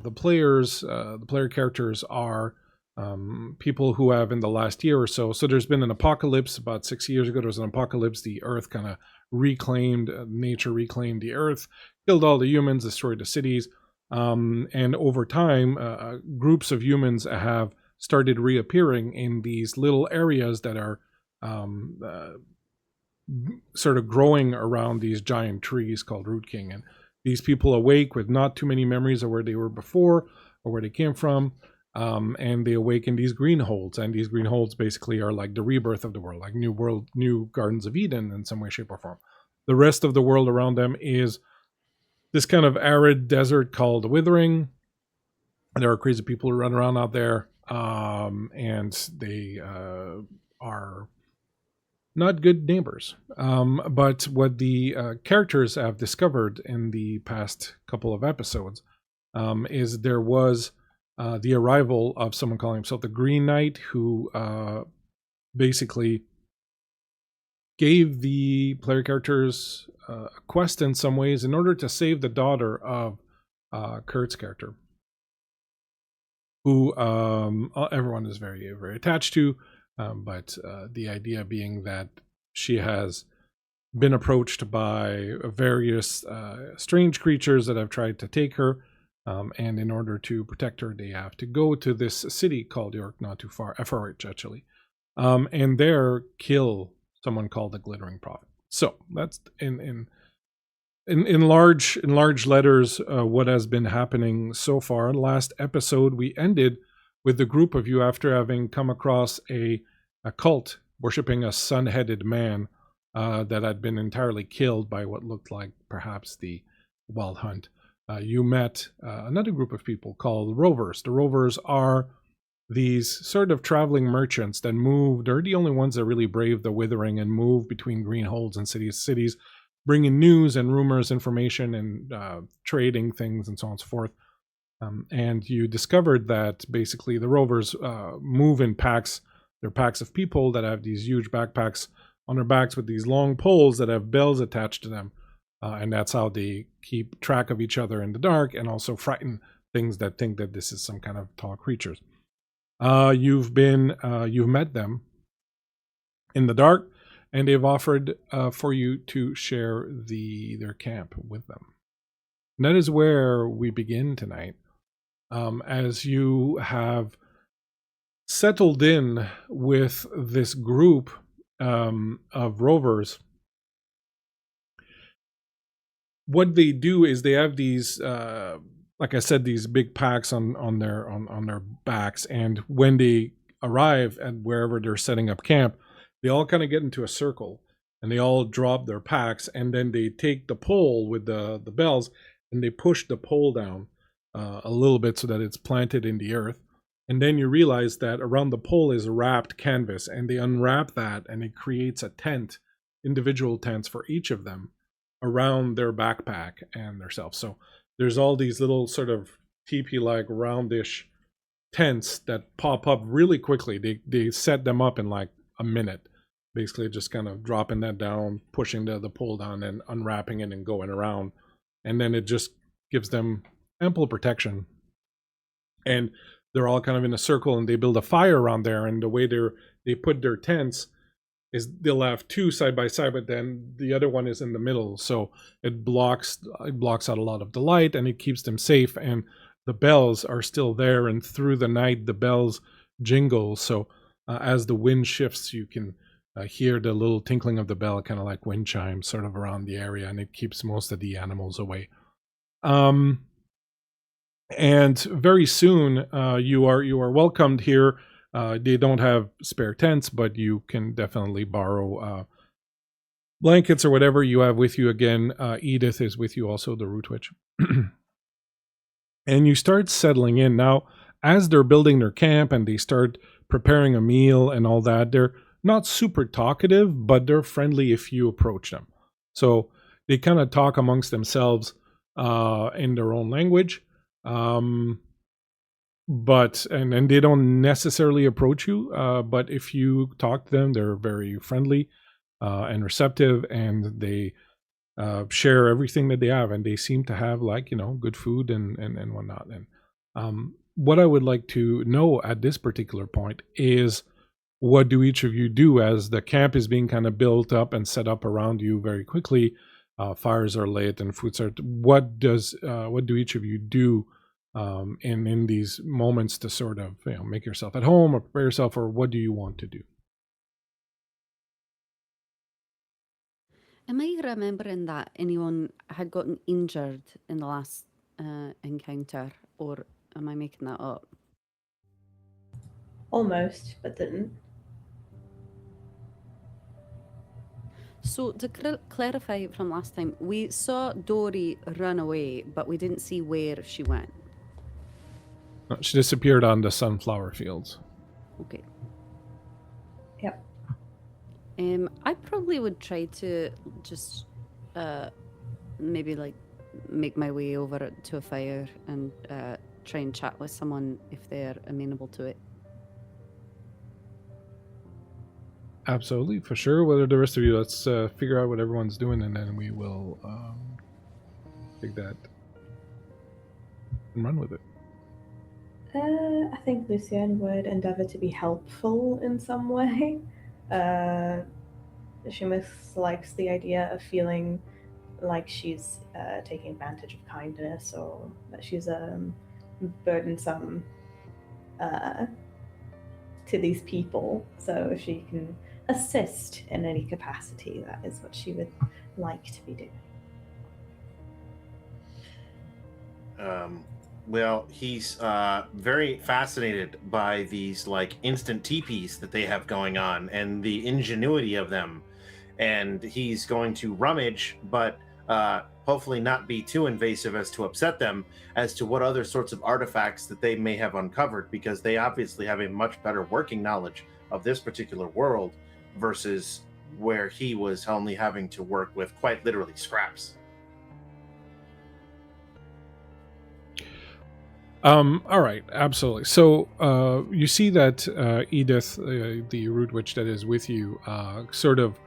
the player characters are people who have in the last year or so. So there's been an apocalypse about 6 years ago. There was an apocalypse. The Earth kind of nature reclaimed the Earth, killed all the humans, destroyed the cities, and over time, groups of humans have started reappearing in these little areas that are sort of growing around these giant trees called Root King. And these people awake with not too many memories of where they were before or where they came from. And they awaken these Greenholds. And these Greenholds basically are like the rebirth of the world, like new Gardens of Eden in some way, shape, or form. The rest of the world around them is this kind of arid desert called the Withering. There are crazy people who run around out there. And they are not good neighbors. But what the characters have discovered in the past couple of episodes is there was the arrival of someone calling himself the Green Knight, who basically gave the player characters a quest in some ways in order to save the daughter of Kurt's character, who everyone is very, very attached to. But the idea being that she has been approached by various strange creatures that have tried to take her. And in order to protect her, they have to go to this city called York, not too far, FRH actually, and there kill someone called the Glittering Prophet. So that's in large letters what has been happening so far. Last episode, we ended with the group of you after having come across a cult worshipping a sun-headed man that had been entirely killed by what looked like perhaps the Wild Hunt. You met another group of people called Rovers. The Rovers are these sort of traveling merchants that move. They're the only ones that really brave the Withering and move between Greenholds and cities, bringing news and rumors, information, and trading things and so on and so forth. And you discovered that basically the Rovers move in packs. They're packs of people that have these huge backpacks on their backs with these long poles that have bells attached to them. And that's how they keep track of each other in the dark and also frighten things that think that this is some kind of tall creatures. You've met them in the dark, and they've offered for you to share their camp with them. And that is where we begin tonight. As you have settled in with this group of rovers, what they do is they have these, like I said, these big packs on their backs, and when they arrive at wherever they're setting up camp, they all kind of get into a circle, and they all drop their packs, and then they take the pole with the bells, and they push the pole down a little bit so that it's planted in the earth. And then you realize that around the pole is wrapped canvas, and they unwrap that, and it creates a tent, individual tents for each of them around their backpack and themselves. So there's all these little sort of teepee-like roundish tents that pop up really quickly. They set them up in like a minute, basically just kind of dropping that down, pushing the pole down, and unwrapping it and going around. And then it just gives them ample protection. And they're all kind of in a circle, and they build a fire around there. And the way they put their tents is they'll have two side by side, but then the other one is in the middle. So it blocks out a lot of the light, and it keeps them safe. And the bells are still there, and through the night the bells jingle. So as the wind shifts, you can hear the little tinkling of the bell, kind of like wind chimes, sort of around the area, and it keeps most of the animals away. And very soon you are welcomed here. They don't have spare tents, but you can definitely borrow blankets or whatever you have with you. Again, Edith is with you also, the Root Witch. And you start settling in. Now, as they're building their camp and they start preparing a meal and all that, they're not super talkative, but they're friendly if you approach them. So they kind of talk amongst themselves in their own language. But they don't necessarily approach you, but if you talk to them, they're very friendly and receptive, and they share everything that they have, and they seem to have, like, good food and whatnot. And What I would like to know at this particular point is, what do each of you do as the camp is being kind of built up and set up around you very quickly? Fires are lit and foods are. What do each of you do in these moments to sort of make yourself at home or prepare yourself, or what do you want to do? Am I remembering that anyone had gotten injured in the last encounter, or am I making that up? Almost, but didn't. So to clarify from last time, we saw Dory run away, but we didn't see where she went. She disappeared on the sunflower fields. Okay. Yep. I probably would try to just maybe like make my way over to a fire and try and chat with someone if they're amenable to it. Absolutely, for sure. Whether the rest of you, let's figure out what everyone's doing, and then we will take that and run with it. I think Lucienne would endeavor to be helpful in some way. She mislikes the idea of feeling like she's taking advantage of kindness, or that she's burdensome to these people. So if she can assist in any capacity, that is what she would like to be doing. Well, he's very fascinated by these like instant teepees that they have going on and the ingenuity of them. And he's going to rummage, but hopefully not be too invasive as to upset them as to what other sorts of artifacts that they may have uncovered, because they obviously have a much better working knowledge of this particular world versus where he was only having to work with quite literally scraps. All right, absolutely. So you see that Edith, the root witch that is with you, sort of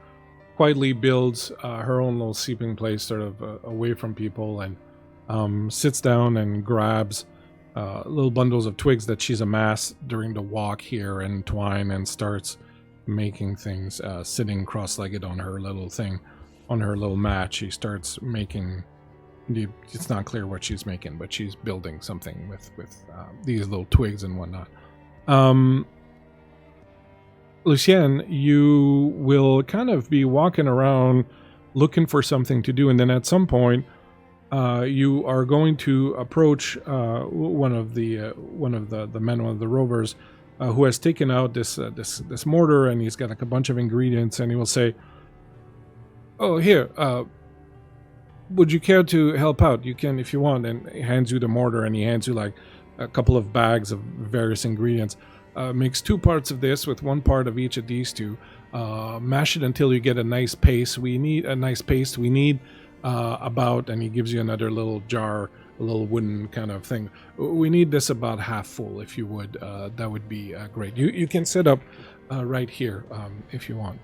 quietly builds her own little sleeping place, sort of away from people, and sits down and grabs little bundles of twigs that she's amassed during the walk here and twine, and starts making things, sitting cross-legged on her little thing, on her little mat. She starts making. It's not clear what she's making, but she's building something with these little twigs and whatnot. Lucienne, you will kind of be walking around looking for something to do, and then at some point, you are going to approach one of the men, one of the rovers, who has taken out this mortar, and he's got like a bunch of ingredients, and he will say, "Oh, here. Would you care to help out? You can if you want." And he hands you the mortar, and he hands you like a couple of bags of various ingredients. Mix 2 parts of this with 1 part of each of these two. Mash it until you get a nice paste. We need a nice paste. We need about, and he gives you another little jar, a little wooden kind of thing. We need this about half full, if you would. That would be great. You can set up right here if you want.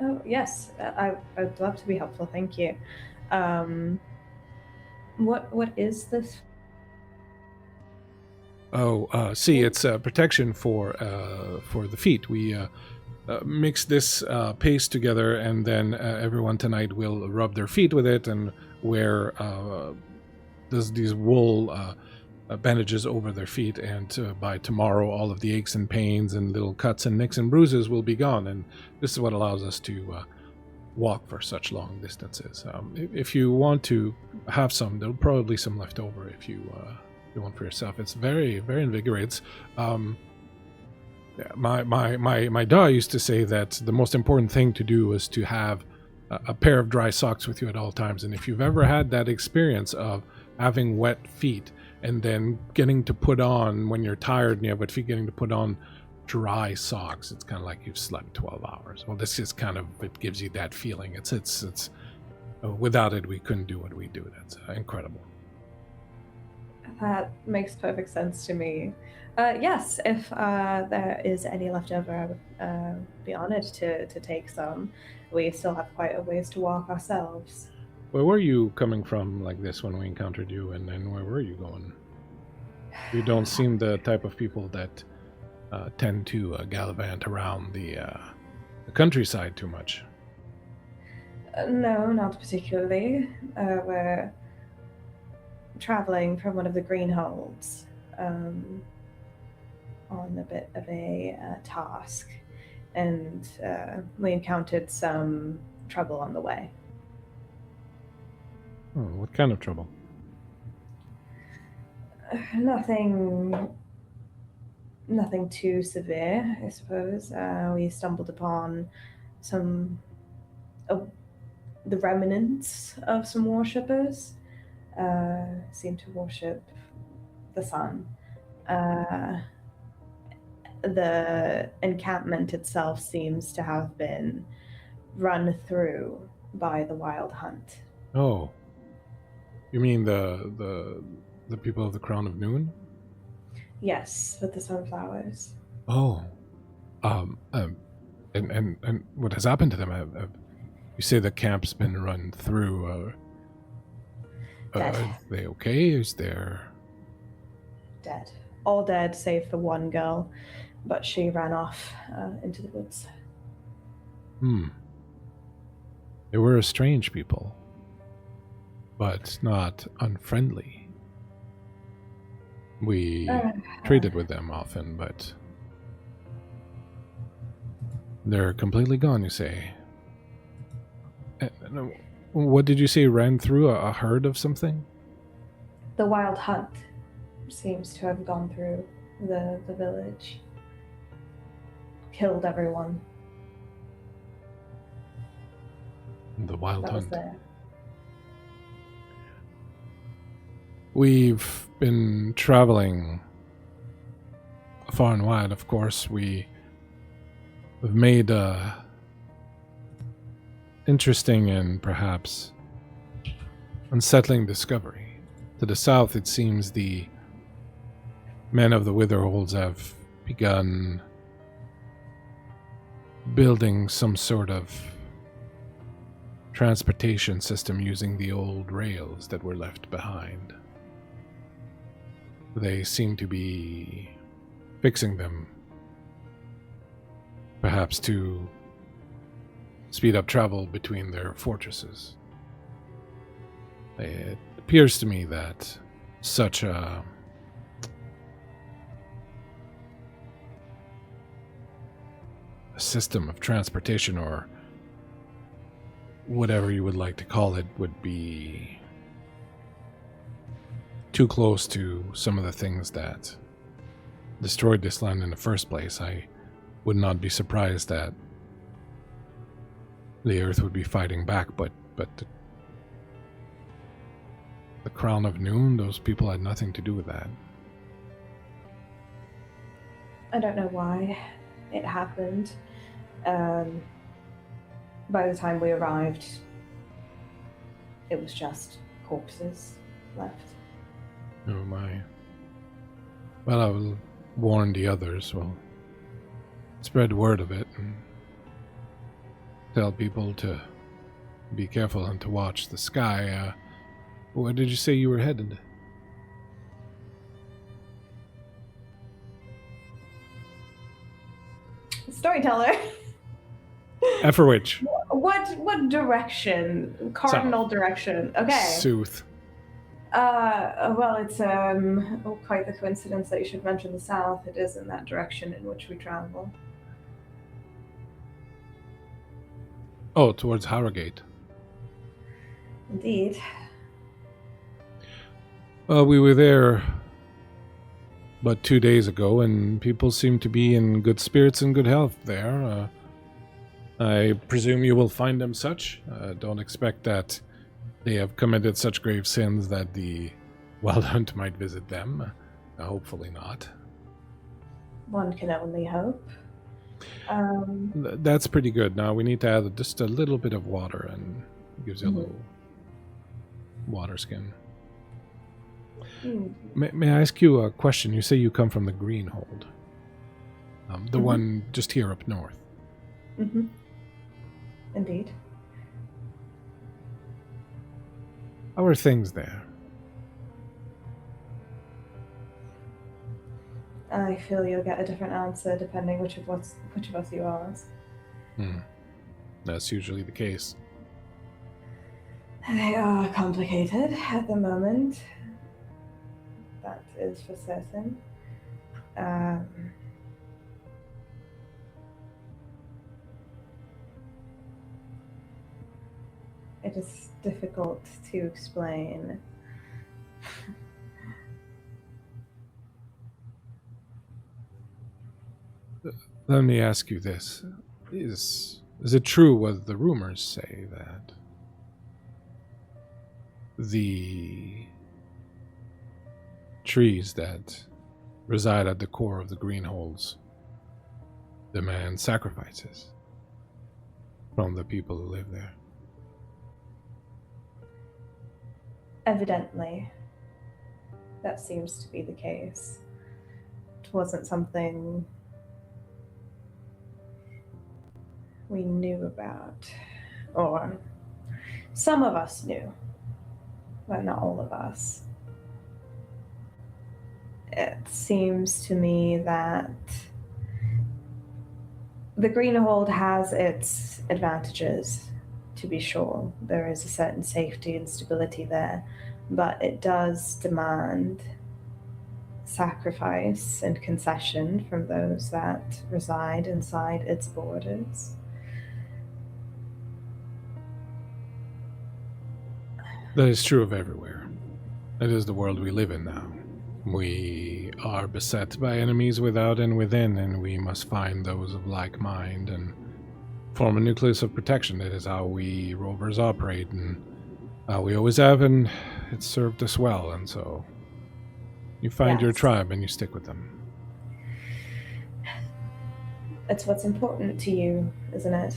Oh, yes. I'd love to be helpful. Thank you. What is this? See, it's protection for the feet. We mix this paste together, and then everyone tonight will rub their feet with it and wear these wool bandages over their feet. And by tomorrow, all of the aches and pains and little cuts and nicks and bruises will be gone. And this is what allows us to walk for such long distances. If you want to have some, there'll probably be some left over if you want for yourself. It's very, very invigorating. My dad used to say that the most important thing to do is to have a pair of dry socks with you at all times. And if you've ever had that experience of having wet feet and then getting to put on, when you're tired and you have wet feet, getting to put on dry socks, it's kind of like you've slept 12 hours. Well, this is kind of, it gives you that feeling. It's without it, we couldn't do what we do. That's incredible. That makes perfect sense to me. Yes, if there is any left over, I would be honored to take some. We still have quite a ways to walk ourselves. Where were you coming from like this when we encountered you, and then where were you going? You don't seem the type of people that tend to gallivant around the countryside too much. No, not particularly. We're traveling from one of the Greenholds on a bit of a task, and we encountered some trouble on the way. Oh, what kind of trouble? Nothing too severe, I suppose. We stumbled upon some the remnants of some worshippers. Seem to worship the sun. The encampment itself seems to have been run through by the wild hunt. Oh, you mean the people of the Crown of Noon? Yes, with the sunflowers. Oh, and what has happened to them? You say the camp's been run through. Dead. Are they okay? Is there... Dead. All dead, save for one girl, but she ran off into the woods. They were a strange people, but not unfriendly. We traded with them often, but they're completely gone, you say? What did you say, ran through a herd of something? The wild hunt seems to have gone through the village. Killed everyone. The wild That was hunt. there. We've been traveling far and wide, of course. We've made a interesting and perhaps unsettling discovery. To the south, it seems the men of the Witherholds have begun building some sort of transportation system using the old rails that were left behind. They seem to be fixing them, perhaps to speed up travel between their fortresses. It appears to me that such a system of transportation, or whatever you would like to call it, would be too close to some of the things that destroyed this land in the first place. I would not be surprised that the Earth would be fighting back, but the Crown of Noon, those people had nothing to do with that. I don't know why it happened. By the time we arrived, it was just corpses left. Oh my. Well, I will warn the others. Well, spread word of it and tell people to be careful and to watch the sky. Where did you say you were headed? Storyteller. Efferwich. What direction? Cardinal direction. Okay. Sooth. Well, it's quite the coincidence that you should mention the south. It is in that direction in which we travel. Oh, towards Harrogate. Indeed. Well, we were there but 2 days ago, and people seem to be in good spirits and good health there. I presume you will find them such. Don't expect that they have committed such grave sins that the Wild Hunt might visit them. Hopefully not. One can only hope. That's pretty good. Now we need to add just a little bit of water, and it gives you a little water skin. May I ask you a question? You say you come from the Greenhold. The one just here up north. Mm-hmm. Indeed. How are things there? I feel you'll get a different answer depending which of us you ask. That's usually the case. They are complicated at the moment. That is for certain. It is difficult to explain. Let me ask you this. Is it true what the rumors say that the trees that reside at the core of the Greenholds demand sacrifices from the people who live there? Evidently, that seems to be the case. It wasn't something we knew about, or some of us knew, but not all of us. It seems to me that the Greenhold has its advantages, to be sure. There is a certain safety and stability there, but it does demand sacrifice and concession from those that reside inside its borders. That is true of everywhere. It is the world we live in now. We are beset by enemies without and within, and we must find those of like mind and form a nucleus of protection. That is how we rovers operate, and we always have, and it's served us well. And so you find your tribe and you stick with them. It's what's important to you, isn't it?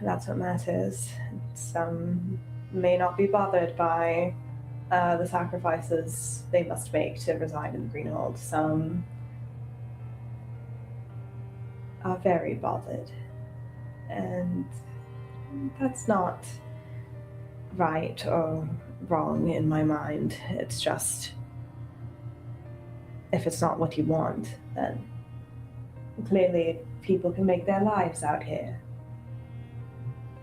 That's what matters. Some may not be bothered by the sacrifices they must make to reside in the Greenhold. Some are very bothered. And that's not right or wrong in my mind. It's just, if it's not what you want, then clearly people can make their lives out here.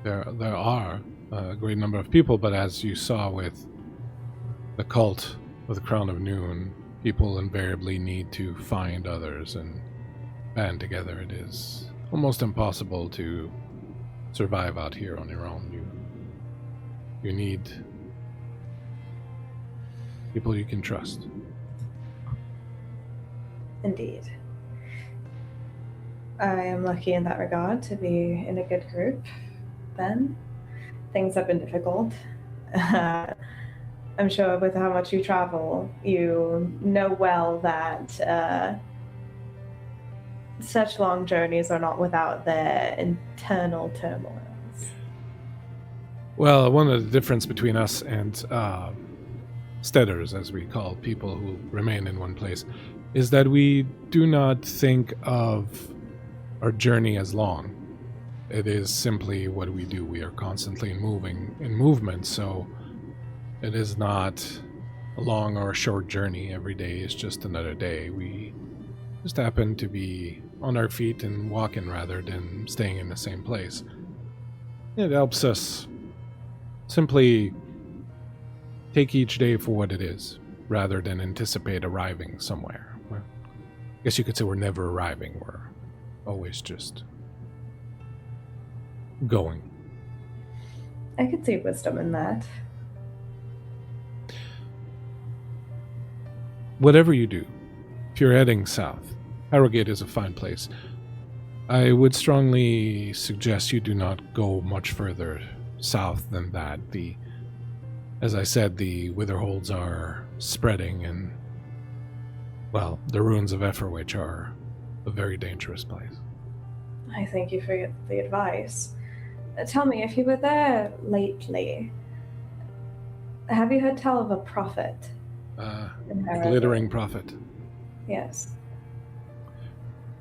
There are a great number of people, but as you saw with the cult of the Crown of Noon, people invariably need to find others and band together. It is almost impossible to survive out here on your own. You need people you can trust. Indeed. I am lucky in that regard to be in a good group, then. Things have been difficult. I'm sure with how much you travel, you know well that such long journeys are not without their internal turmoils. Well, one of the difference between us and steaders, as we call people who remain in one place, is that we do not think of our journey as long. It is simply what we do. We are constantly moving in movement, so it is not a long or a short journey. Every day is just another day. We just happen to be on our feet and walking rather than staying in the same place. It helps us simply take each day for what it is, rather than anticipate arriving somewhere. Well, I guess you could say we're never arriving. We're always just going. I could see wisdom in that. Whatever you do, if you're heading south, Harrogate is a fine place. I would strongly suggest you do not go much further south than that. As I said, the Witherholds are spreading, and, well, the ruins of Efferwich are a very dangerous place. I thank you for the advice. Tell me, if you were there lately, have you heard tell of a prophet? A glittering prophet. Yes.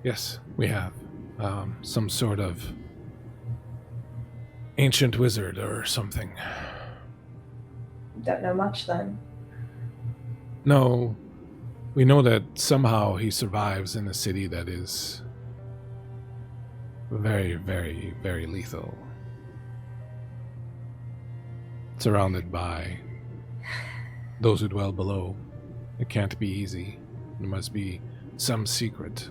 Yes, we have. Some sort of ancient wizard or something. Don't know much then. No, We know that somehow he survives in a city that is very, very, very lethal. Surrounded by those who dwell below. It can't be easy. There must be some secret.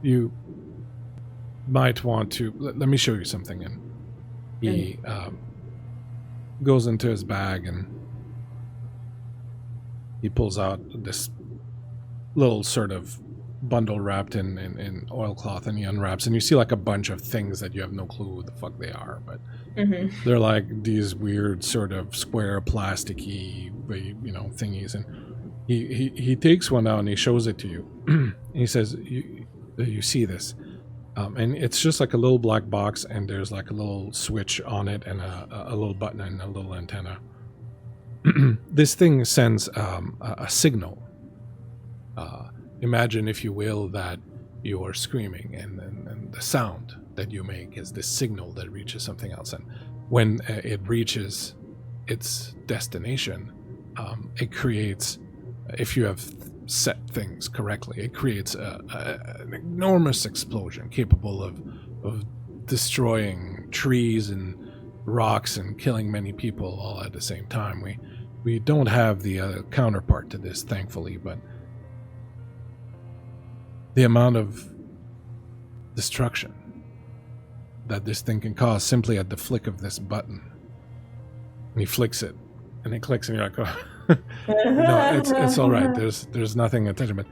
You might want to... Let me show you something. And he goes into his bag and he pulls out this little sort of bundle wrapped in oilcloth, and he unwraps, and you see like a bunch of things that you have no clue what the fuck they are, but they're like these weird sort of square plasticky, thingies, and he takes one out and he shows it to you. And he says, you see this, and it's just like a little black box, and there's like a little switch on it and a little button and a little antenna. This thing sends a signal. Imagine, if you will, that you are screaming, and the sound that you make is this signal that reaches something else. And when it reaches its destination, it creates, if you have set things correctly, it creates an enormous explosion capable of destroying trees and rocks and killing many people all at the same time. We don't have the counterpart to this, thankfully, but the amount of destruction that this thing can cause simply at the flick of this button. And he flicks it, and it clicks, and you're like, oh. No, it's all right. There's nothing attention, but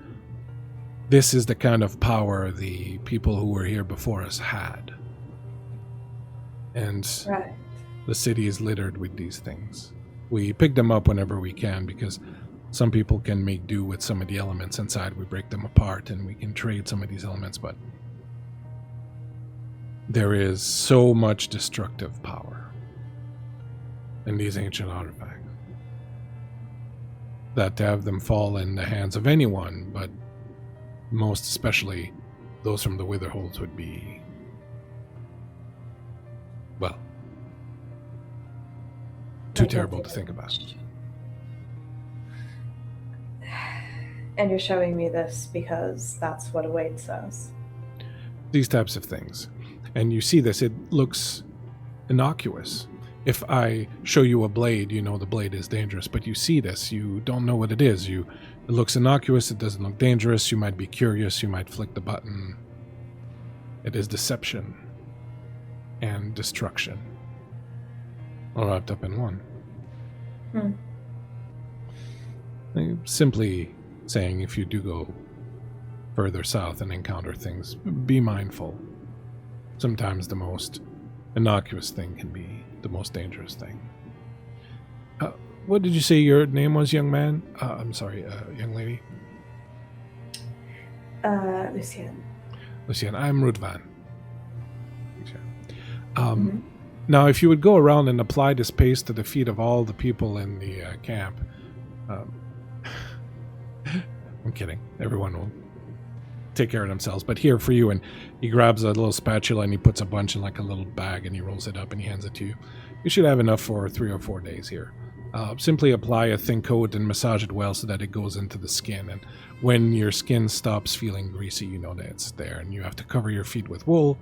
this is the kind of power the people who were here before us had. And Right. the city is littered with these things. We pick them up whenever we can, because some people can make do with some of the elements inside. We break them apart and we can trade some of these elements, but there is so much destructive power in these ancient artifacts that to have them fall in the hands of anyone, but most especially those from the Witherholds, would be, well, too terrible to think about. And you're showing me this because that's what awaits us. These types of things. And you see this, it looks innocuous. If I show you a blade, you know the blade is dangerous, but you see this, you don't know what it is. It looks innocuous, it doesn't look dangerous, you might be curious, you might flick the button. It is deception and destruction, all wrapped up in one. Simply saying, if you do go further south and encounter things, be mindful. Sometimes the most innocuous thing can be the most dangerous thing. What did you say your name was, young man? I'm sorry, young lady. Lucienne. Lucienne, I'm Rudvan. Now, if you would go around and apply this paste to the feet of all the people in the camp, I'm kidding. Everyone will take care of themselves. But here for you, and he grabs a little spatula and he puts a bunch in like a little bag and he rolls it up and he hands it to you. You should have enough for 3 or 4 days here. Simply apply a thin coat and massage it well so that it goes into the skin. And when your skin stops feeling greasy, you know that it's there. And you have to cover your feet with wool.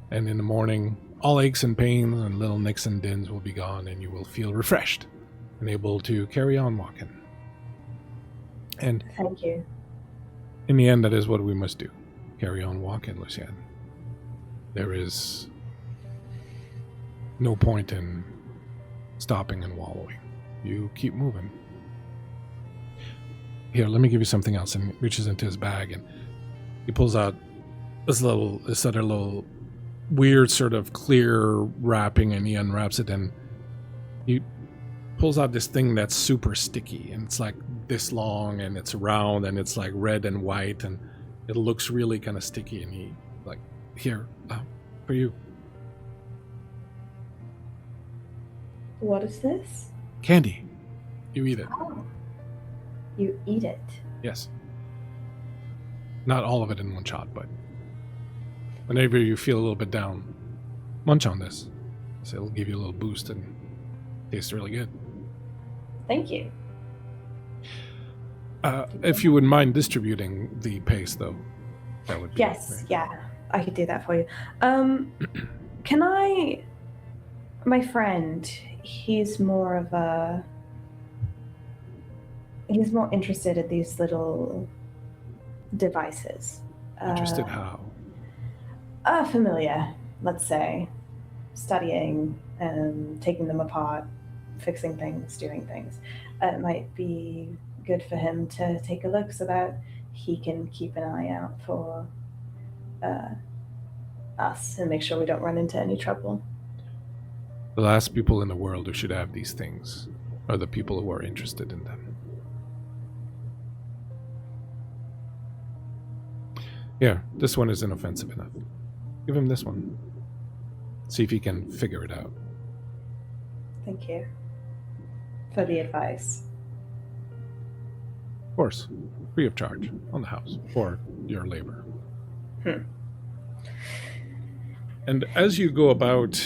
And in the morning, all aches and pains and little nicks and dins will be gone, and you will feel refreshed and able to carry on walking. And Thank you. in the end, that is what we must do. Carry on walking, Lucienne. There is no point in stopping and wallowing. You keep moving. Here, let me give you something else. And he reaches into his bag and he pulls out this other little weird sort of clear wrapping, and he unwraps it and he pulls out this thing that's super sticky, and it's like this long and it's round and it's like red and white and it looks really kind of sticky, and he like, here, for you. What is this? Candy. You eat it. Oh. You eat it. Yes. Not all of it in one shot, but whenever you feel a little bit down, munch on this. So it'll give you a little boost and tastes really good. Thank you. If you wouldn't mind distributing the paste, though, that would be Yes, great. yeah, I could do that for you. Can I... My friend, he's more interested in these little devices. Interested how? Familiar, let's say. Studying, taking them apart, fixing things, doing things. It might be good for him to take a look so that he can keep an eye out for us and make sure we don't run into any trouble. The last people in the world who should have these things are the people who are interested in them. Yeah, this one is inoffensive enough. Give him this one. See if he can figure it out. Thank you for the advice. Of course, free of charge on the house for your labor. And as you go about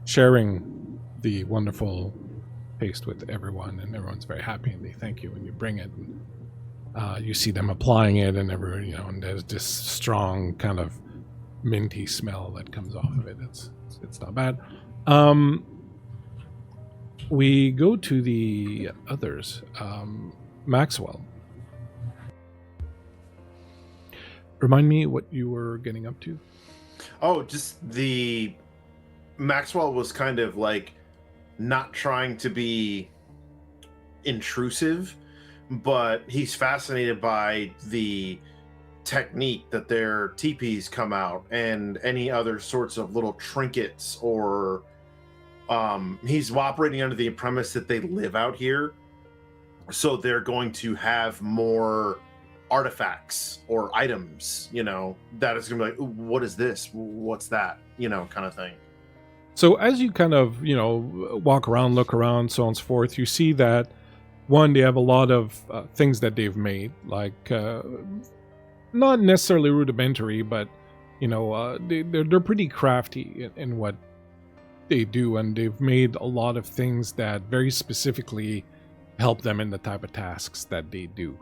sharing the wonderful paste with everyone, and everyone's very happy and they thank you when you bring it, and you see them applying it, and everyone, and there's this strong kind of minty smell that comes off of it. It's not bad. We go to the others. Maxwell. Remind me what you were getting up to. Oh, just the Maxwell was kind of like not trying to be intrusive, but he's fascinated by the technique that their teepees come out and any other sorts of little trinkets, or he's operating under the premise that they live out here, so they're going to have more artifacts or items, that is gonna be like, what is this, what's that, kind of thing. So as you kind of walk around, look around, so on and so forth, you see that one, they have a lot of things that they've made, like not necessarily rudimentary, but they're pretty crafty in what they do, and they've made a lot of things that very specifically help them in the type of tasks that they do.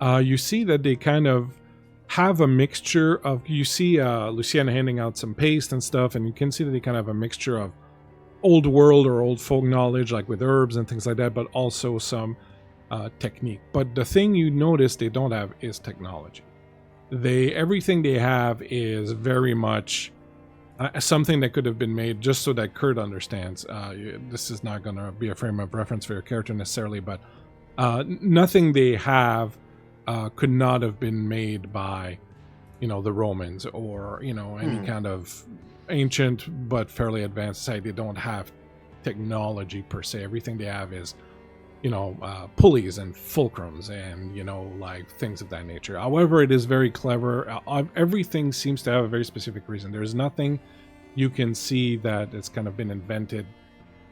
You see that they kind of have a mixture of, you see Luciana handing out some paste and stuff, and you can see that they kind of have a mixture of old world or old folk knowledge, like with herbs and things like that, but also some technique. But the thing you notice they don't have is technology. Everything they have is very much something that could have been made, just so that Kurt understands. This is not going to be a frame of reference for your character necessarily, but nothing they have could not have been made by, the Romans or, any kind of ancient but fairly advanced society. They don't have technology per se. Everything they have is, pulleys and fulcrums and, like things of that nature. However, it is very clever. Everything seems to have a very specific reason. There's nothing you can see that it's kind of been invented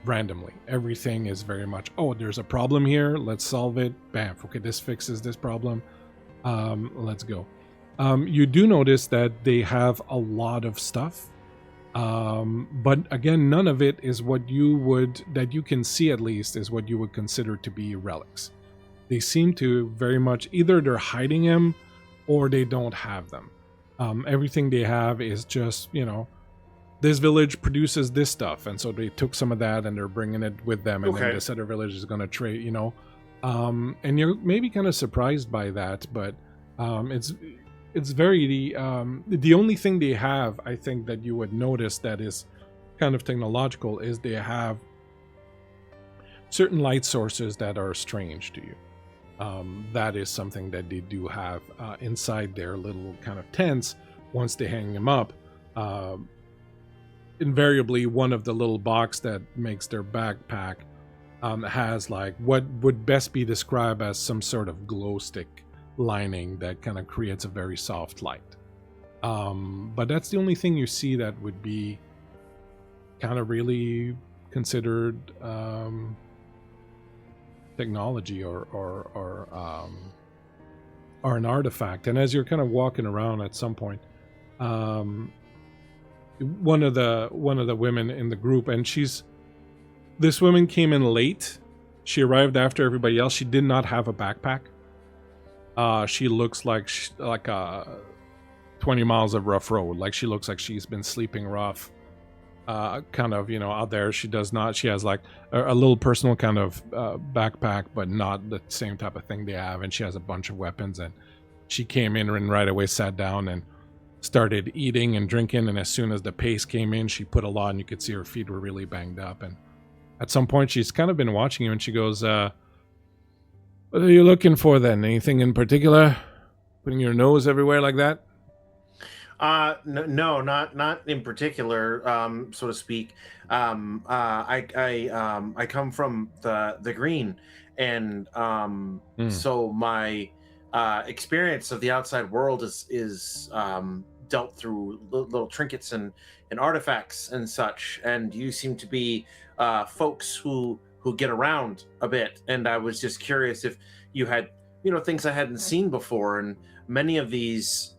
randomly. Everything is very much, there's a problem here, let's solve it. Bam. Okay, this fixes this problem. Let's go. You do notice that they have a lot of stuff. But again, none of it is what that you can see at least, is what you would consider to be relics. They seem to very much, either they're hiding them or they don't have them. Everything they have is just, this village produces this stuff, and so they took some of that and they're bringing it with them, and then this other village is going to trade, and you're maybe kind of surprised by that, but it's very the only thing they have, I think, that you would notice that is kind of technological is they have certain light sources that are strange to you. That is something that they do have inside their little kind of tents. Once they hang them up, invariably one of the little box that makes their backpack has like what would best be described as some sort of glow stick lining that kind of creates a very soft light. But that's the only thing you see that would be kind of really considered technology or an artifact. And as you're kind of walking around at some point, one of the women in the group, and she's This woman came in late. She arrived after everybody else. She did not have a backpack. She looks like 20 miles of rough road. Like she looks like she's been sleeping rough. Kind of, out there. She does not. She has like a little personal kind of backpack, but not the same type of thing they have. And she has a bunch of weapons. And she came in and right away sat down and started eating and drinking. And as soon as the pace came in, she put a lot, and you could see her feet were really banged up. And at some point, she's kind of been watching you, and she goes, "What are you looking for then? Anything in particular? Putting your nose everywhere like that?" No, not in particular, so to speak. I come from the green, and so my experience of the outside world is dealt through little trinkets and artifacts and such. And you seem to be folks who get around a bit, and I was just curious if you had things I hadn't seen before. And many of these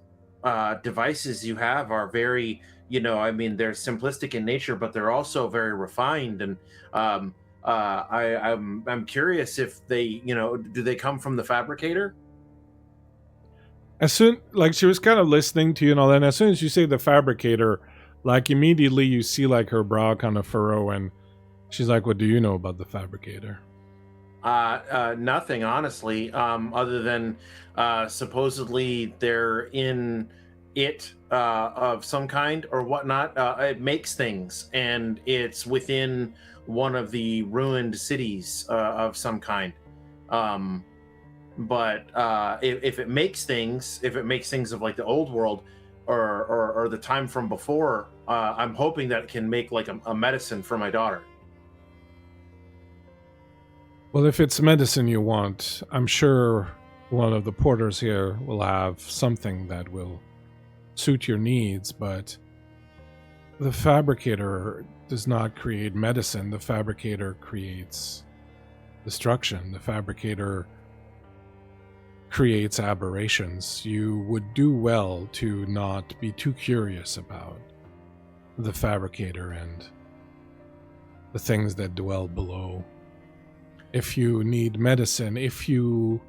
devices you have are very, they're simplistic in nature, but they're also very refined. And I'm curious if they, do they come from the fabricator? As soon, like, she was kind of listening to you and all that, and as soon as you say the fabricator, like, immediately you see, like, her brow kind of furrow, and she's like, "What do you know about the fabricator?" Nothing, honestly, other than supposedly they're in it of some kind or whatnot. It makes things, and it's within one of the ruined cities of some kind. But if it makes things, of like the old world or the time from before, I'm hoping that it can make like a medicine for my daughter. Well, if it's medicine you want, I'm sure one of the porters here will have something that will suit your needs, but the fabricator does not create medicine. The fabricator creates destruction. The fabricator creates aberrations. You would do well to not be too curious about the fabricator and the things that dwell below. If you need medicine, if you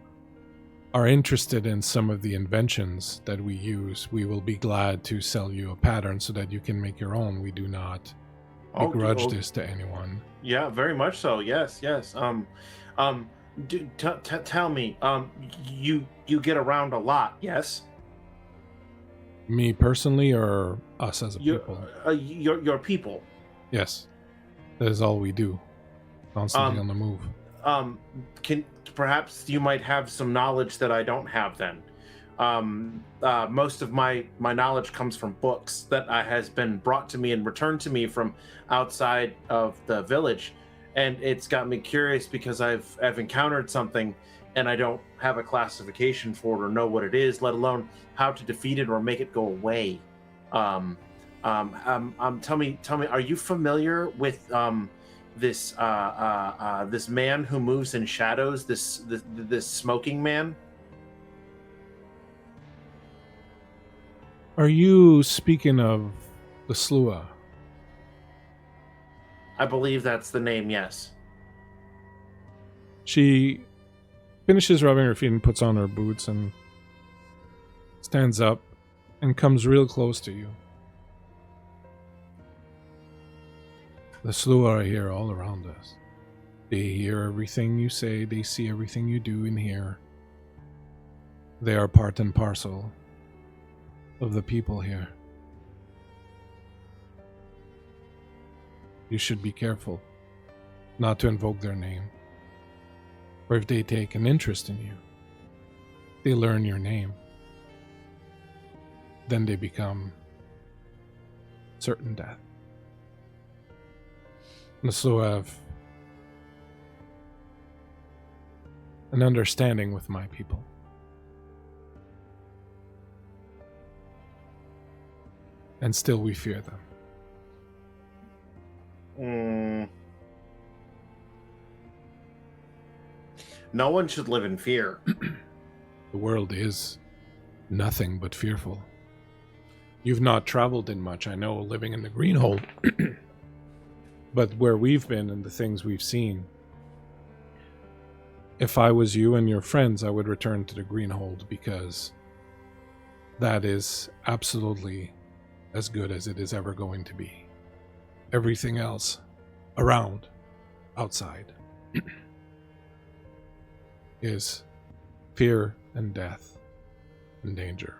are interested in some of the inventions that we use, we will be glad to sell you a pattern so that you can make your own. We do not begrudge this to anyone. Yeah, very much so. Yes. Tell me, you get around a lot, yes? Me personally, or us as a people? Your people. Yes, that is all we do. Constantly on the move. Can perhaps you might have some knowledge that I don't have then. Most of my knowledge comes from books that has been brought to me and returned to me from outside of the village. And it's got me curious because I've encountered something and I don't have a classification for it or know what it is, let alone how to defeat it or make it go away. Tell me, are you familiar with this man who moves in shadows? This smoking man? Are you speaking of the Slua? I believe that's the name, yes. She finishes rubbing her feet and puts on her boots and stands up and comes real close to you. The Slua are here all around us. They hear everything you say, they see everything you do and hear. They are part and parcel of the people here. You should be careful not to invoke their name. Or if they take an interest in you, they learn your name, then they become certain death. And so have an understanding with my people. And still we fear them. No one should live in fear. The world is nothing but fearful. You've not traveled in much, I know, living in the Greenhold. But where we've been and the things we've seen, if I was you and your friends, I would return to the Greenhold, because that is absolutely as good as it is ever going to be. Everything else around, outside, is fear and death and danger.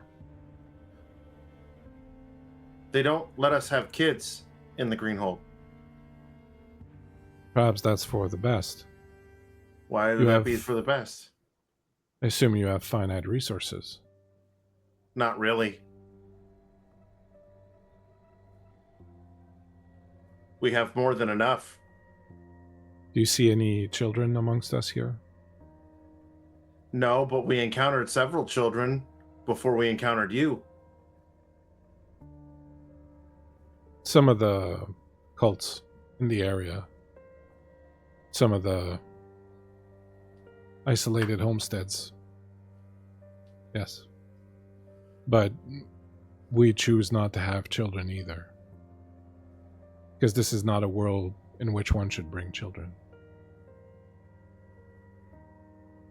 They don't let us have kids in the Greenhold. Perhaps that's for the best. Why would You that have- be for the best? I assume you have finite resources. Not really. We have more than enough. Do you see any children amongst us here? No, but we encountered several children before we encountered you. Some of the cults in the area, some of the isolated homesteads. Yes. But we choose not to have children either. Because this is not a world in which one should bring children.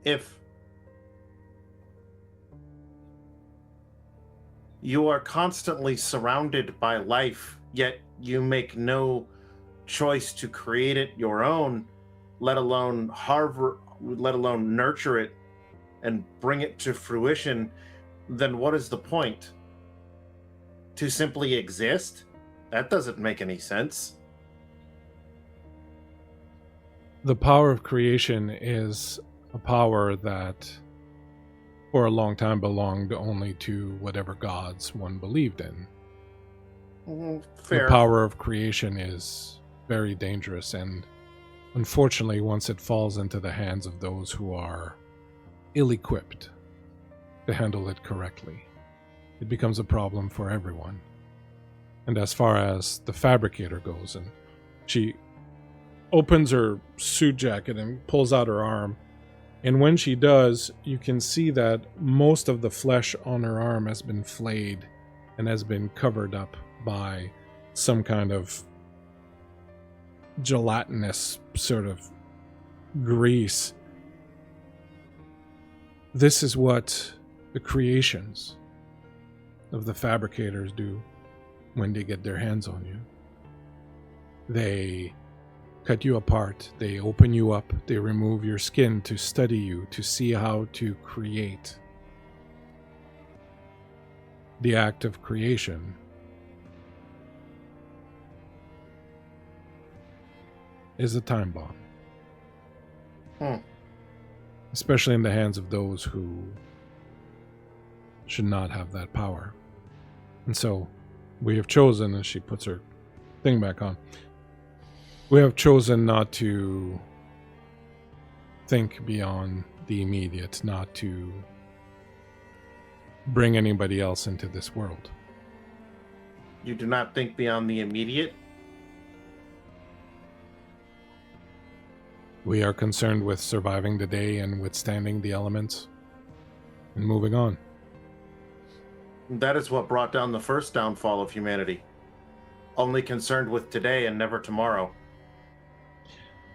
If you are constantly surrounded by life, yet you make no choice to create it your own, let alone nurture it and bring it to fruition, then what is the point? To simply exist? That doesn't make any sense. The power of creation is a power that for a long time belonged only to whatever gods one believed in. Fair. The power of creation is very dangerous, and unfortunately, once it falls into the hands of those who are ill-equipped to handle it correctly, it becomes a problem for everyone. And as far as the fabricator goes, and she opens her suit jacket and pulls out her arm, and when she does, you can see that most of the flesh on her arm has been flayed and has been covered up by some kind of gelatinous sort of grease. This is what the creations of the fabricators do when they get their hands on you. They cut you apart, they open you up, they remove your skin to study you, to see how to create. The act of creation is a time bomb. Especially in the hands of those who should not have that power. And so we have chosen, as she puts her thing back on, we have chosen not to think beyond the immediate, not to bring anybody else into this world. You do not think beyond the immediate? We are concerned with surviving the day and withstanding the elements and moving on. That is what brought down the first downfall of humanity. Only concerned with today and never tomorrow.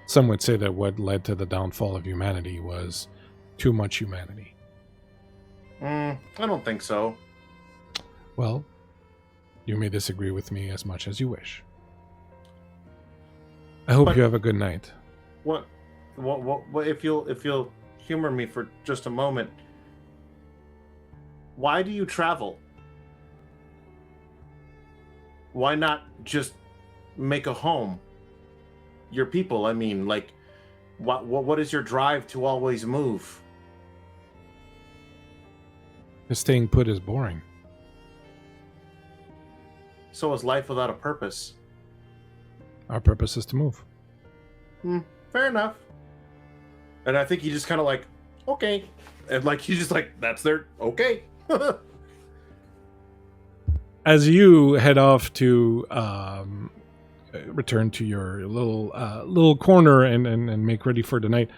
Some would say that what led to the downfall of humanity was too much humanity. I don't think so. Well, you may disagree with me as much as you wish. I hope But- you have a good night. What if you'll humor me for just a moment? Why do you travel? Why not just make a home? Your people, I mean, like, what is your drive to always move? Staying put is boring. So is life without a purpose. Our purpose is to move. Fair enough. And I think he just kind of like, okay. And like, he's just like, that's their, okay. As you head off to return to your little corner and make ready for the night,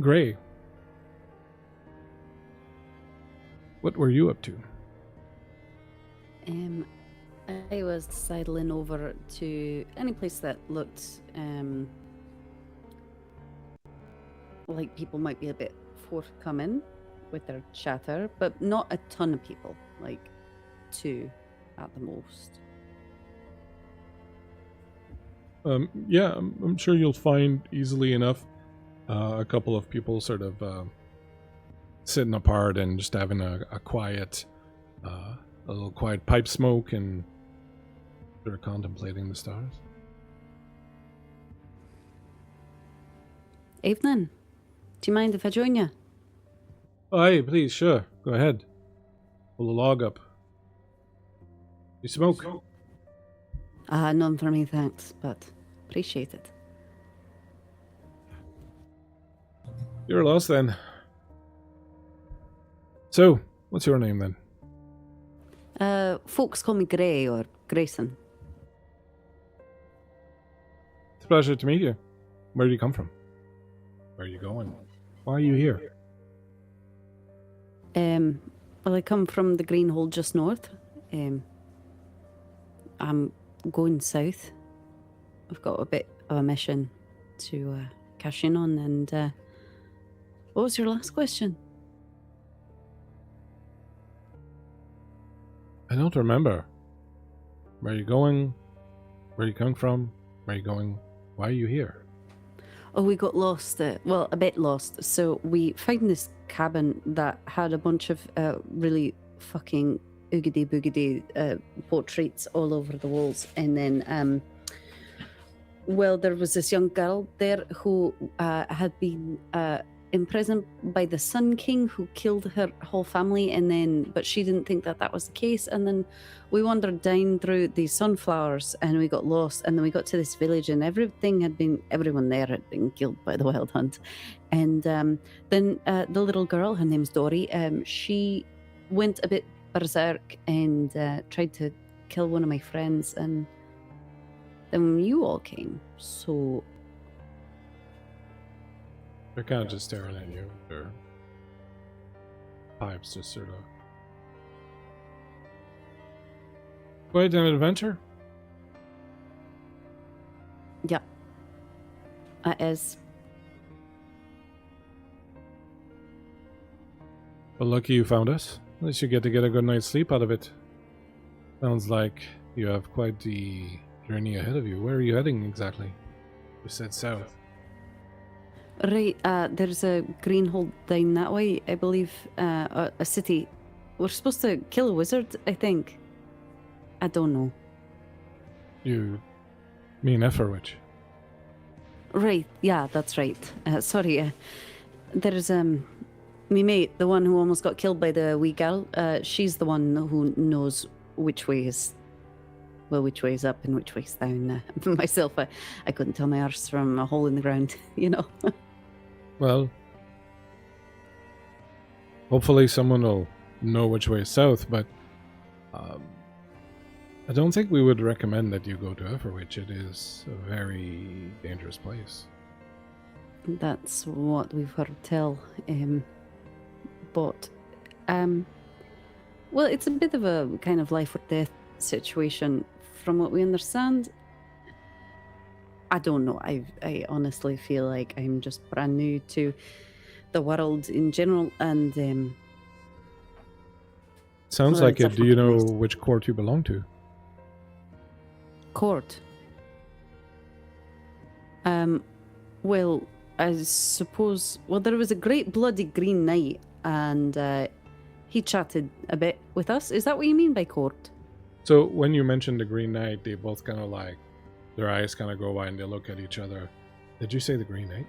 Gray, what were you up to? I was sidling over to any place that looked like people might be a bit forthcoming with their chatter, but not a ton of people, like 2 at the most. Yeah, I'm sure you'll find easily enough a couple of people sort of sitting apart and just having a quiet, a little quiet pipe smoke and sort of contemplating the stars. Evening. Do you mind if I join you? Oh, hey, please, sure, go ahead. Pull the log up. You smoke? None for me, thanks, but appreciate it. You're lost then. So, what's your name then? Folks call me Gray or Grayson. It's a pleasure to meet you. Where do you come from? Where are you going? Why are you here? Well, I come from the Greenhold just north. I'm going south. I've got a bit of a mission to cash in on. And what was your last question? I don't remember. Where are you going? Where are you coming from? Where are you going? Why are you here? Oh, we got lost. Well, a bit lost. So we found this cabin that had a bunch of really fucking oogity boogity portraits all over the walls. And then, well, there was this young girl there who had been imprisoned by the Sun King, who killed her whole family, and then, but she didn't think that that was the case. And then we wandered down through these sunflowers, and we got lost. And then we got to this village, and everyone there had been killed by the wild hunt. And then the little girl, her name's Dory, she went a bit berserk and tried to kill one of my friends, and then you all came. So They're kind of just staring at you. Their pipes just sort of. Quite an adventure. yeah, that is. Well, lucky you found us. At least you get to get a good night's sleep out of it. Sounds like you have quite the journey ahead of you. Where are you heading exactly? You said south. Right, there's a Greenhold down that way, I believe, a city. We're supposed to kill a wizard, I think. I don't know. You mean Efferwich? Right, yeah, that's right. Sorry, there's me mate, the one who almost got killed by the wee girl. She's the one who knows which way is up and which way's down. Myself, I couldn't tell my arse from a hole in the ground, you know. Well, hopefully someone will know which way is south, but I don't think we would recommend that you go to Efferwich. It is a very dangerous place. That's what we've heard tell. But, well, it's a bit of a kind of life or death situation, from what we understand. I don't know. I honestly feel like I'm just brand new to the world in general, and Sounds well, like it's it. a Do you know fucking waste. which court you belong to? court. Well, I suppose. Well, there was a great bloody Green Knight, and he chatted a bit with us. Is that what you mean by court? So when you mentioned the Green Knight, they both kind of like, their eyes kind of go wide and they look at each other. Did you say the Green Knight?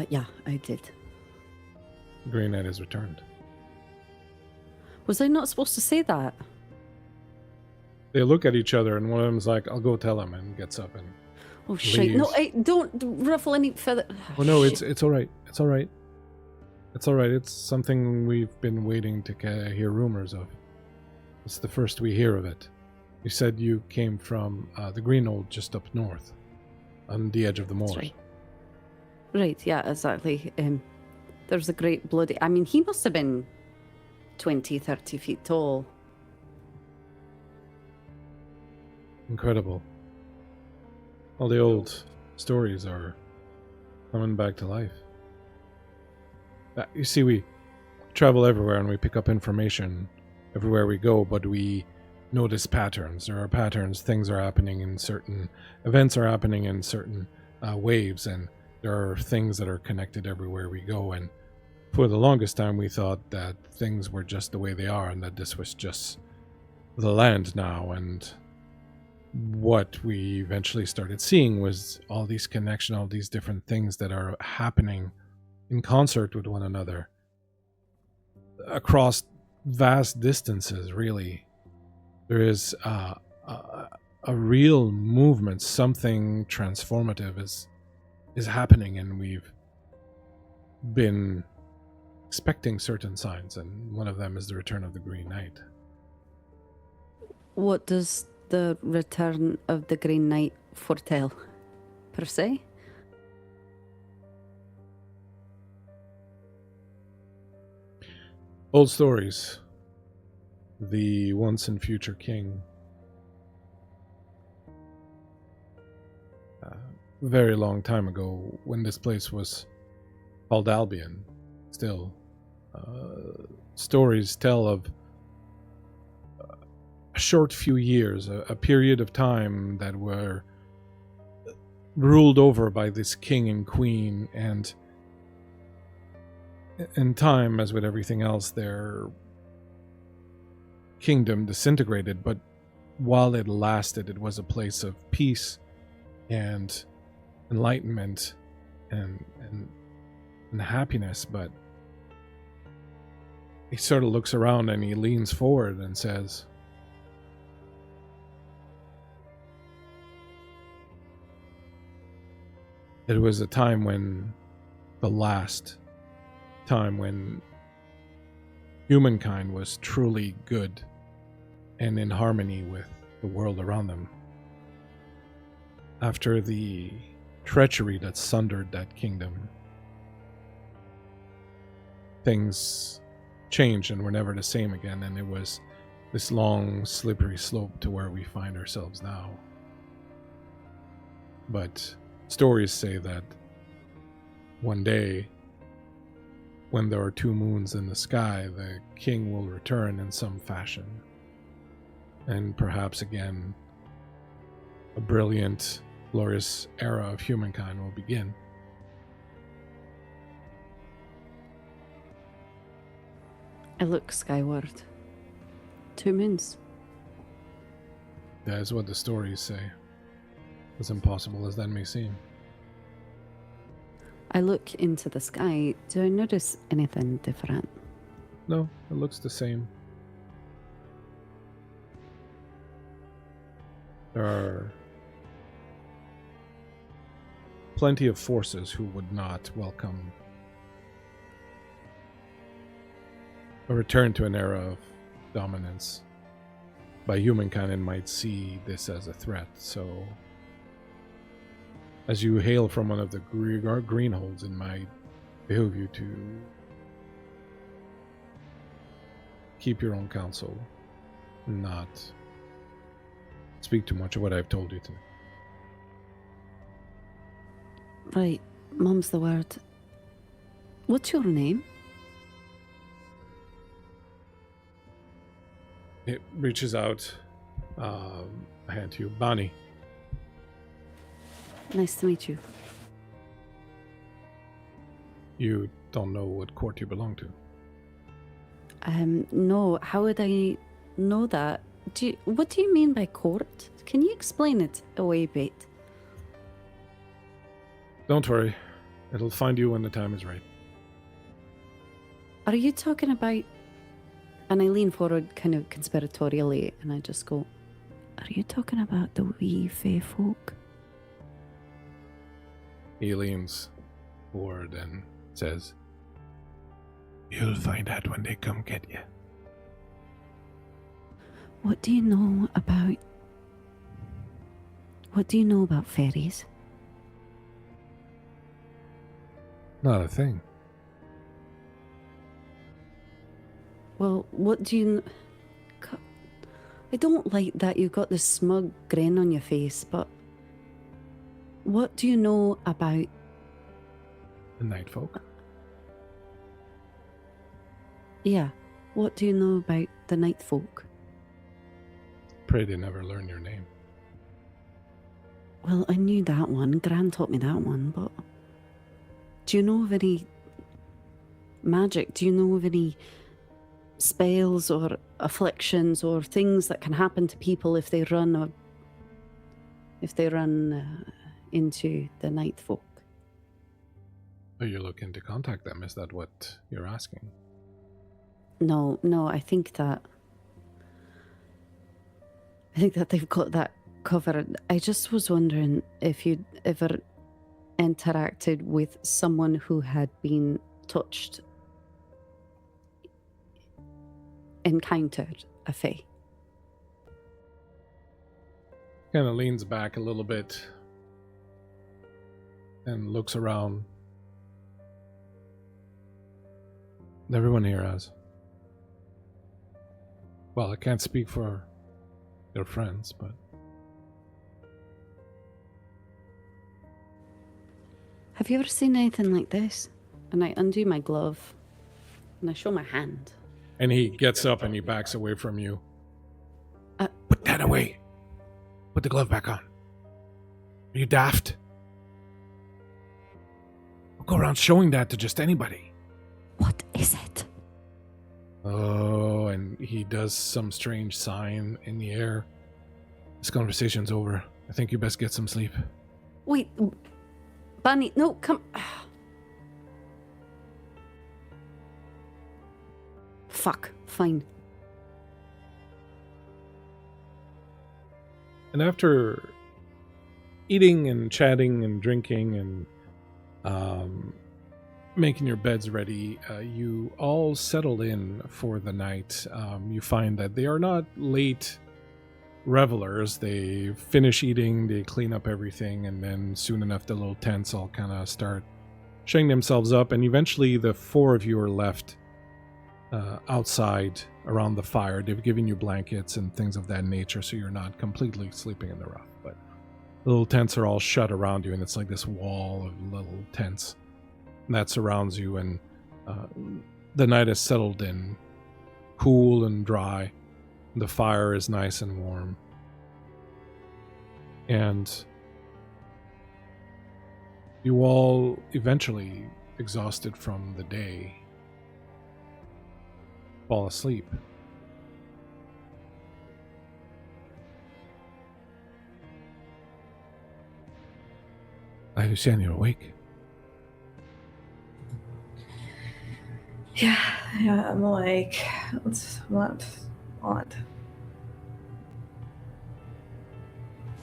Yeah, I did. The Green Knight has returned. Was I not supposed to say that? They look at each other and one of them's like, I'll go tell him, and gets up and... Oh shit! No, Leaves. don't ruffle any feather. Oh no, Shit. it's all right. It's all right. It's all right. It's something we've been waiting to hear rumors of. It's the first we hear of it. You said you came from the Greenhold just up north, on the edge of the moors. That's right. Right, yeah, exactly. There's a great bloody... I mean, he must have been 20, 30 feet tall. Incredible. All the old stories are coming back to life. You see, we travel everywhere and we pick up information everywhere we go, but we notice patterns. There are patterns. Things are happening in certain events are happening in certain waves, and there are things that are connected everywhere we go. And for the longest time, we thought that things were just the way they are, and that this was just the land now. And what we eventually started seeing was all these connections, all these different things that are happening in concert with one another across vast distances. Really, there is a real movement. Something transformative is happening, and we've been expecting certain signs, and one of them is the return of the Green Knight. What does the return of the Green Knight foretell, per se? Old stories. The once and future king. Very long time ago, when this place was called Albion, still, stories tell of a short few years, a period of time that were ruled over by this king and queen, and in time, as with everything else, their kingdom disintegrated, but while it lasted, it was a place of peace and enlightenment and happiness. But he sort of looks around and he leans forward and says, it was a time when, the last time when humankind was truly good and in harmony with the world around them. After the treachery that sundered that kingdom, things changed and were never the same again, and it was this long, slippery slope to where we find ourselves now. But stories say that one day, when there are two moons in the sky, the king will return in some fashion. And perhaps again, a brilliant, glorious era of humankind will begin. I look skyward. 2 moons. That is what the stories say. As impossible as that may seem. I look into the sky. Do I notice anything different? No, it looks the same. There are plenty of forces who would not welcome a return to an era of dominance by humankind and might see this as a threat. So, as you hail from one of the Greenholds, it might behoove you to keep your own counsel, not speak too much of what I've told you tonight. Right, mum's the word. What's your name? It reaches out a hand to you. Bonnie. Nice to meet you. You don't know what court you belong to. No, how would I know that? What do you mean by court? Can you explain it away a bit? Don't worry. It'll find you when the time is right. Are you talking about... And I lean forward kind of conspiratorially and I just go, are you talking about the wee fae folk? He leans forward and says, you'll find out when they come get you. What do you know about... What do you know about fairies? Not a thing. Well, what do you... I don't like that you've got this smug grin on your face, but what do you know about... The night folk. Yeah, what do you know about the night folk? Pray they never learn your name. Well, I knew that one. Gran taught me that one, but... Do you know of any magic? Do you know of any spells or afflictions or things that can happen to people if they run into the night folk? Are you looking to contact them? Is that what you're asking? No, I think that they've got that covered. I just was wondering if you'd ever interacted with someone who had been touched, encountered a fae. Kind of leans back a little bit and looks around. Everyone here has. Well, I can't speak for your friends, but... Have you ever seen anything like this? And I undo my glove and I show my hand. And he gets up and he backs away from you. Uh, Put that away. Put the glove back on. Are you daft? Don't go around showing that to just anybody. What is it? Oh, and he does some strange sign in the air. This conversation's over. I think you best get some sleep. Wait, Bunny, no, come... Fuck, fine. And after eating and chatting and drinking and making your beds ready, you all settled in for the night. You find that they are not late revelers. They finish eating, they clean up everything, and then soon enough the little tents all kind of start shutting themselves up, and eventually the four of you are left outside around the fire. They've given you blankets and things of that nature, so you're not completely sleeping in the rough, but the little tents are all shut around you, and it's like this wall of little tents that surrounds you, and the night is settled in, cool and dry. The fire is nice and warm, and you all eventually, exhausted from the day, fall asleep. Lucian, you're awake. Yeah, I'm awake. What?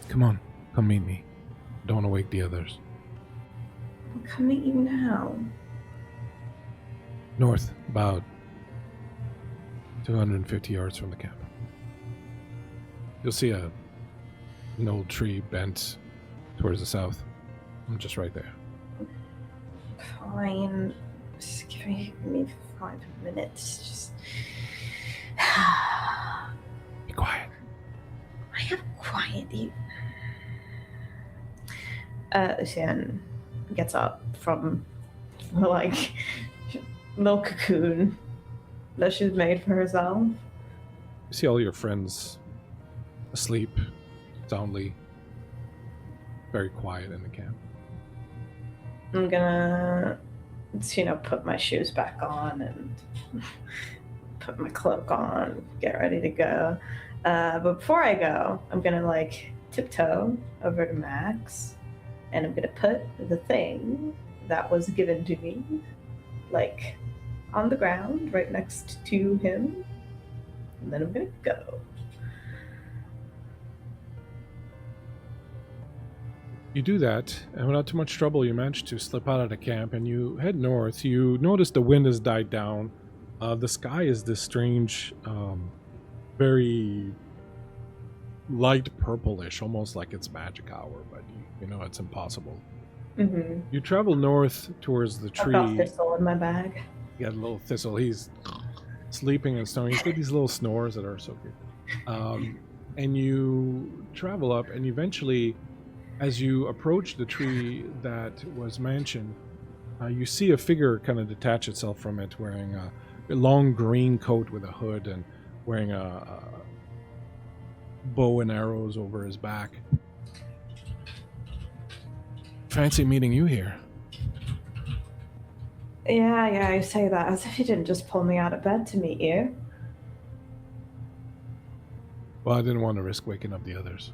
Come meet me. Don't awake the others. I'll come meet you now. North, about 250 yards from the camp. You'll see an old tree bent towards the south. I'm just right there. Fine. Just give me 5 minutes. Just Be quiet. I am quiet. Lucian gets up from the little cocoon that she's made for herself. You see all your friends asleep soundly, very quiet in the camp. I'm gonna, put my shoes back on and put my cloak on, get ready to go. But before I go, I'm gonna tiptoe over to Max, and I'm gonna put the thing that was given to me, on the ground right next to him, and then I'm gonna go. You do that, and without too much trouble, you manage to slip out of the camp, and you head north. You notice the wind has died down. The sky is this strange, very light purplish, almost like it's magic hour, but you know it's impossible. Mm-hmm. You travel north towards the tree. I've got thistle in my bag. You got a little thistle. He's sleeping and snoring. He's got these little snores that are so good. And you travel up, and eventually, as you approach the tree that was mentioned, you see a figure kind of detach itself from it, wearing a long green coat with a hood and wearing a bow and arrows over his back. Fancy meeting you here. Yeah, you say that as if you didn't just pull me out of bed to meet you. Well, I didn't want to risk waking up the others.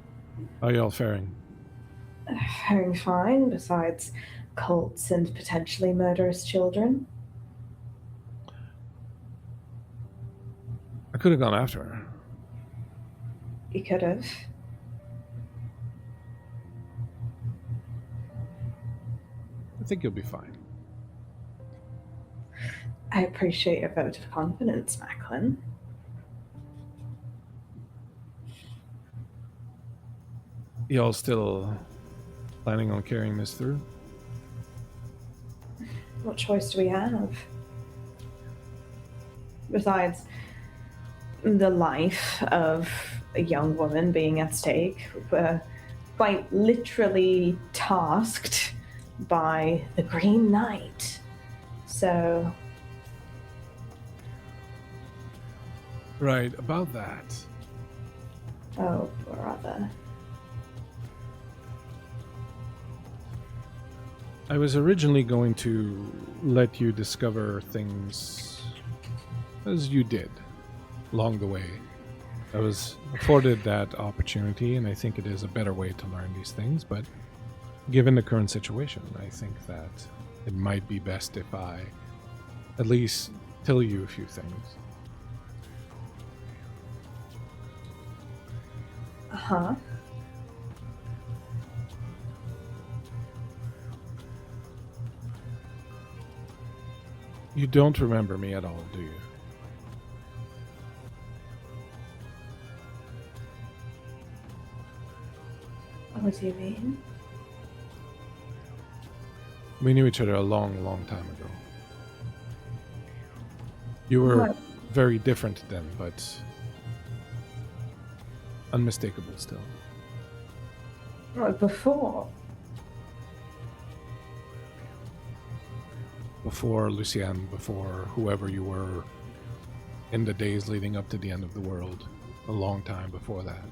How are y'all faring? Faring fine, besides cults and potentially murderous children. I could have gone after her. You could have. I think you'll be fine. I appreciate your vote of confidence, Macklin. Y'all still planning on carrying this through? What choice do we have? Besides the life of a young woman being at stake, we're quite literally tasked by the Green Knight. So... Right, about that. Oh, brother. I was originally going to let you discover things as you did along the way. I was afforded that opportunity, and I think it is a better way to learn these things, but given the current situation, I think that it might be best if I at least tell you a few things. Uh-huh. You don't remember me at all, do you? What do you mean? We knew each other a long, long time ago. You were What? very different then, but unmistakable still. What, before? Before Lucienne, before whoever you were in the days leading up to the end of the world, a long time before that.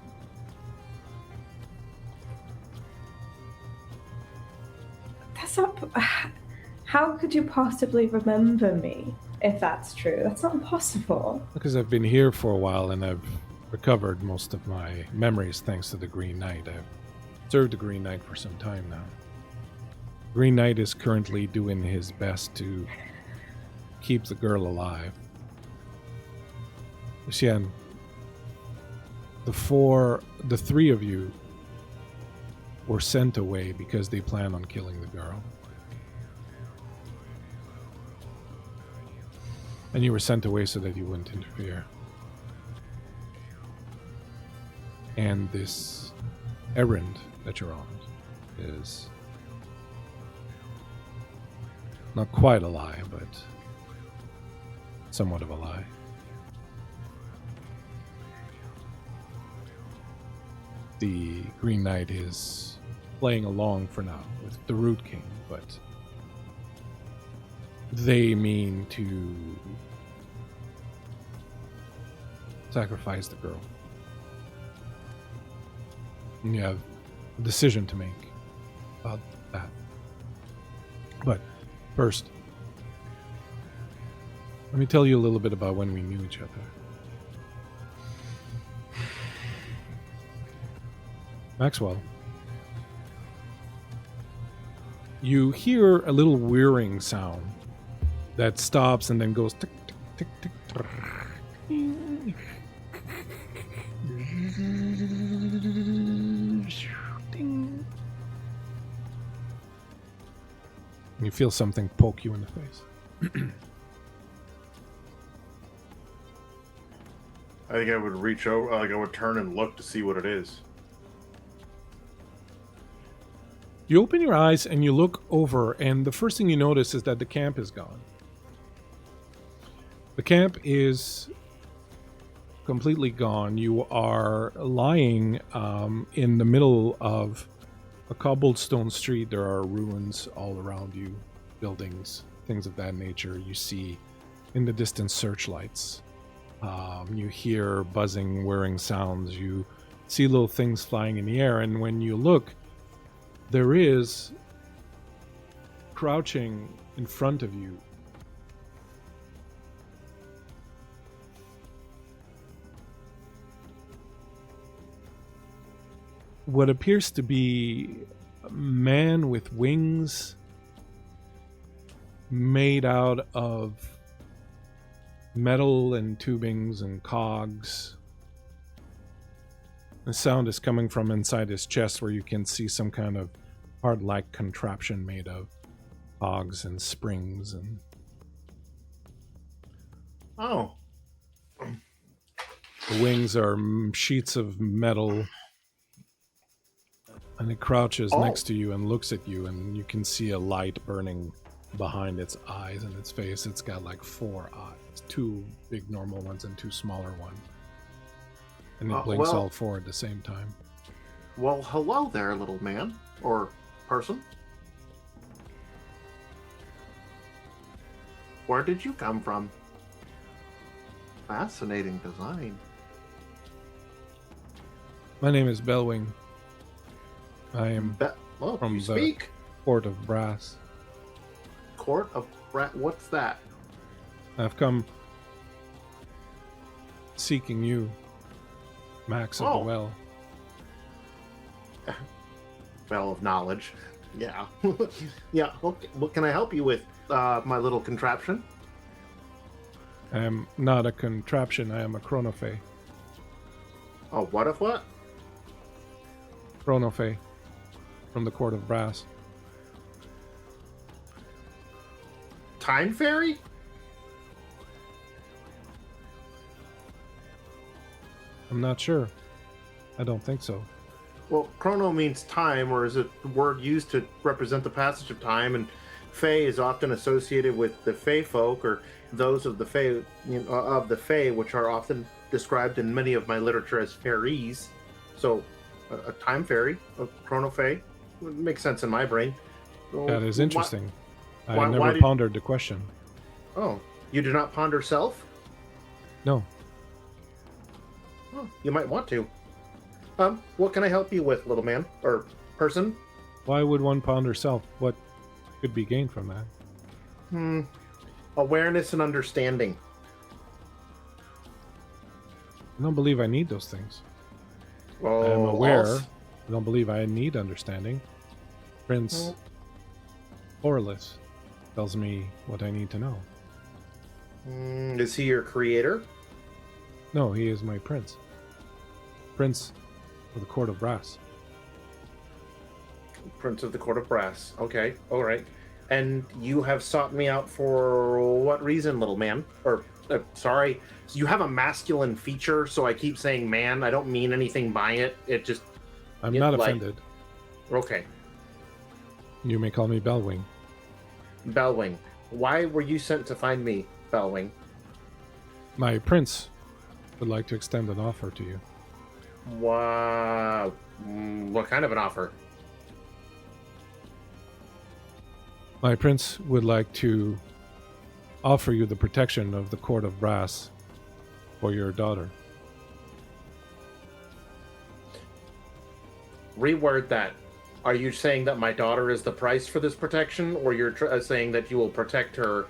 That's not... How could you possibly remember me, if that's true? That's not possible. Because I've been here for a while and I've recovered most of my memories thanks to the Green Knight. I've served the Green Knight for some time now. Green Knight is currently doing his best to keep the girl alive. Lucienne, the three of you were sent away because they plan on killing the girl. And you were sent away so that you wouldn't interfere. And this errand that you're on is not quite a lie, but somewhat of a lie. The Green Knight is playing along for now with the Root King, but they mean to sacrifice the girl. And you have a decision to make about that. But first, let me tell you a little bit about when we knew each other. Maxwell, you hear a little whirring sound that stops and then goes tick, tick, tick, tick. Ding. You feel something poke you in the face. I think I would reach over, like I would turn and look to see what it is. You open your eyes and you look over, and the first thing you notice is that the camp is gone. The camp is completely gone. You are lying in the middle of a cobblestone street. There are ruins all around you, buildings, things of that nature. You see in the distance searchlights. You hear buzzing, whirring sounds. You see little things flying in the air. And when you look, there is crouching in front of you what appears to be a man with wings made out of metal and tubings and cogs. The sound is coming from inside his chest, where you can see some kind of hard-like contraption made of cogs and springs and... Oh. The wings are sheets of metal, and it crouches next to you and looks at you, and you can see a light burning behind its eyes and its face. It's got like 4 eyes, 2 big normal ones and 2 smaller ones. And it blinks all 4 at the same time. Well, hello there, little man. Or person. Where did you come from? Fascinating design. My name is Bellwing. I am from the Court of Brass. Court of Brass? What's that? I've come seeking you, Max of the Well. Well of knowledge. Yeah. Yeah. What can I help you with, my little contraption? I am not a contraption. I am a chronophae. Oh, what if what? Chronophae. From the Court of Brass. Time fairy? I'm not sure. I don't think so. Well, chrono means time, or is it a word used to represent the passage of time? And fae is often associated with the fae folk, or those of the fae, which are often described in many of my literature as fairies. So, a time fairy, a chrono fae, would make sense in my brain. So that is interesting. I never never pondered the question. Oh, you do not ponder self? No. Oh, you might want to. What can I help you with, little man? Or person? Why would one ponder self? What could be gained from that? Awareness and understanding. I don't believe I need those things. Oh, I am aware. I don't believe I need understanding. Prince Orlis tells me what I need to know. Is he your creator? No, he is my prince. Prince of the Court of Brass. Prince of the Court of Brass. Okay, all right. And you have sought me out for what reason, little man? Or, sorry, you have a masculine feature, so I keep saying man. I don't mean anything by it. It just... I'm not offended. Okay. You may call me Bellwing. Bellwing. Why were you sent to find me, Bellwing? My prince would like to extend an offer to you. Wow. What kind of an offer? My prince would like to offer you the protection of the Court of Brass for your daughter. Reword that. Are you saying that my daughter is the price for this protection, or you're saying that you will protect her?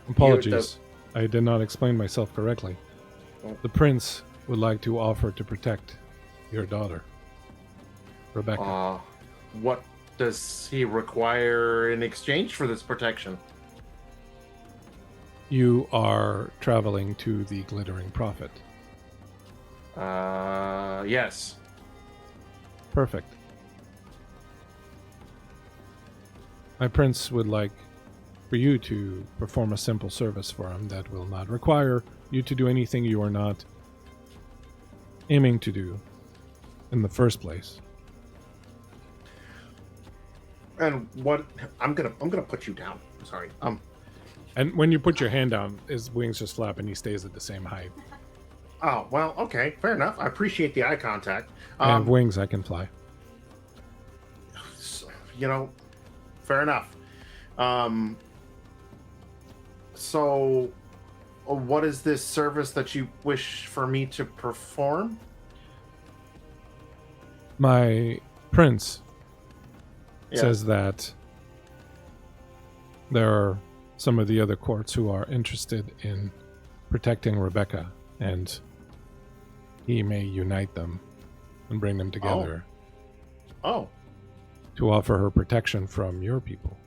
Apologies. I did not explain myself correctly. The prince would like to offer to protect your daughter, Rebecca. What does he require in exchange for this protection? You are traveling to the Glittering Prophet. Yes. Perfect. My prince would like for you to perform a simple service for him that will not require you to do anything you are not aiming to do in the first place. And what I'm gonna put you down. Sorry. And when you put your hand down, his wings just flap and he stays at the same height. Oh, well, okay, fair enough. I appreciate the eye contact. I have wings, I can fly. You know, fair enough. So, what is this service that you wish for me to perform? My prince Yeah. says that there are some of the other courts who are interested in protecting Rebecca, and he may unite them and bring them together Oh, to offer her protection from your people.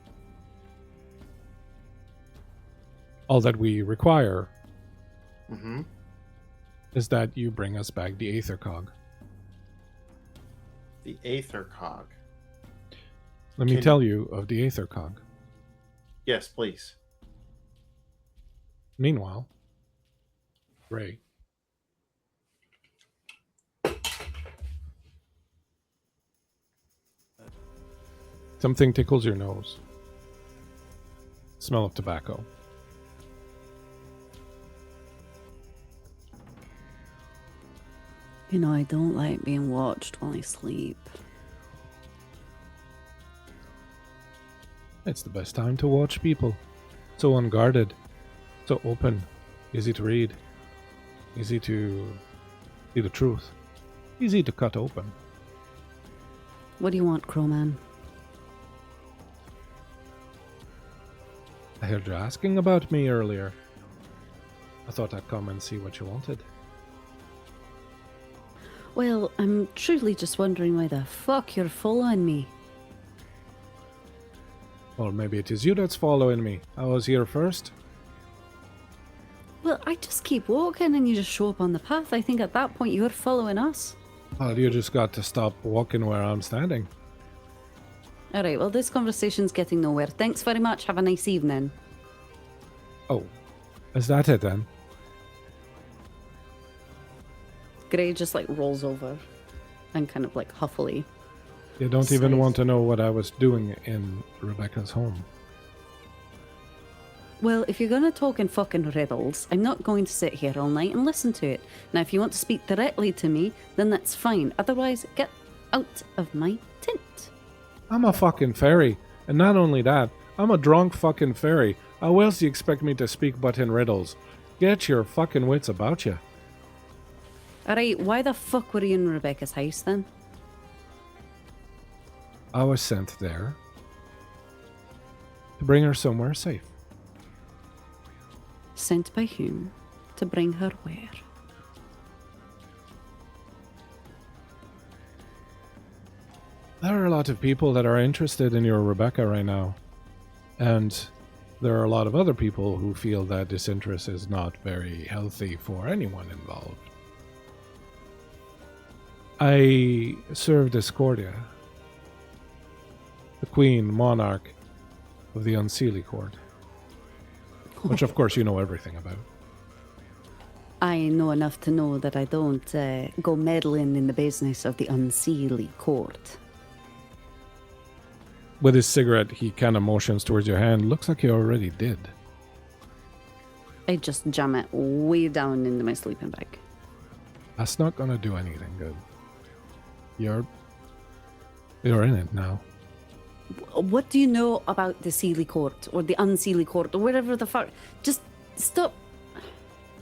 All that we require mm-hmm. is that you bring us back the Aether Cog. The Aether Cog. Let me tell you of the Aether Cog. Yes, please. Meanwhile, Ray. Something tickles your nose. Smell of tobacco. You know, I don't like being watched while I sleep. It's the best time to watch people. So unguarded, so open, easy to read, easy to see the truth, easy to cut open. What do you want, Crowman? I heard you asking about me earlier. I thought I'd come and see what you wanted. Well, I'm truly just wondering why the fuck you're following me. Or maybe it is you that's following me. I was here first. Well, I just keep walking and you just show up on the path. I think at that point you're following us. Well, you just got to stop walking where I'm standing. Alright, well, this conversation's getting nowhere. Thanks very much. Have a nice evening. Oh, is that it then? Gray just like rolls over and kind of like huffily. You don't even Sighs. want to know what I was doing in Rebecca's home. Well, if you're going to talk in fucking riddles, I'm not going to sit here all night and listen to it. Now, if you want to speak directly to me, then that's fine. Otherwise, get out of my tent. I'm a fucking fairy. And not only that, I'm a drunk fucking fairy. How else do you expect me to speak but in riddles? Get your fucking wits about you. Alright, why the fuck were you in Rebecca's house then? I was sent there to bring her somewhere safe. Sent by whom? To bring her where? There are a lot of people that are interested in your Rebecca right now. And there are a lot of other people who feel that this interest is not very healthy for anyone involved. I serve Discordia, the queen monarch of the Unseelie Court, which of course you know everything about. I know enough to know that I don't go meddling in the business of the Unseelie Court. With his cigarette, he kind of motions towards your hand. Looks like he already did. I just jam it way down into my sleeping bag. That's not gonna do anything good. You're in it now. What do you know about the Seelie Court or the Unseelie Court or whatever the fuck? Just stop.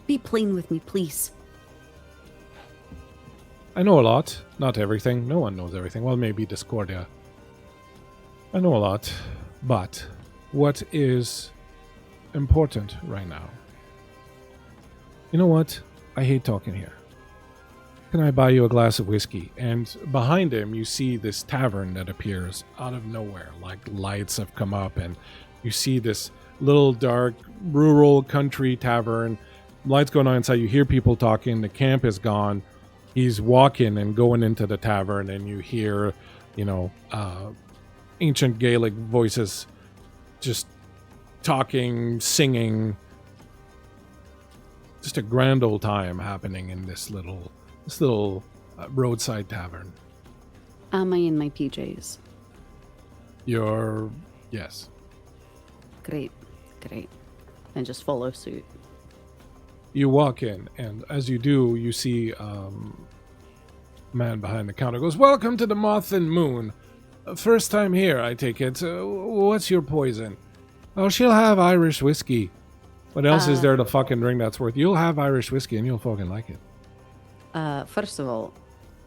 Be plain with me, please. I know a lot. Not everything. No one knows everything. Well, maybe Discordia. I know a lot. But what is important right now? You know what? I hate talking here. Can I buy you a glass of whiskey? And behind him, you see this tavern that appears out of nowhere. Like lights have come up, and you see this little dark, rural country tavern. Lights going on inside. You hear people talking. The camp is gone. He's walking and going into the tavern, and you hear, ancient Gaelic voices just talking, singing. Just a grand old time happening in this little roadside tavern. Am I in my PJs? Yes. Great. And just follow suit. You walk in, and as you do, you see man behind the counter goes, "Welcome to the Moth and Moon. First time here, I take it. What's your poison?" "Oh, she'll have Irish whiskey." "What else is there to fucking drink that's worth?" "You'll have Irish whiskey and you'll fucking like it." First of all,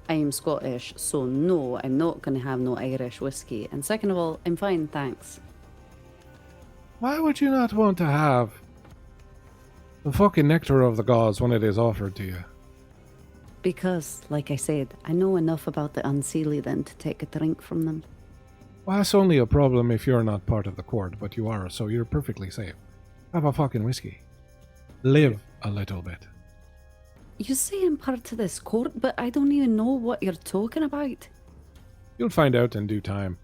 I'm Scottish, so no, I'm not going to have no Irish whiskey. And second of all, I'm fine, thanks. Why would you not want to have the fucking nectar of the gods when it is offered to you? Because, like I said, I know enough about the unseelie then to take a drink from them. Well, that's only a problem if you're not part of the court, but you are, so you're perfectly safe. Have a fucking whiskey. Live a little bit. You say I'm part of this court, but I don't even know what you're talking about. You'll find out in due time.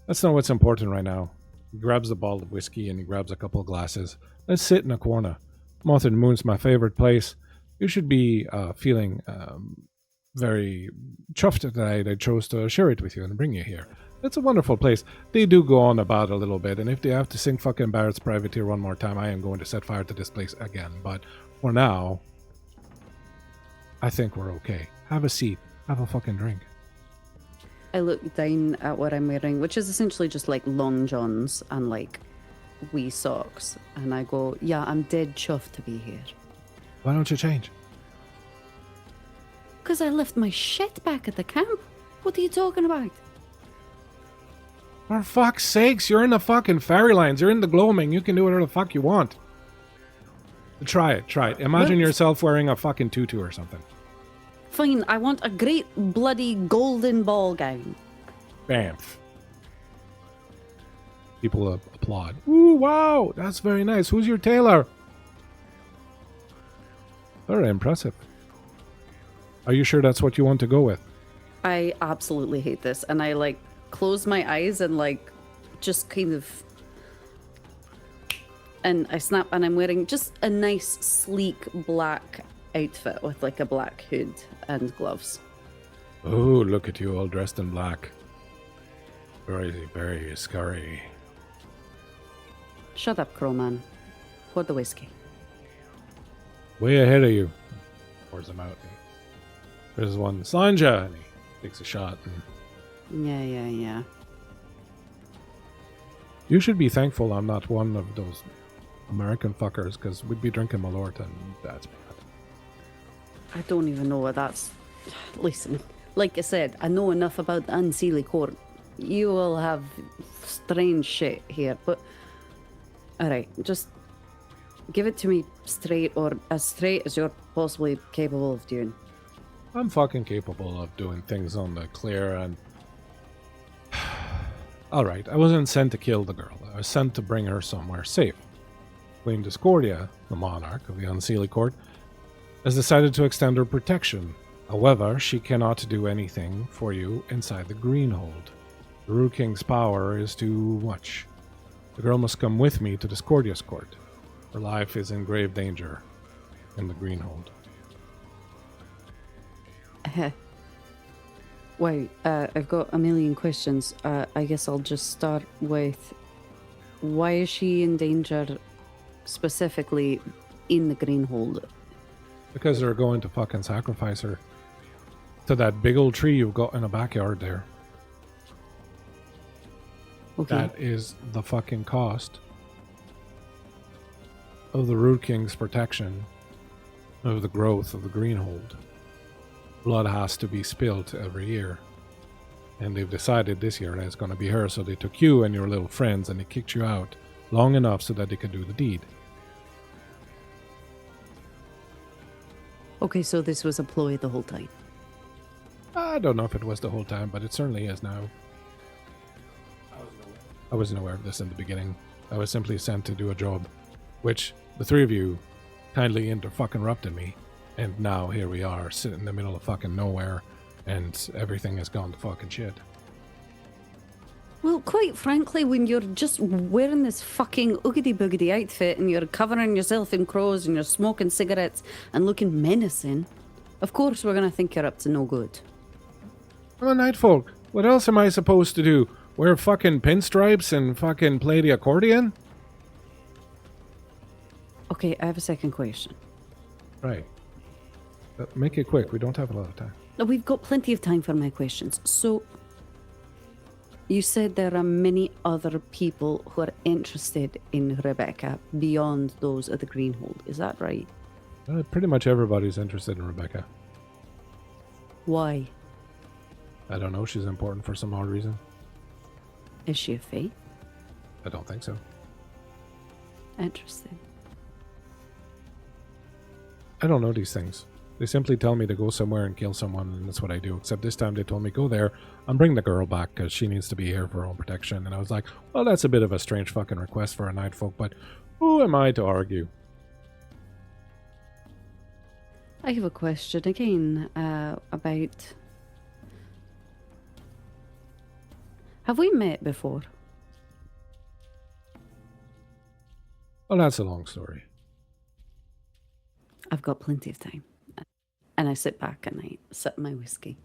That's not what's important right now. He grabs the bottle of whiskey and he grabs a couple of glasses. Let's sit in a corner. Moth and Moon's my favorite place. You should be feeling very chuffed that I chose to share it with you and bring you here. It's a wonderful place. They do go on about a little bit, and if they have to sing fucking Barrett's Privateer one more time, I am going to set fire to this place again. But for now, I think we're okay. Have a seat. Have a fucking drink. I look down at what I'm wearing, which is essentially just like long johns and like wee socks. And I go, yeah, I'm dead chuffed to be here. Why don't you change? Because I left my shit back at the camp. What are you talking about? For fuck's sakes, you're in the fucking fairylands. You're in the gloaming. You can do whatever the fuck you want. Try it. Imagine yourself wearing a fucking tutu or something. Fine, I want a great bloody golden ball gown. Bamf. People applaud. Ooh, wow, that's very nice. Who's your tailor? Very impressive. Are you sure that's what you want to go with? I absolutely hate this. And I like close my eyes and like just kind of, and I snap, and I'm wearing just a nice sleek black outfit with like a black hood and gloves. Oh, look at you all dressed in black. Very, very scary. Shut up, Crowman. Pour the whiskey. Way ahead of you. Pours them out. There's one, Sanja, and he takes a shot. And Yeah. you should be thankful I'm not one of those American fuckers, because we'd be drinking Malort, and that's bad. I don't even know what that's... Listen, like I said, I know enough about the unseelie court. You will have strange shit here, but... Alright, just give it to me straight, or as straight as you're possibly capable of doing. I'm fucking capable of doing things on the clear, and... Alright, I wasn't sent to kill the girl. I was sent to bring her somewhere safe. Queen Discordia, the monarch of the Unseelie Court, has decided to extend her protection. However, she cannot do anything for you inside the Greenhold. The Rue King's power is too much. The girl must come with me to Discordia's court. Her life is in grave danger in the Greenhold. Wow, I've got a million questions. I guess I'll just start with, why is she in danger specifically in the Greenhold? Because they're going to fucking sacrifice her to that big old tree you've got in the backyard there. Okay. That is the fucking cost of the Root King's protection of the growth of the Greenhold. Blood has to be spilt every year. And they've decided this year that it's going to be her, so they took you and your little friends and they kicked you out long enough so that they could do the deed. Okay, so this was a ploy the whole time. I don't know if it was the whole time, but it certainly is now. I wasn't aware of this in the beginning. I was simply sent to do a job, which the three of you kindly interrupted me, and now here we are, sitting in the middle of fucking nowhere, and everything has gone to fucking shit. Well, quite frankly, when you're just wearing this fucking oogity-boogity outfit and you're covering yourself in crows and you're smoking cigarettes and looking menacing, of course we're going to think you're up to no good. I'm a night folk. What else am I supposed to do? Wear fucking pinstripes and fucking play the accordion? Okay, I have a second question. Right. Make it quick. We don't have a lot of time. We've got plenty of time for my questions. So, you said there are many other people who are interested in Rebecca beyond those at the Greenhold. Is that right? Pretty much everybody's interested in Rebecca. Why? I don't know. She's important for some odd reason. Is she a fae? I don't think so. Interesting. I don't know these things. They simply tell me to go somewhere and kill someone, and that's what I do. Except this time they told me, go there and bring the girl back because she needs to be here for her own protection. And I was like, well, that's a bit of a strange fucking request for a night folk, but who am I to argue? I have a question again about... Have we met before? Well, that's a long story. I've got plenty of time. And I sit back and I sip my whiskey.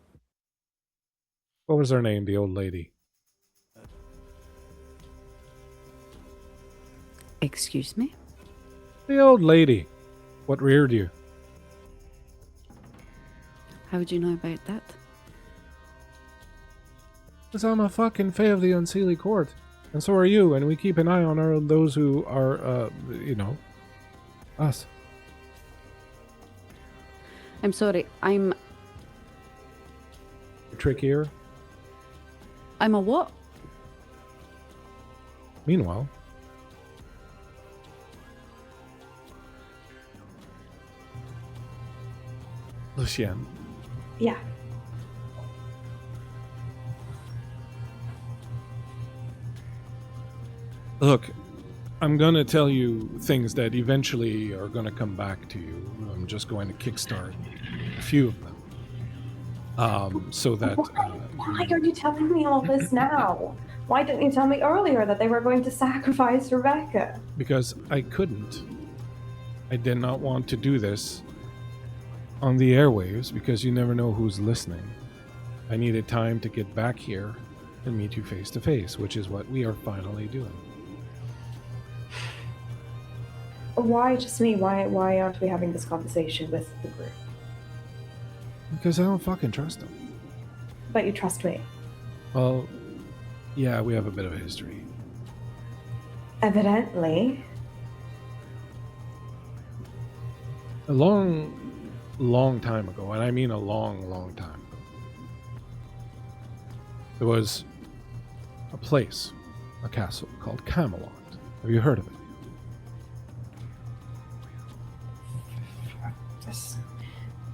What was her name, the old lady? Excuse me? The old lady. What reared you? How would you know about that? Because I'm a fucking fae of the Unseelie Court. And so are you, and we keep an eye on those who are, us. I'm sorry, I'm Trickier. a what? Meanwhile, Lucienne, Yeah. look, I'm gonna tell you things that eventually are gonna come back to you. I'm just going to kickstart a few of them, so that. Why are you telling me all this now? Why didn't you tell me earlier that they were going to sacrifice Rebecca? Because I couldn't. I did not want to do this on the airwaves because you never know who's listening. I needed time to get back here and meet you face to face, which is what we are finally doing. Why just me? Why aren't we having this conversation with the group? Because I don't fucking trust them. But you trust me. Well, yeah, we have a bit of a history. Evidently. A long time ago, and I mean a long time ago, there was a place, a castle called Camelot. Have you heard of it?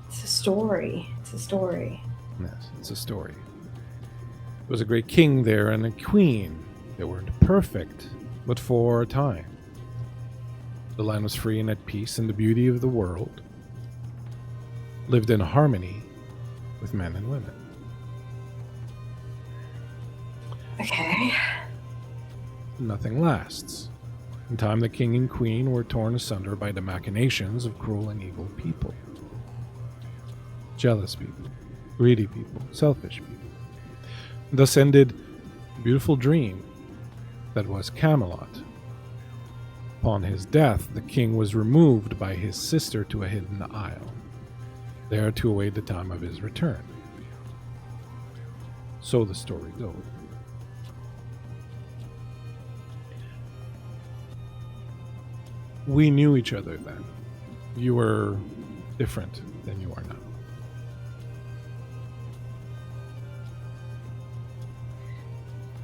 It's a story. It's a story. Yes, it's a story. There was a great king there and a queen. They weren't perfect, but for a time. The land was free and at peace, and the beauty of the world lived in harmony with men and women. Okay. Nothing lasts. In time, the king and queen were torn asunder by the machinations of cruel and evil people. Jealous people, greedy people, selfish people. Thus ended a beautiful dream that was Camelot. Upon his death, the king was removed by his sister to a hidden isle, there to await the time of his return. So the story goes. We knew each other then. You were different than you are now.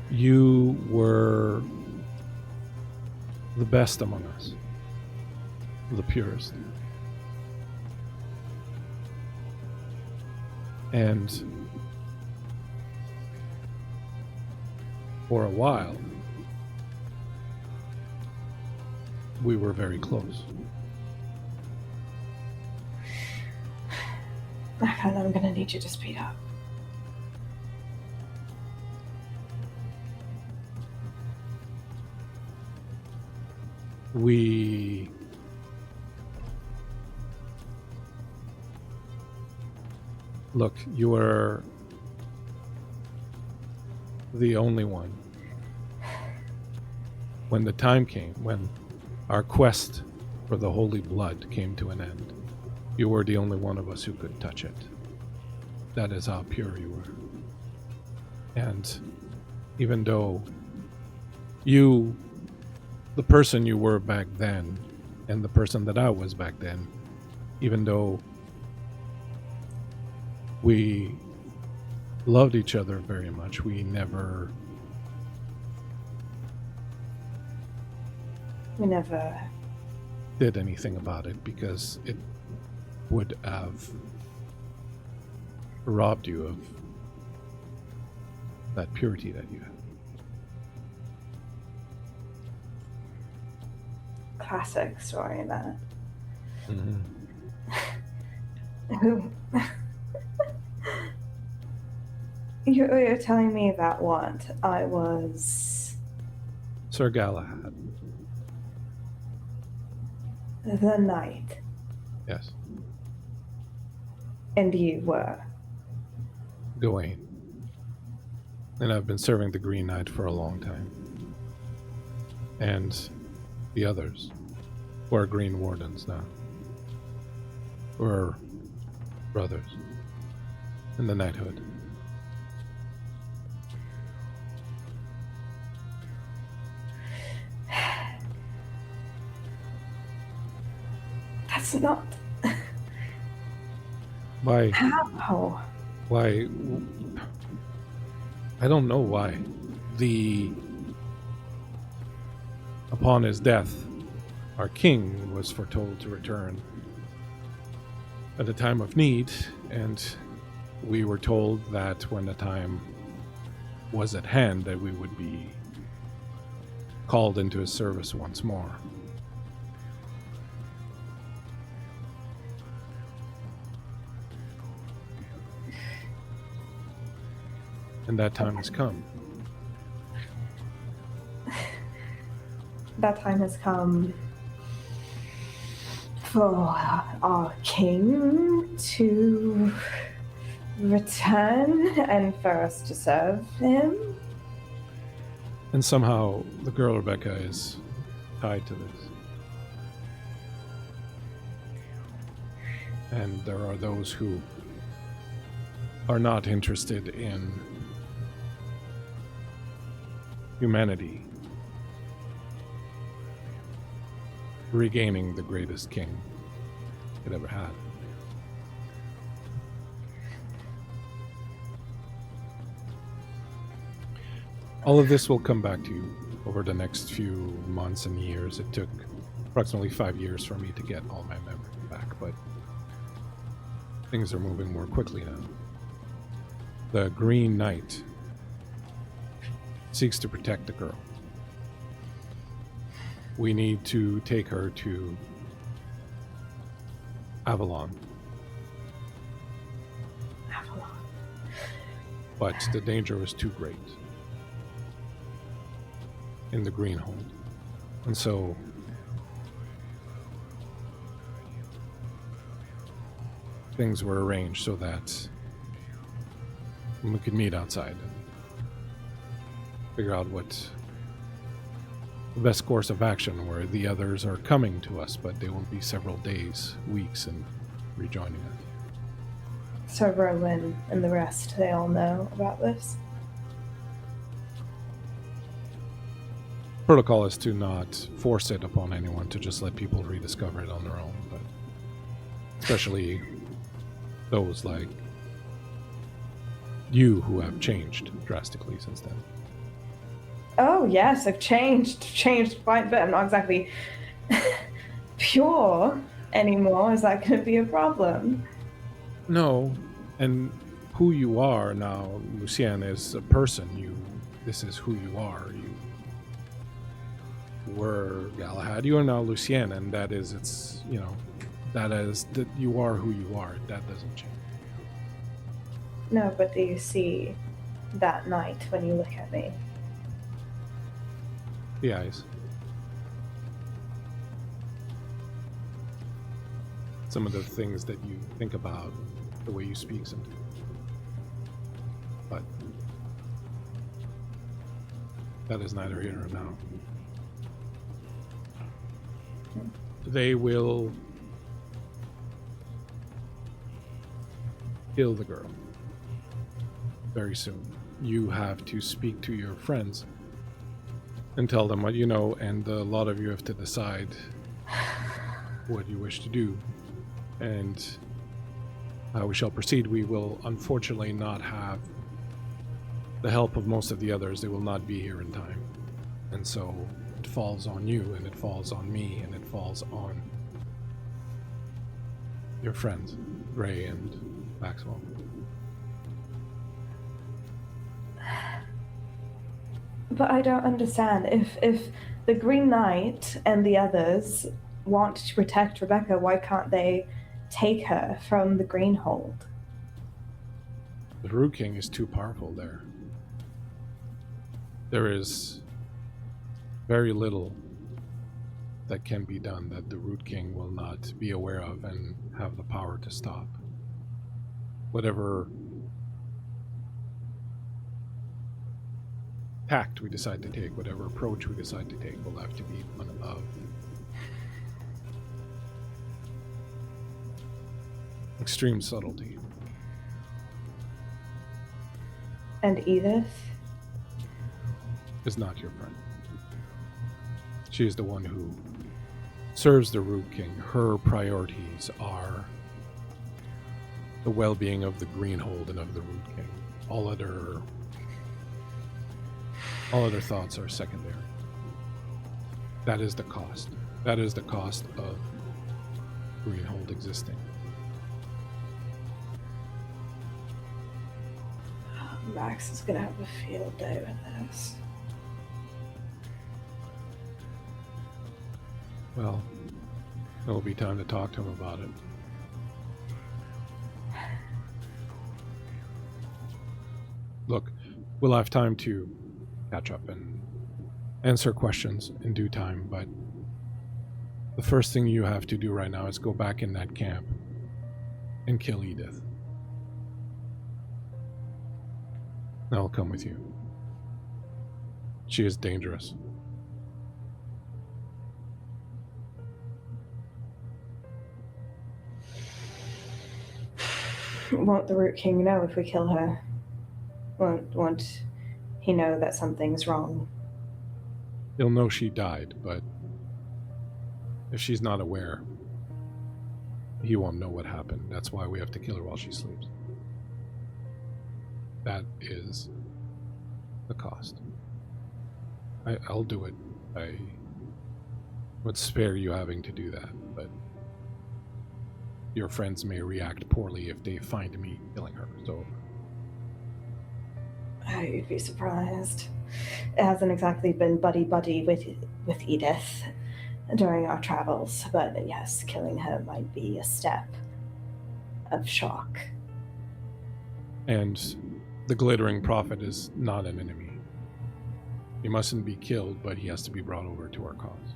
You were the best among us, the purest. And for a while, we were very close. I'm gonna need you to speed up. Look, you were the only one. When the time came, when our quest for the holy blood came to an end, You were the only one of us who could touch it. That is how pure you were. And even though you, the person you were back then, and the person that I was back then, even though we loved each other very much, we never did anything about it because it would have robbed you of that purity that you have. Classic story, that. Mm-hmm. You're telling me that what? I was Sir Galahad. the knight, Yes. and you were. Gawain. And I've been serving the Green Knight for a long time. And the others, who are Green Wardens now, were brothers in the knighthood. That's not Why? how. Why? I don't know why. Upon his death, our king was foretold to return at a time of need, and we were told that when the time was at hand that we would be called into his service once more. And that time has come. That time has come for our king to return and for us to serve him. And somehow the girl Rebecca is tied to this. And there are those who are not interested in humanity regaining the greatest king it ever had. All of this will come back to you over the next few months and years. It took approximately 5 years for me to get all my memory back, but things are moving more quickly now. The Green Knight seeks to protect the girl. We need to take her to Avalon. Avalon. But the danger was too great in the Greenhold. And so things were arranged so that we could meet outside and figure out what the best course of action, where the others are coming to us, but they will be several days, weeks, in rejoining us. So Rowan and the rest, they all know about this? Protocol is to not force it upon anyone, to just let people rediscover it on their own, but especially those like you who have changed drastically since then. Oh yes, I've changed quite a bit. I'm not exactly pure anymore. Is that going to be a problem? No, and who you are now, Lucien, is a person. This is who you are. You were Galahad. You are now Lucien, and that is, that you are who you are. That doesn't change. No, but do you see that night when you look at me? The eyes. Some of the things that you think about, the way you speak sometimes. But that is neither here nor now. They will kill the girl. Very soon. You have to speak to your friends and tell them what you know, and a lot of you have to decide what you wish to do and how we shall proceed. We will unfortunately not have the help of most of the others. They will not be here in time. And so it falls on you, and it falls on me, and it falls on your friends, Ray and Maxwell. But I don't understand. If the Green Knight and the others want to protect Rebecca, why can't they take her from the Greenhold? The Root King is too powerful there. There is very little that can be done that the Root King will not be aware of and have the power to stop. Whatever tact we decide to take, whatever approach we decide to take, will have to be one of extreme subtlety. And Edith? Is not your friend. She is the one who serves the Root King. Her priorities are the well-being of the Greenhold and of the Root King. All other thoughts are secondary. That is the cost. That is the cost of Greenhold existing. Max is gonna have a field day with this. Well, there will be time to talk to him about it. Look, we'll have time to catch up and answer questions in due time, but the first thing you have to do right now is go back in that camp and kill Edith. I'll come with you. She is dangerous. Won't the Root King know if we kill her? Won't he know that something's wrong? He'll know she died, but if she's not aware, he won't know what happened. That's why we have to kill her while she sleeps. That is the cost. I'll do it. I would spare you having to do that, but your friends may react poorly if they find me killing her, so... You'd be surprised. It hasn't exactly been buddy-buddy with Edith during our travels, but yes, killing her might be a step of shock. And the Glittering Prophet is not an enemy. He mustn't be killed, but he has to be brought over to our cause.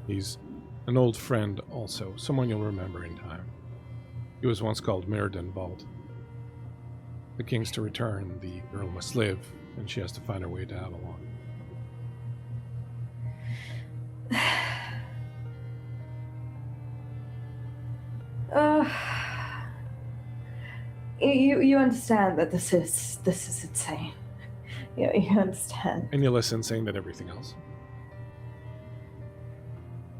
He's an old friend also, someone you'll remember in time. He was once called Mirrodin Vault. The king's to return, the girl must live, and she has to find her way to Avalon. You understand that this is insane. You understand. And you listen, saying that everything else.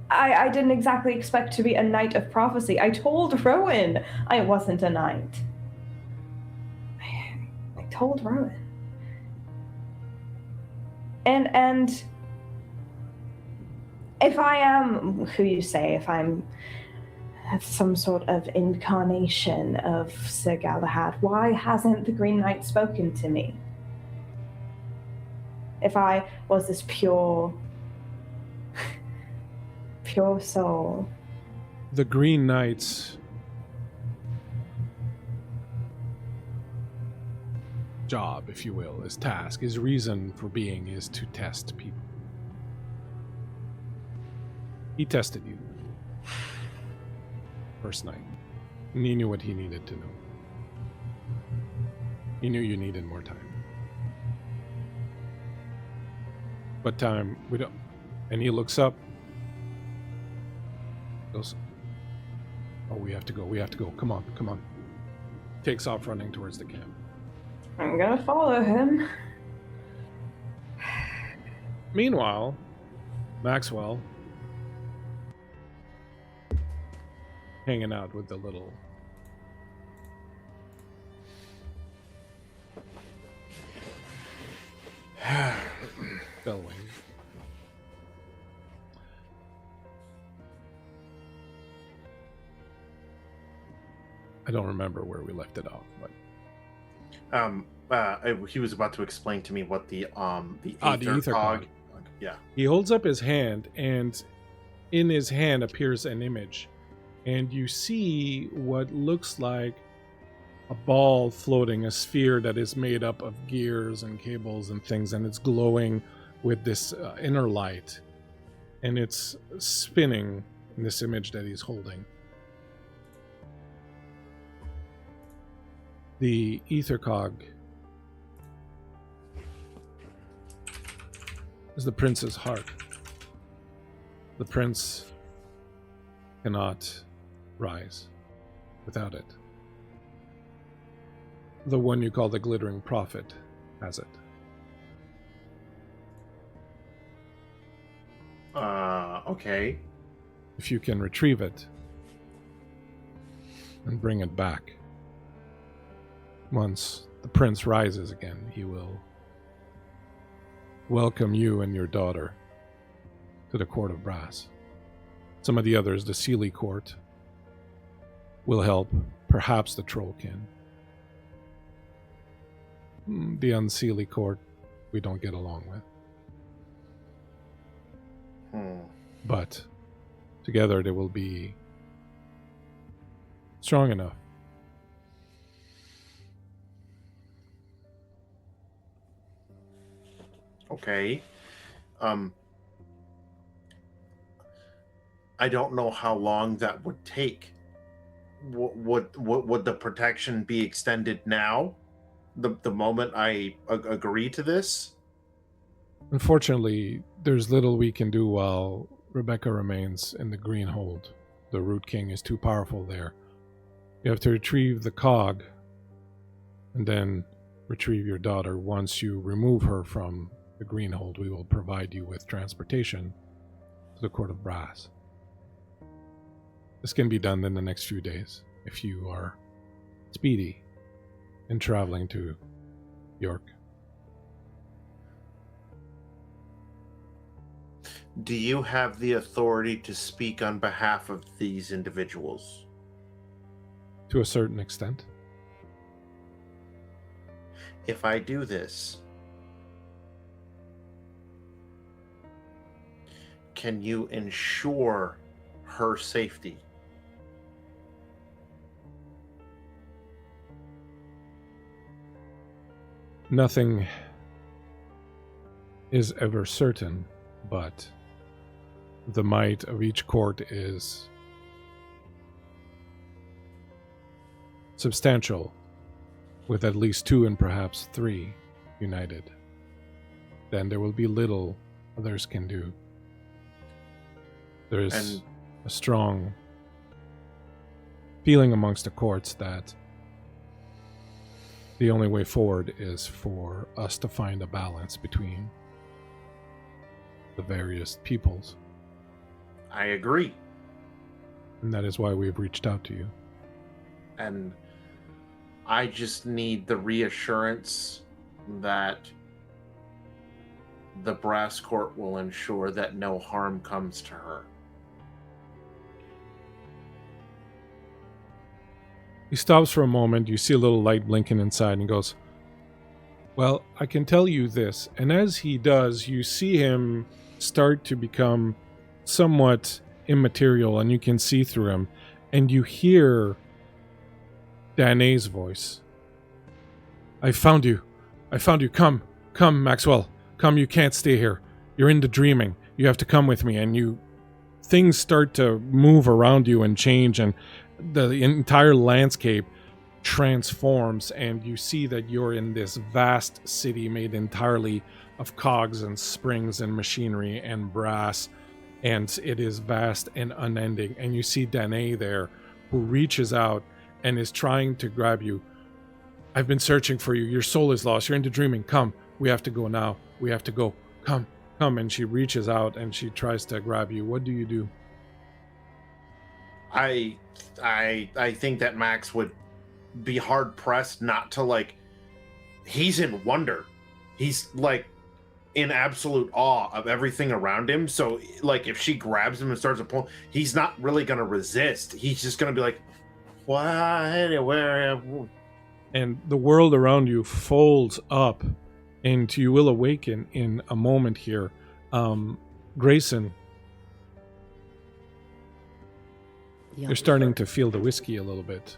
I didn't exactly expect to be a knight of prophecy. I told Rowan I wasn't a knight. I told Rowan. And if I am who you say, if I'm some sort of incarnation of Sir Galahad, why hasn't the Green Knight spoken to me? If I was this pure soul. The Green Knight's job, if you will, his task, his reason for being is to test people. He tested you. First night. And he knew what he needed to know. He knew you needed more time. But time, we don't. And he looks up. Goes, oh, we have to go. Come on. takes off running towards the camp. I'm gonna follow him. Meanwhile, Maxwell hanging out with the little bellwing. I don't remember where we left it off, but he was about to explain to me what the the ether ether cog. cog. Yeah. He holds up his hand, and in his hand appears an image, and you see what looks like a ball floating, a sphere that is made up of gears and cables and things, and it's glowing with this inner light, and it's spinning in this image that he's holding. The ether cog is the prince's heart. The prince cannot rise without it. The one you call the glittering prophet has it. Okay. If you can retrieve it and bring it back, once the prince rises again, he will welcome you and your daughter to the court of brass. Some of the others, the Sealy court, will help. Perhaps the Trollkin. The Unseelie court, we don't get along with. But together they will be strong enough. Okay. I don't know how long that would take. Would the protection be extended now? The moment I agree to this? Unfortunately, there's little we can do while Rebecca remains in the Greenhold. The Root King is too powerful there. You have to retrieve the cog and then retrieve your daughter. Once you remove her from the Greenhold, we will provide you with transportation to the Court of Brass. This can be done in the next few days if you are speedy in traveling to York. Do you have the authority to speak on behalf of these individuals? To a certain extent. If I do this, can you ensure her safety? Nothing is ever certain, but the might of each court is substantial, with at least 2 and perhaps 3 united. Then there will be little others can do. There is a strong feeling amongst the courts that the only way forward is for us to find a balance between the various peoples. I agree. And that is why we've reached out to you. And I just need the reassurance that the brass court will ensure that no harm comes to her. He stops for a moment. You see a little light blinking inside and he goes, "Well, I can tell you this." And as he does, you see him start to become somewhat immaterial and you can see through him. And you hear Danae's voice. I found you. Come, Maxwell. Come, you can't stay here. You're into dreaming. You have to come with me." And things start to move around you and change, and the entire landscape transforms, and you see that you're in this vast city made entirely of cogs and springs and machinery and brass, and it is vast and unending. And you see Danae there, who reaches out and is trying to grab you, I've been searching for you. Your soul is lost. You're into dreaming. Come. We have to go now. We have to go. Come. Come. And she reaches out and she tries to grab you. What do you do? I think that Max would be hard pressed not to, like, he's in wonder. He's like in absolute awe of everything around him. So like if she grabs him and starts to pull, he's not really gonna resist. He's just gonna be like, what? Where? And the world around you folds up, and you will awaken in a moment here. Grayson, Yeah. you're starting to feel the whiskey a little bit.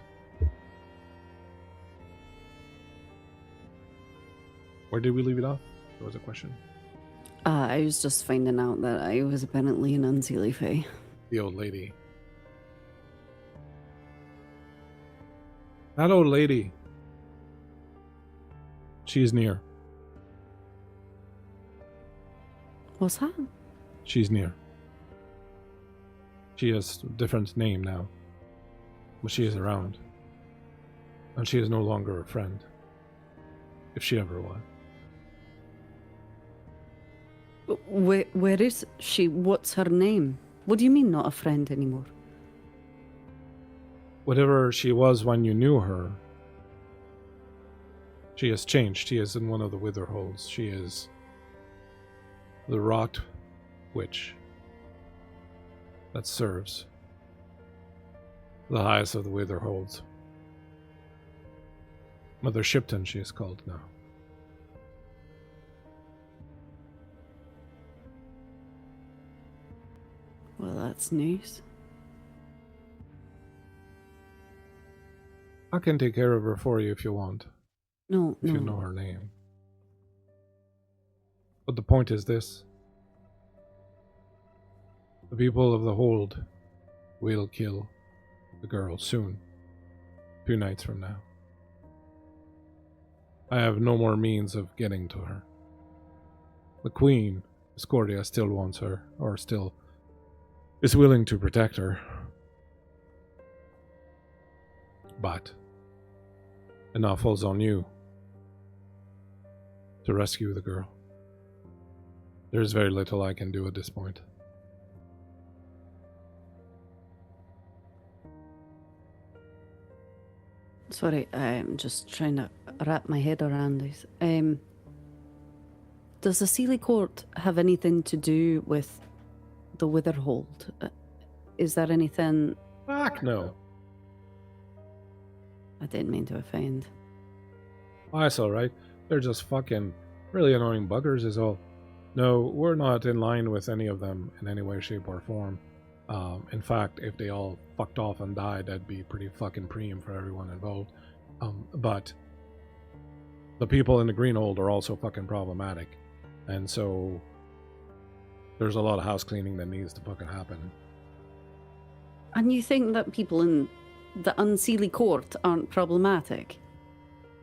Where did we leave it off? There was a question. I was just finding out that I was apparently an unseelie fae. The old lady. That old lady. She's near. What's that? She's near. She has a different name now. But she is around. And she is no longer a friend. If she ever was. Where is she? What's her name? What do you mean not a friend anymore? Whatever she was when you knew her, she has changed. She is in one of the wither holes. She is the rot witch that serves the highest of the wither holes. Mother Shipton, she is called now. Well, that's news. I can take care of her for you if you want, No, if no. you know her name. But the point is this. The people of the hold will kill the girl soon. 2 nights from now. I have no more means of getting to her. The queen, Discordia, still wants her, or still is willing to protect her. But it now falls on you to rescue the girl. There's very little I can do at this point. Sorry, I'm just trying to wrap my head around this. Does the Sealy Court have anything to do with the Witherhold? Is there anything... Fuck no. I didn't mean to offend. Oh, that's alright. They're just fucking really annoying buggers is all. No, we're not in line with any of them in any way, shape, or form. In fact, if they all fucked off and died, that'd be pretty fucking preem for everyone involved. But the people in the Greenhold are also fucking problematic. And so there's a lot of house cleaning that needs to fucking happen. And you think that people in the Unseelie Court aren't problematic?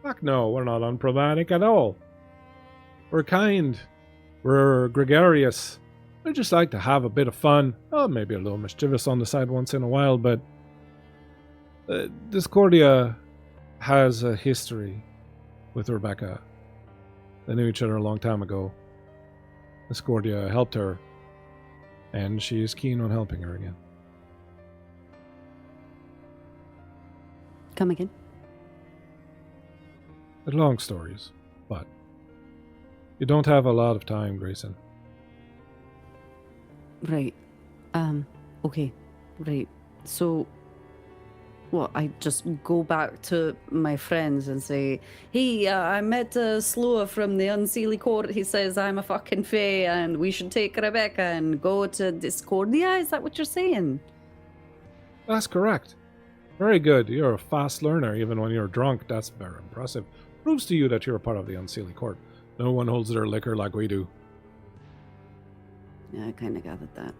Fuck no, we're not unproblematic at all. We're kind. We're gregarious. We just like to have a bit of fun. Oh, maybe a little mischievous on the side once in a while, but Discordia has a history with Rebecca. They knew each other a long time ago. Discordia helped her, and she is keen on helping her again. Come again? They're long stories, but you don't have a lot of time, Grayson. Right. Okay. Right. So, what, I just go back to my friends and say, hey, I met Sloa from the Unseelie Court. He says I'm a fucking fae and we should take Rebecca and go to Discordia? Is that what you're saying? That's correct. Very good. You're a fast learner, even when you're drunk. That's very impressive. Proves to you that you're a part of the Unseelie Court. No one holds their liquor like we do. Yeah, I kind of gathered that.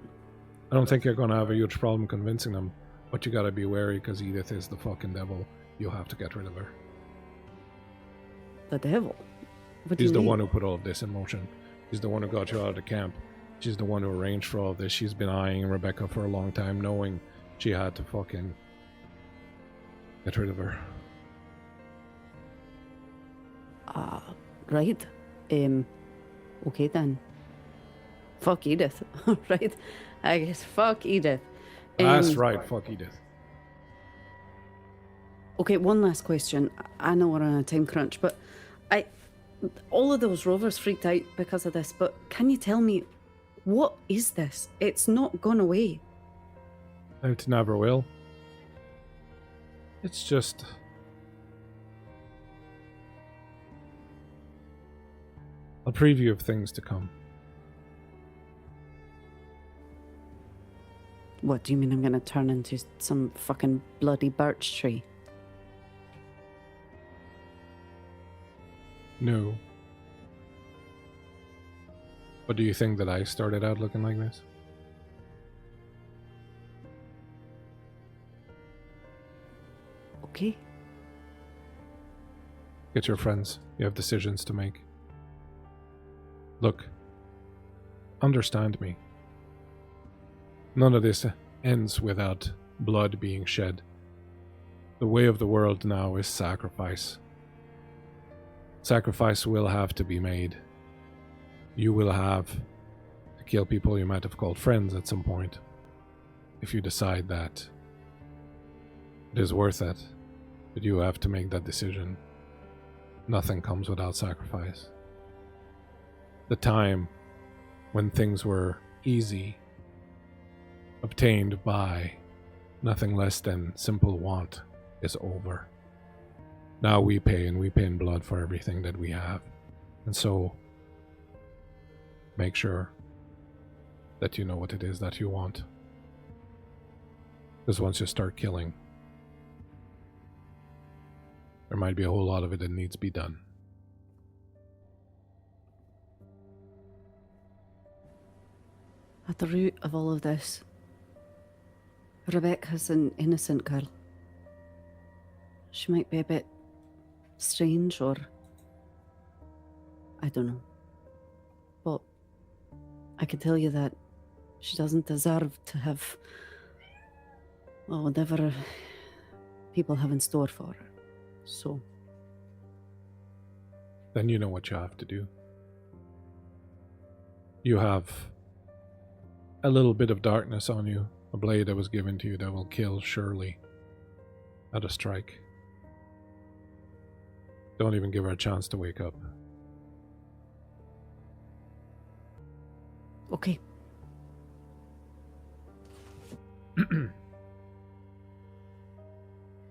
I don't think you're going to have a huge problem convincing them, but you gotta be wary because Edith is the fucking devil. You'll have to get rid of her. The devil? What do She's you the mean? one who put all of this in motion. She's the one who got you out of the camp. She's the one who arranged for all of this. She's been eyeing Rebecca for a long time, knowing she had to fucking get rid of her. Right. Okay then. Fuck Edith. Right. I guess fuck Edith. That's right, fuck Edith. Okay, one last question. I know we're on a time crunch, but all of those rovers freaked out because of this, but can you tell me, what is this? It's not gone away. It never will. It's just a preview of things to come. What, do you mean I'm gonna turn into some fucking bloody birch tree? No. But do you think that I started out looking like this? Okay. Get your friends. You have decisions to make. Look. Understand me. None of this ends without blood being shed. The way of the world now is sacrifice. Sacrifice will have to be made. You will have to kill people you might have called friends at some point. If you decide that it is worth it, but you have to make that decision. Nothing comes without sacrifice. The time when things were easy, obtained by nothing less than simple want, is over. Now we pay, and we pay in blood for everything that we have. And so, make sure that you know what it is that you want. Because once you start killing, there might be a whole lot of it that needs to be done. At the root of all of this, Rebecca's an innocent girl. She might be a bit strange, or I don't know. But I can tell you that she doesn't deserve to have, well, whatever people have in store for her. So then you know what you have to do. You have a little bit of darkness on you, a blade that was given to you that will kill surely at a strike. Don't even give her a chance to wake up. okay.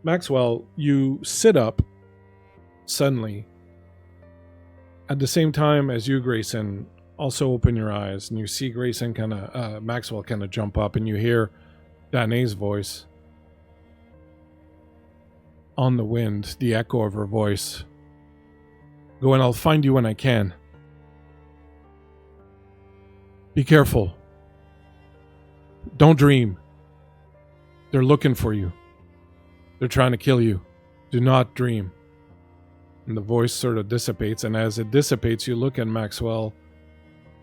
Maxwell, you sit up suddenly. At the same time as you, Grayson, also open your eyes, and you see Grayson Maxwell kind of jump up, and you hear Danae's voice on the wind, the echo of her voice. Go and I'll find you when I can. Be careful. Don't dream. They're looking for you. They're trying to kill you. Do not dream. And the voice sort of dissipates, and as it dissipates, you look at Maxwell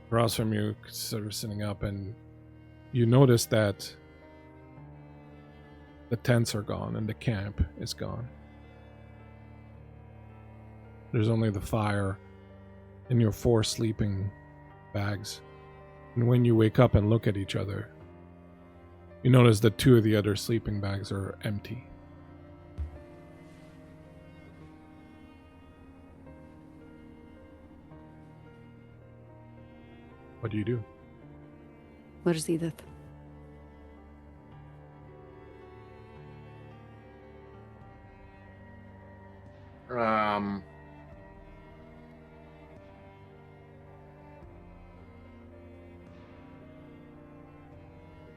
across from you, sort of sitting up, and you notice that the tents are gone and the camp is gone. There's only the fire and your 4 sleeping bags. And when you wake up and look at each other, you notice that 2 of the other sleeping bags are empty. What do you do? Where's Edith?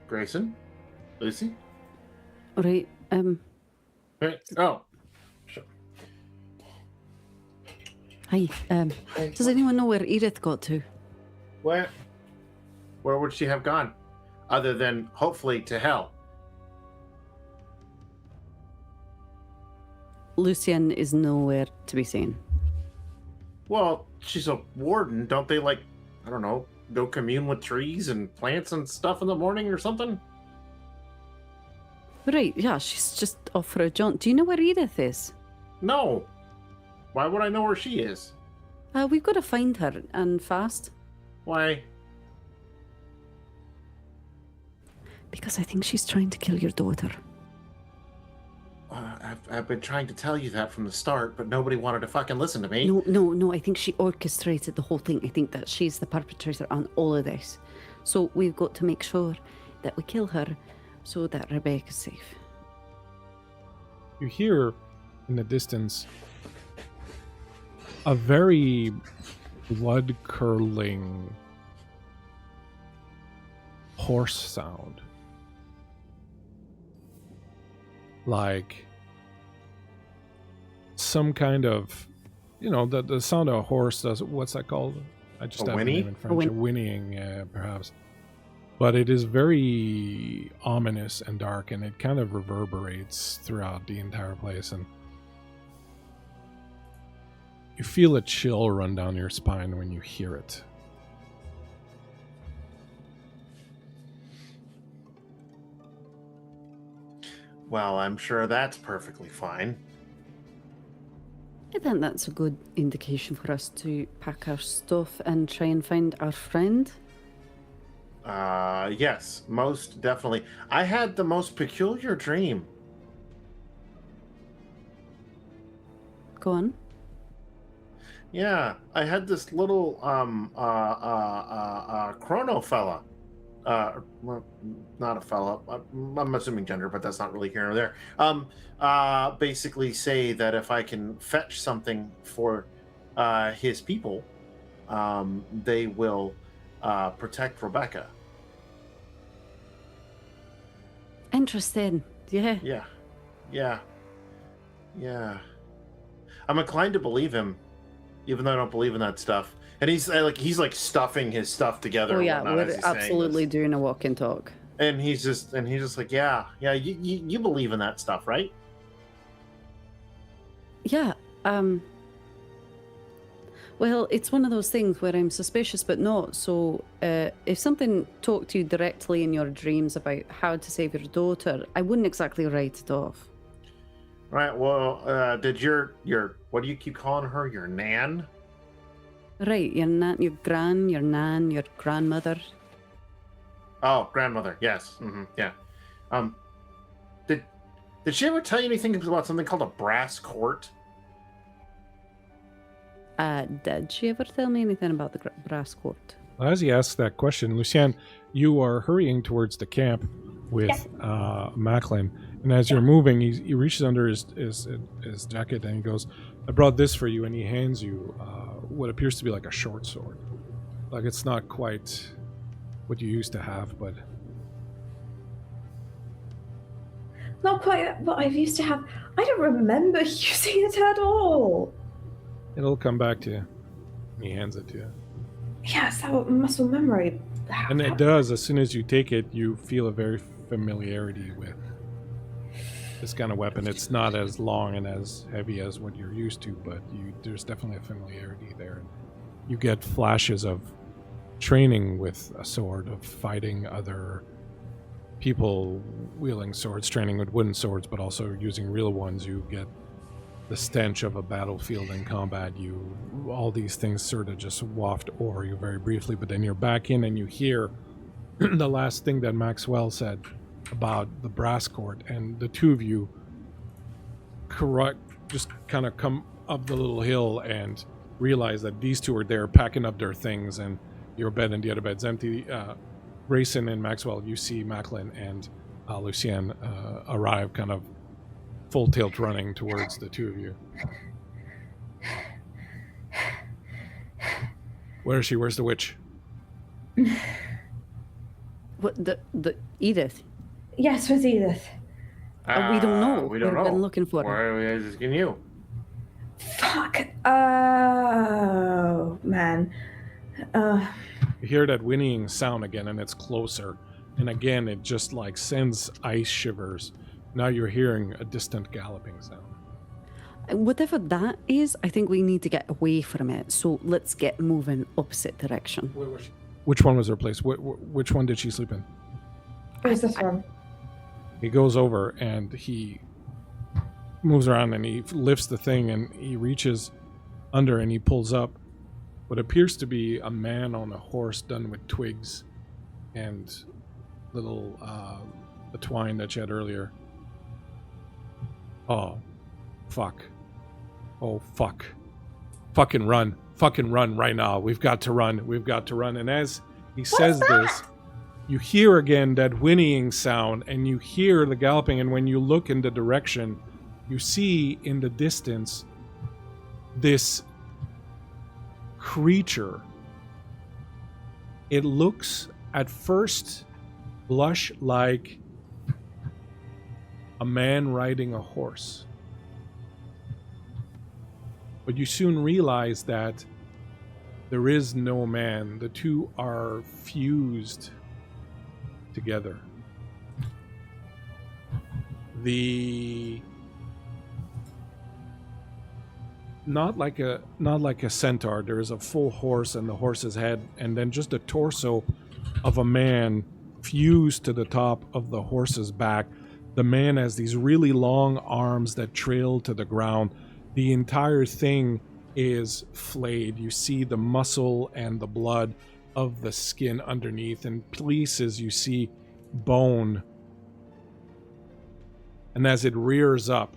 Grayson? Lucy? Right, Hey. Oh. Sure. hi, does anyone know where Edith got to? Where would she have gone? Other than, hopefully, to hell. Lucian is nowhere to be seen. Well, she's a warden. Don't they, like, I don't know, go commune with trees and plants and stuff in the morning or something? Right, yeah, she's just off for a jaunt. Do you know where Edith is? No. Why would I know where she is? We've got to find her, and fast. Why? Because I think she's trying to kill your daughter. I've been trying to tell you that from the start, but nobody wanted to fucking listen to me. No, I think she orchestrated the whole thing. I think that she's the perpetrator on all of this. So we've got to make sure that we kill her so that Rebecca's safe. You hear in the distance a very blood-curdling horse sound. Like some kind of, the sound of a horse does. What's that called? I just A have whinny? the name in French. A whinnying, perhaps. But it is very ominous and dark, and it kind of reverberates throughout the entire place. And you feel a chill run down your spine when you hear it. Well, I'm sure that's perfectly fine. I think that's a good indication for us to pack our stuff and try and find our friend. Yes, most definitely. I had the most peculiar dream. Go on. Yeah, I had this little chrono fella. Well, not a fella. I'm assuming gender, but that's not really here or there. Basically say that if I can fetch something for his people, they will protect Rebecca. Interesting. Yeah. Yeah. I'm inclined to believe him, even though I don't believe in that stuff. And he's like stuffing his stuff together. Oh and yeah, whatnot as we're he's saying absolutely this. doing a walk and talk. And he's just like, yeah. You believe in that stuff, right? Yeah. Well, it's one of those things where I'm suspicious but not. So if something talked to you directly in your dreams about how to save your daughter, I wouldn't exactly write it off. Right. Well, did your what do you keep calling her? Your nan? Right, your your nan, your grandmother. Oh, grandmother. Yes. Yeah. Did she ever tell you anything about something called a brass court? Did she ever tell me anything about the brass court? As he asks that question, Lucienne, you are hurrying towards the camp with Macklin, and as you're moving, he reaches under his jacket and he goes, "I brought this for you," and he hands you what appears to be like a short sword. Like it's not quite what you used to have, but Not quite what I've used to have. I don't remember using it at all. it'll come back to you. And he hands it to you. Yes, that muscle memory. And it does. As soon as you take it, you feel a very familiarity with this kind of weapon. It's not as long and as heavy as what you're used to, but there's definitely a familiarity there. You get flashes of training with a sword, of fighting other people wielding swords, training with wooden swords, but also using real ones. You get the stench of a battlefield in combat. All these things sort of just waft over you very briefly, but then you're back in and you hear the last thing that Maxwell said about the brass court, and the two of you just kind of come up the little hill and realize that these two are there packing up their things, and your bed and the other bed's empty. Grayson and Maxwell, you see Macklin and Lucienne arrive kind of full tilt running towards the two of you. Where is she? Where's the witch? What, the Edith? Yes, with Edith. We don't know. We don't We've know. been looking for her. Why are we asking you? Fuck. Oh, man. You hear that whinnying sound again, and it's closer. And again, it just like sends ice shivers. Now you're hearing a distant galloping sound. Whatever that is, I think we need to get away from it. So let's get moving opposite direction. Where was she? Which one was her place? Which one did she sleep in? It was this one. He goes over and he moves around and he lifts the thing and he reaches under and he pulls up what appears to be a man on a horse done with twigs and little the twine that you had earlier. Oh, fuck. Oh, fuck. Fucking run right now. We've got to run. And as he says this, you hear again that whinnying sound, and you hear the galloping, and when you look in the direction, you see in the distance this creature. It looks at first blush like a man riding a horse. But you soon realize that there is no man. The two are fused together. Not like a centaur. There is a full horse and the horse's head, and then just the torso of a man fused to the top of the horse's back. The man has these really long arms that trail to the ground. The entire thing is flayed. You see the muscle and the blood of the skin underneath. In places you see bone. And as it rears up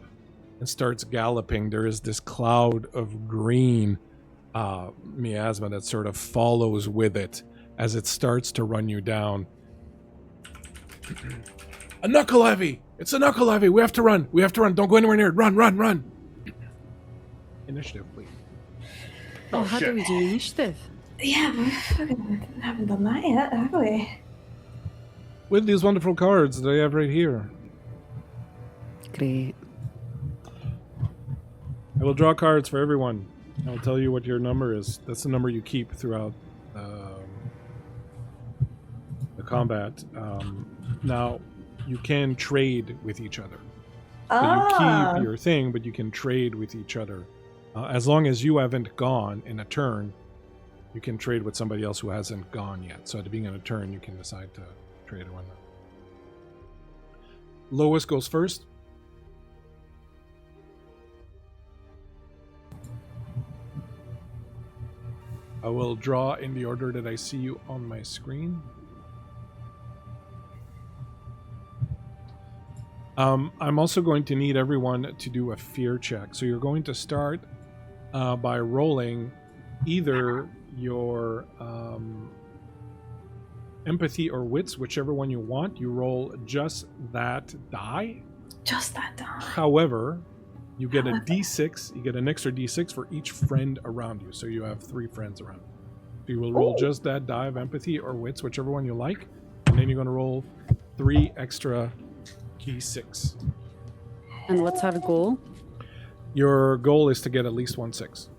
and starts galloping, there is this cloud of green miasma that sort of follows with it as it starts to run you down. A knuckle heavy! It's a knuckle heavy! We have to run! Don't go anywhere near it! Run! Initiative, please. Oh, how do we do initiative? Yeah, we haven't done that yet, have we? With these wonderful cards that I have right here. Great. I will draw cards for everyone. I'll tell you what your number is. That's the number you keep throughout the combat. Now, you can trade with each other. So you keep your thing, but you can trade with each other. As long as you haven't gone in a turn, you can trade with somebody else who hasn't gone yet. So at the beginning of a turn, you can decide to trade or whatnot. Lois goes first. I will draw in the order that I see you on my screen. I'm also going to need everyone to do a fear check. So you're going to start by rolling either your empathy or wits, whichever one you want. You roll just that die. Just that die. However, you get a d6. You get an extra d6 for each friend around you. So you have 3 friends around you. So you will roll just that die of empathy or wits, whichever one you like. And then you're going to roll 3 extra d6. And what's our goal? Your goal is to get at least 1 6.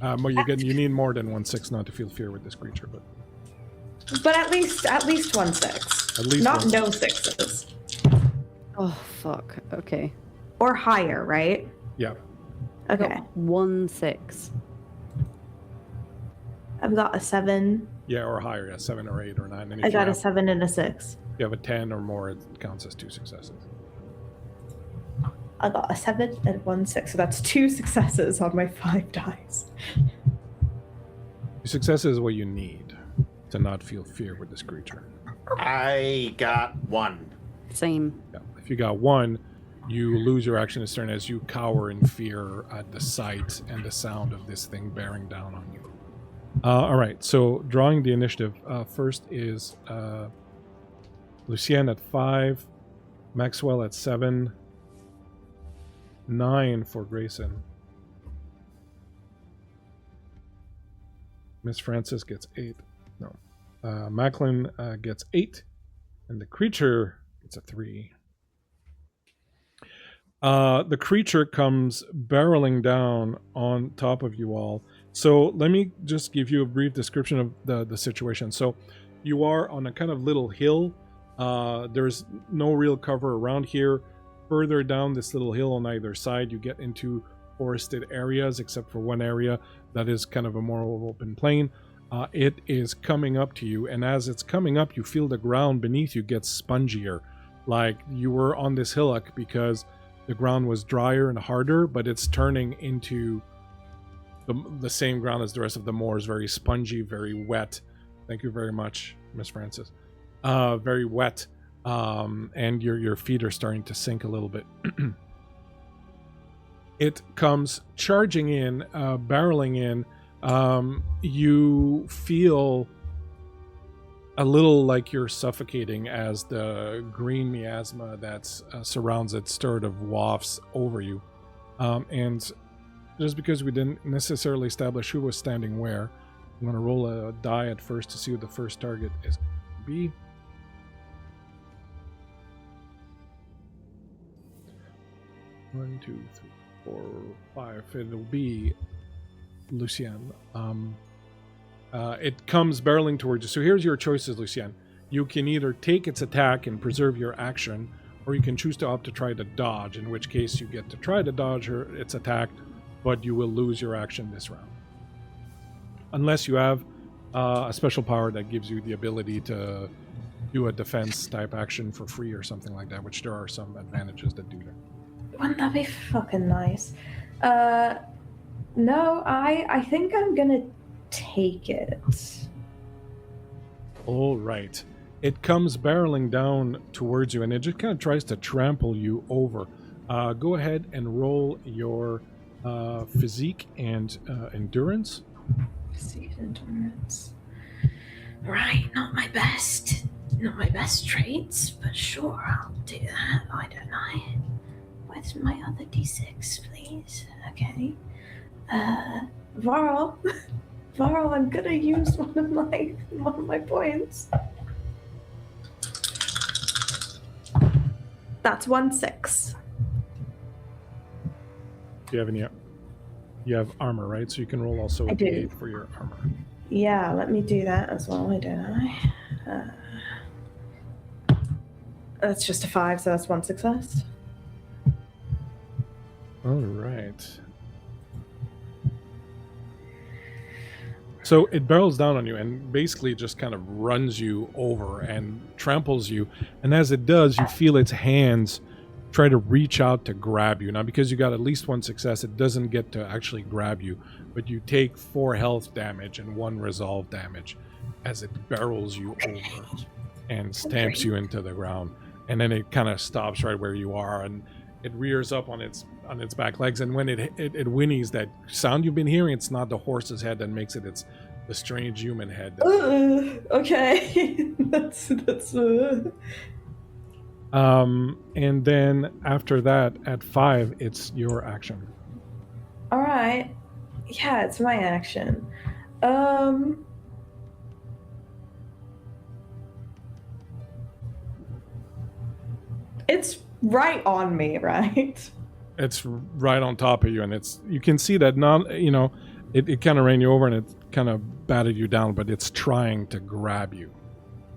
Well, you need more than 1 6 not to feel fear with this creature, but at least 1 6. At least not 1 no 6s. Oh fuck. Okay. Or higher, right? Yeah. Okay. 1 6. I've got a 7. Yeah, or higher. Yeah, 7 or 8 or 9. And I got a 7 and a 6. If you have a 10 or more, it counts as 2 successes. I got a 7 and 1 6, so that's 2 successes on my 5 dice. 2 successes is what you need to not feel fear with this creature. I got 1. Same. Yeah. If you got 1, you lose your action this turn as you cower in fear at the sight and the sound of this thing bearing down on you. All right, so drawing the initiative. First is Lucien at 5, Maxwell at 7, 9 for Grayson. Miss Francis gets 8. No. Macklin gets 8, and the creature gets a 3. The creature comes barreling down on top of you all. So let me just give you a brief description of the situation. So you are on a kind of little hill. There's no real cover around here. Further down this little hill on either side, you get into forested areas, except for one area that is kind of a more open plain. It is coming up to you, and as it's coming up, you feel the ground beneath you get spongier. Like you were on this hillock because the ground was drier and harder, but it's turning into the same ground as the rest of the moors, very spongy, very wet. Thank you very much, Miss Francis. Very wet, and your feet are starting to sink a little bit. It comes charging in, barreling in. You feel a little like you're suffocating as the green miasma that surrounds it sort of wafts over you. And just because we didn't necessarily establish who was standing where, I'm going to roll a die at first to see who the first target is going to be. One, two, three, 4, 5. It'll be Lucien. It comes barreling towards you. So here's your choices, Lucien. You can either take its attack and preserve your action, or you can choose to opt to try to dodge, in which case you get to try to dodge its attack, but you will lose your action this round. Unless you have a special power that gives you the ability to do a defense type action for free or something like that, which there are some advantages that do that. Wouldn't that be fucking nice? No, I think I'm gonna take it. All right. It comes barreling down towards you, and it just kind of tries to trample you over. Go ahead and roll your physique and endurance. Physique and endurance. Right, not my best traits, but sure, I'll do that. Why don't I? Where's my other d6, please? Okay. Varl, I'm gonna use one of my points. That's 1/6. Do you have any? You have armor, right? So you can roll also a I do. d8 for your armor. Yeah, let me do that as well, don't I? That's just a 5, so that's 1 success. All right. So it barrels down on you and basically just kind of runs you over and tramples you. And as it does, you feel its hands try to reach out to grab you. Now, because you got at least 1 success, it doesn't get to actually grab you, but you take 4 health damage and 1 resolve damage as it barrels you over and stamps you into the ground. And then it kind of stops right where you are, and it rears up on its back legs. And when it whinnies, that sound you've been hearing, it's not the horse's head that makes it, it's the strange human head. Okay. that's And then after that, at 5, it's your action. All right. Yeah, it's my action. It's right on me, right? It's right on top of you, and you can see that it kind of ran you over and it kind of batted you down, but it's trying to grab you.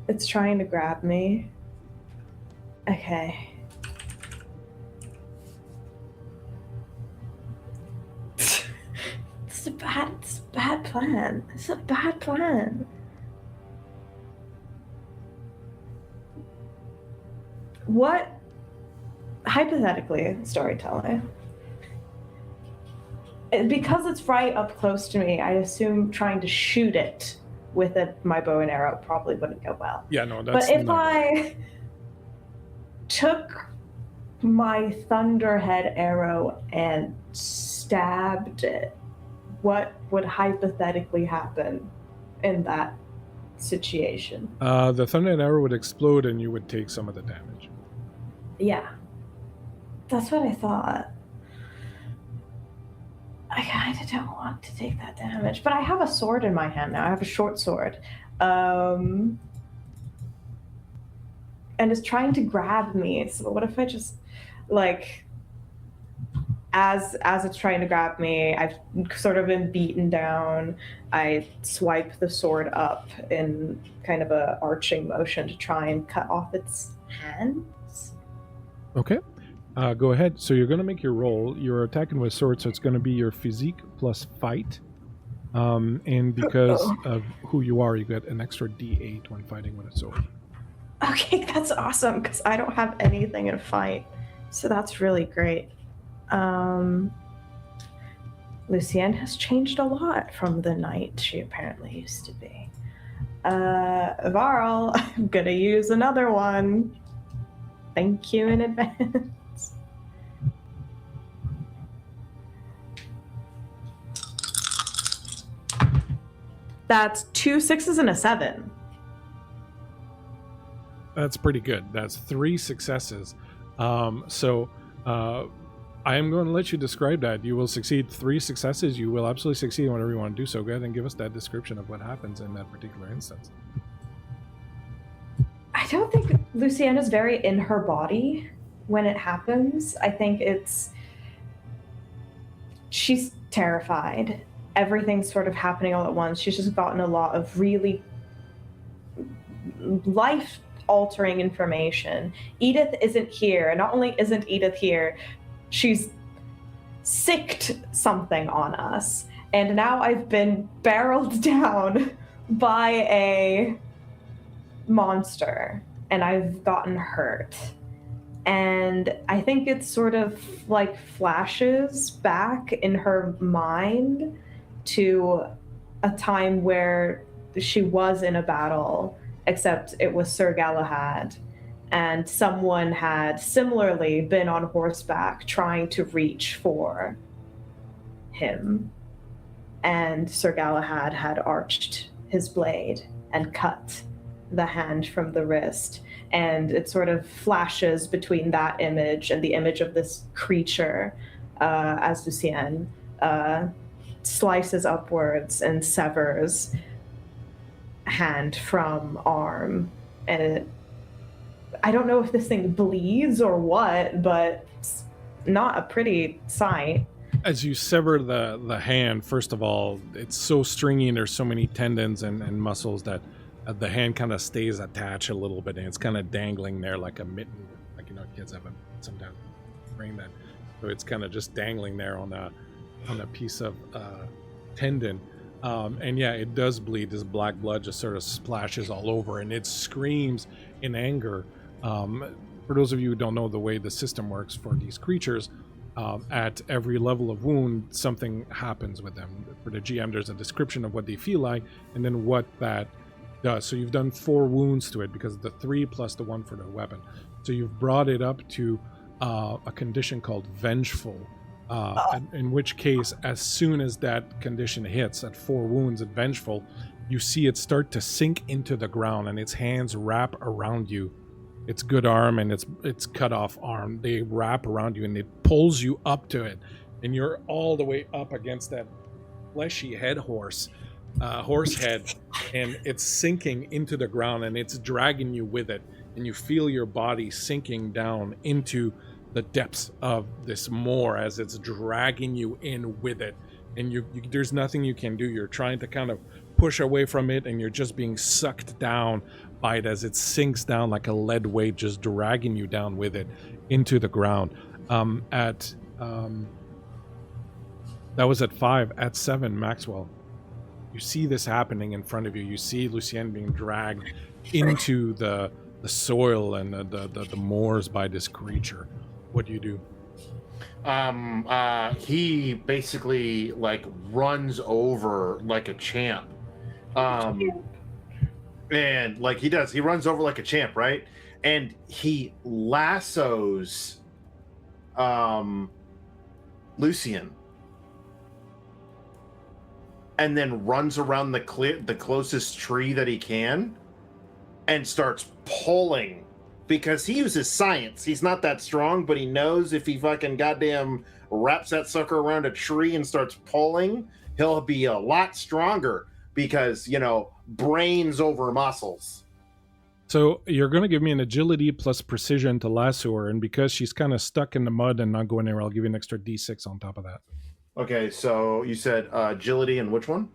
It's trying to grab me. Okay. It's a bad plan. It's a bad plan. What, hypothetically, storytelling, because it's right up close to me, I assume trying to shoot it with my bow and arrow probably wouldn't go well. Yeah, no, that's But if I took my thunderhead arrow and stabbed it, what would hypothetically happen in that situation? The thunder arrow would explode and you would take some of the damage. Yeah. That's what I thought. I kind of don't want to take that damage, but I have a sword in my hand now. I have a short sword. And it's trying to grab me. So what if I just, as it's trying to grab me, I've sort of been beaten down. I swipe the sword up in kind of a arching motion to try and cut off its hands. Okay. Go ahead. So you're going to make your roll. You're attacking with sword, so it's going to be your physique plus fight. And because of who you are, you get an extra D8 when fighting with a sword. Okay, that's awesome, because I don't have anything in fight. So that's really great. Lucienne has changed a lot from the knight she apparently used to be. Varl, I'm gonna use another one. Thank you in advance. That's 2 6s and a 7. That's pretty good. That's 3 successes. I am going to let you describe that. You will succeed 3 successes. You will absolutely succeed in whatever you want to do. So go ahead and give us that description of what happens in that particular instance. I don't think Lucienne is very in her body when it happens. I think she's terrified. Everything's sort of happening all at once. She's just gotten a lot of really life-altering information. Edith isn't here. And not only isn't Edith here, she's sicked something on us. And now I've been barreled down by a monster. And I've gotten hurt. And I think it sort of like flashes back in her mind to a time where she was in a battle, except it was Sir Galahad. And someone had similarly been on horseback trying to reach for him. And Sir Galahad had arched his blade and cut the hand from the wrist. And it sort of flashes between that image and the image of this creature as Lucienne slices upwards and severs hand from arm. And I don't know if this thing bleeds or what, but it's not a pretty sight. As you sever the hand, first of all, it's so stringy and there's so many tendons and muscles that the hand kind of stays attached a little bit, and it's kind of dangling there like a mitten, like, you know, kids have sometimes bring that. So it's kind of just dangling there on a piece of tendon. And yeah, it does bleed. This black blood just sort of splashes all over, and it screams in anger. For those of you who don't know the way the system works for these creatures, at every level of wound, something happens with them. For the GM, there's a description of what they feel like, and then what that does. So you've done 4 wounds to it because of the 3 plus the 1 for the weapon. So you've brought it up to a condition called vengeful. In which case, as soon as that condition hits at 4 wounds at vengeful, you see it start to sink into the ground, and its hands wrap around you. Its good arm and its cut off arm, they wrap around you, and it pulls you up to it, and you're all the way up against that fleshy horse head, and it's sinking into the ground, and it's dragging you with it, and you feel your body sinking down into the depths of this moor as it's dragging you in with it, and you there's nothing you can do. You're trying to kind of push away from it, and you're just being sucked down by it as it sinks down like a lead weight, just dragging you down with it into the ground. That was at 5. At 7, Maxwell, you see this happening in front of you. You see Lucienne being dragged into the soil and the moors by this creature. What do you do? He basically like runs over like a champ. And like he runs over like a champ, right? And he lassos Lucian, and then runs around the closest tree that he can and starts pulling, because he uses science. He's not that strong, but he knows if he fucking goddamn wraps that sucker around a tree and starts pulling, he'll be a lot stronger, because, you know, brains over muscles. So you're going to give me an agility plus precision to lasso her, and because she's kind of stuck in the mud and not going anywhere, I'll give you an extra d6 on top of that. Okay, so you said agility and which one?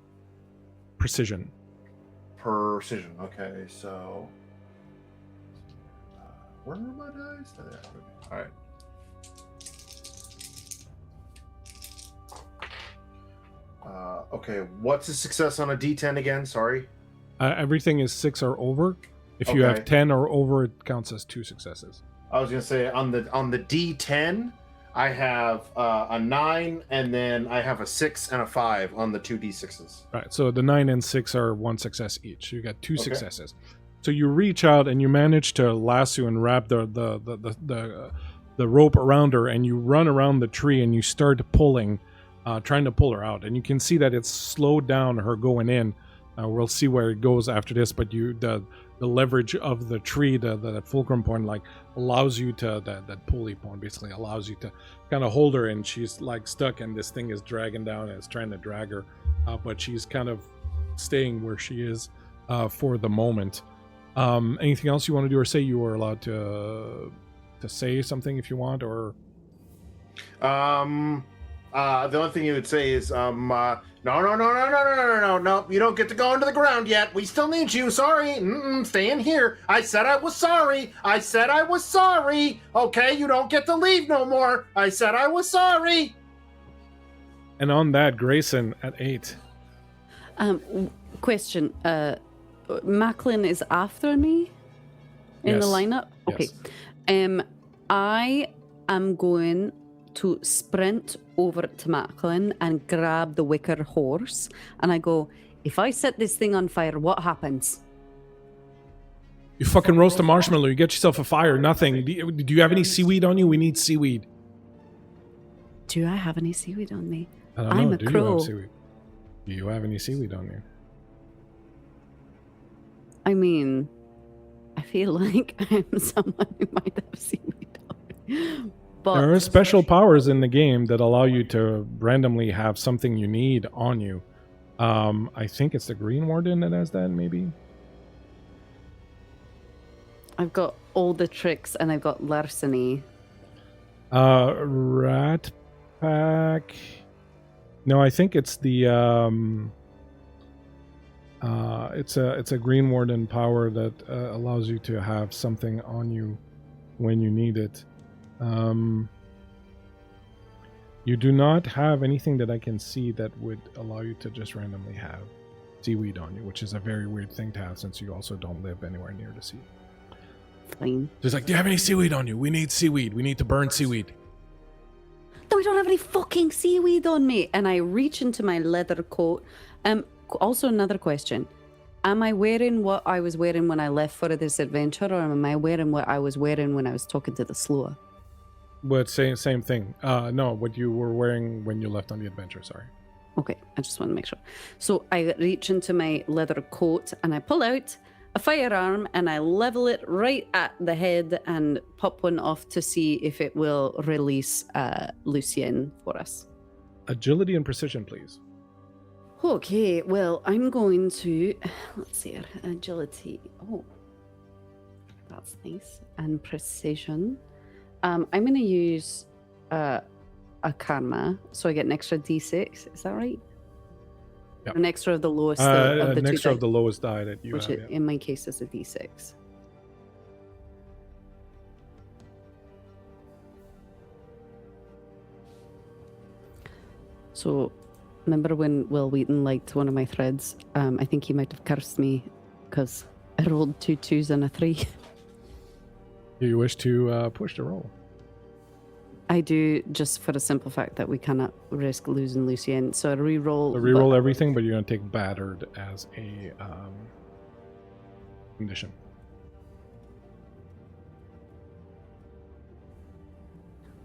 Precision. Precision. Okay, so where are my dice? There. All right. Okay, what's a success on a D10 again? Sorry. Everything is 6 or over. If you have 10 or over, it counts as 2 successes. I was gonna say on the D10, I have a 9, and then I have a 6 and a 5 on the 2d6s. All right, so the 9 and 6 are 1 success each. You got 2 successes. So you reach out and you manage to lasso and wrap the rope around her, and you run around the tree and you start pulling, trying to pull her out. And you can see that it's slowed down her going in. We'll see where it goes after this, but the leverage of the tree, the fulcrum point, like allows you to that pulley point basically allows you to kind of hold her, and she's like stuck, and this thing is dragging down and it's trying to drag her, but she's kind of staying where she is for the moment. Anything else you want to do or say? You are allowed to say something if you want, or the only thing you would say is no, you don't get to go into the ground yet. We still need you. Sorry. Stay in here. I said I was sorry. Okay, you don't get to leave no more. I said I was sorry. And on that, Grayson at 8. Question. Macklin is after me in the Yes. lineup? Okay. Yes. I am going to sprint over to Macklin and grab the wicker horse, and I go, if I set this thing on fire, what happens? You fucking roast a marshmallow. You get yourself a fire. Nothing. Do you have any seaweed on you? We need seaweed. Do I have any seaweed on me? I don't I'm know. a Do you crow. have seaweed? Do you have any seaweed on you? I mean, I feel like I'm someone who might have seaweed on me. But There are special powers in the game that allow you to randomly have something you need on you. I think it's the Green Warden that has that, maybe? I've got all the tricks and I've got larceny. Rat Pack. No, I think it's the it's a Green Warden power that allows you to have something on you when you need it. You do not have anything that I can see that would allow you to just randomly have seaweed on you, which is a very weird thing to have since you also don't live anywhere near the sea. Fine. Just like, do you have any seaweed on you? We need seaweed. We need to burn seaweed. No, I don't have any fucking seaweed on me. And I reach into my leather coat. Also, another question. Am I wearing what I was wearing when I left for this adventure, or am I wearing what I was wearing when I was talking to the slower? But same thing. No, what you were wearing when you left on the adventure, sorry. Okay, I just want to make sure. So I reach into my leather coat and I pull out a firearm and I level it right at the head and pop one off to see if it will release Lucien for us. Agility and precision, please. Okay, well, I'm going to, let's see, agility. Oh, that's nice. And precision. I'm going to use a karma, so I get an extra d6. Is that right? Yep. An extra of the lowest of the an two extra die, of the lowest die that you which have. Yeah. in my case is a d6. So, remember when Will Wheaton liked one of my threads? I think he might have cursed me because I rolled 2 2s and a 3. Do you wish to push the roll? I do, just for the simple fact that we cannot risk losing Lucien. So I re-roll. So reroll everything, but you're going to take battered as a condition.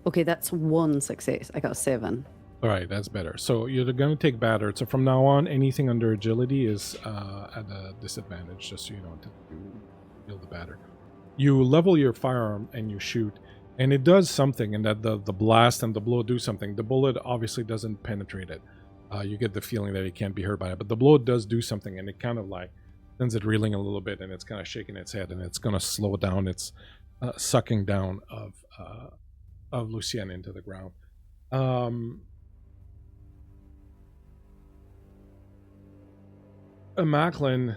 Okay, that's 1 success. I got a 7. All right, that's better. So you're going to take battered. So from now on, anything under agility is at a disadvantage, just so you don't deal the batter. You level your firearm and you shoot, and it does something, and that the blast and the blow do something. The bullet obviously doesn't penetrate it. You get the feeling that it can't be hurt by it, but the blow does do something, and it kind of like sends it reeling a little bit, and it's kind of shaking its head, and it's going to slow down its sucking down of Lucien into the ground. Macklin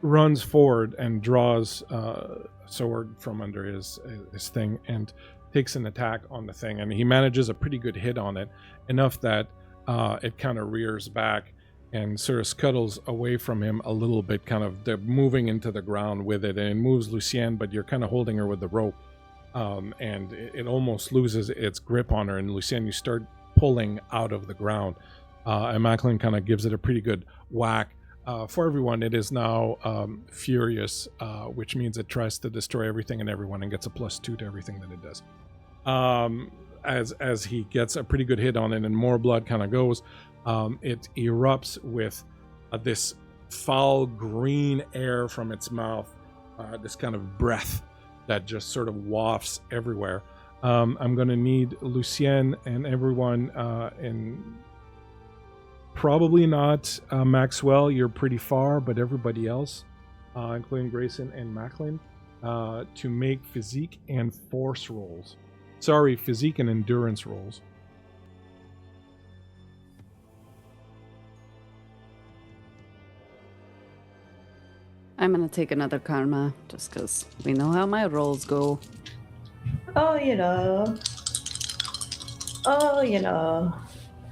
runs forward and draws sword from under his thing and takes an attack on the thing, and he manages a pretty good hit on it, enough that it kind of rears back and sort of scuttles away from him a little bit, kind of they're moving into the ground with it, and it moves Lucien, but you're kind of holding her with the rope, and it almost loses its grip on her. And Lucien, you start pulling out of the ground, and Macklin kind of gives it a pretty good whack. For everyone, it is now furious, which means it tries to destroy everything and everyone and gets a +2 to everything that it does. As he gets a pretty good hit on it and more blood kind of goes, it erupts with this foul green air from its mouth, this kind of breath that just sort of wafts everywhere. I'm going to need Lucien and everyone in... Probably not Maxwell, you're pretty far, but everybody else, including Grayson and Macklin, to make physique and force rolls. Sorry, physique and endurance rolls. I'm gonna take another karma, just because we know how my rolls go. Oh, you know. Oh, you know.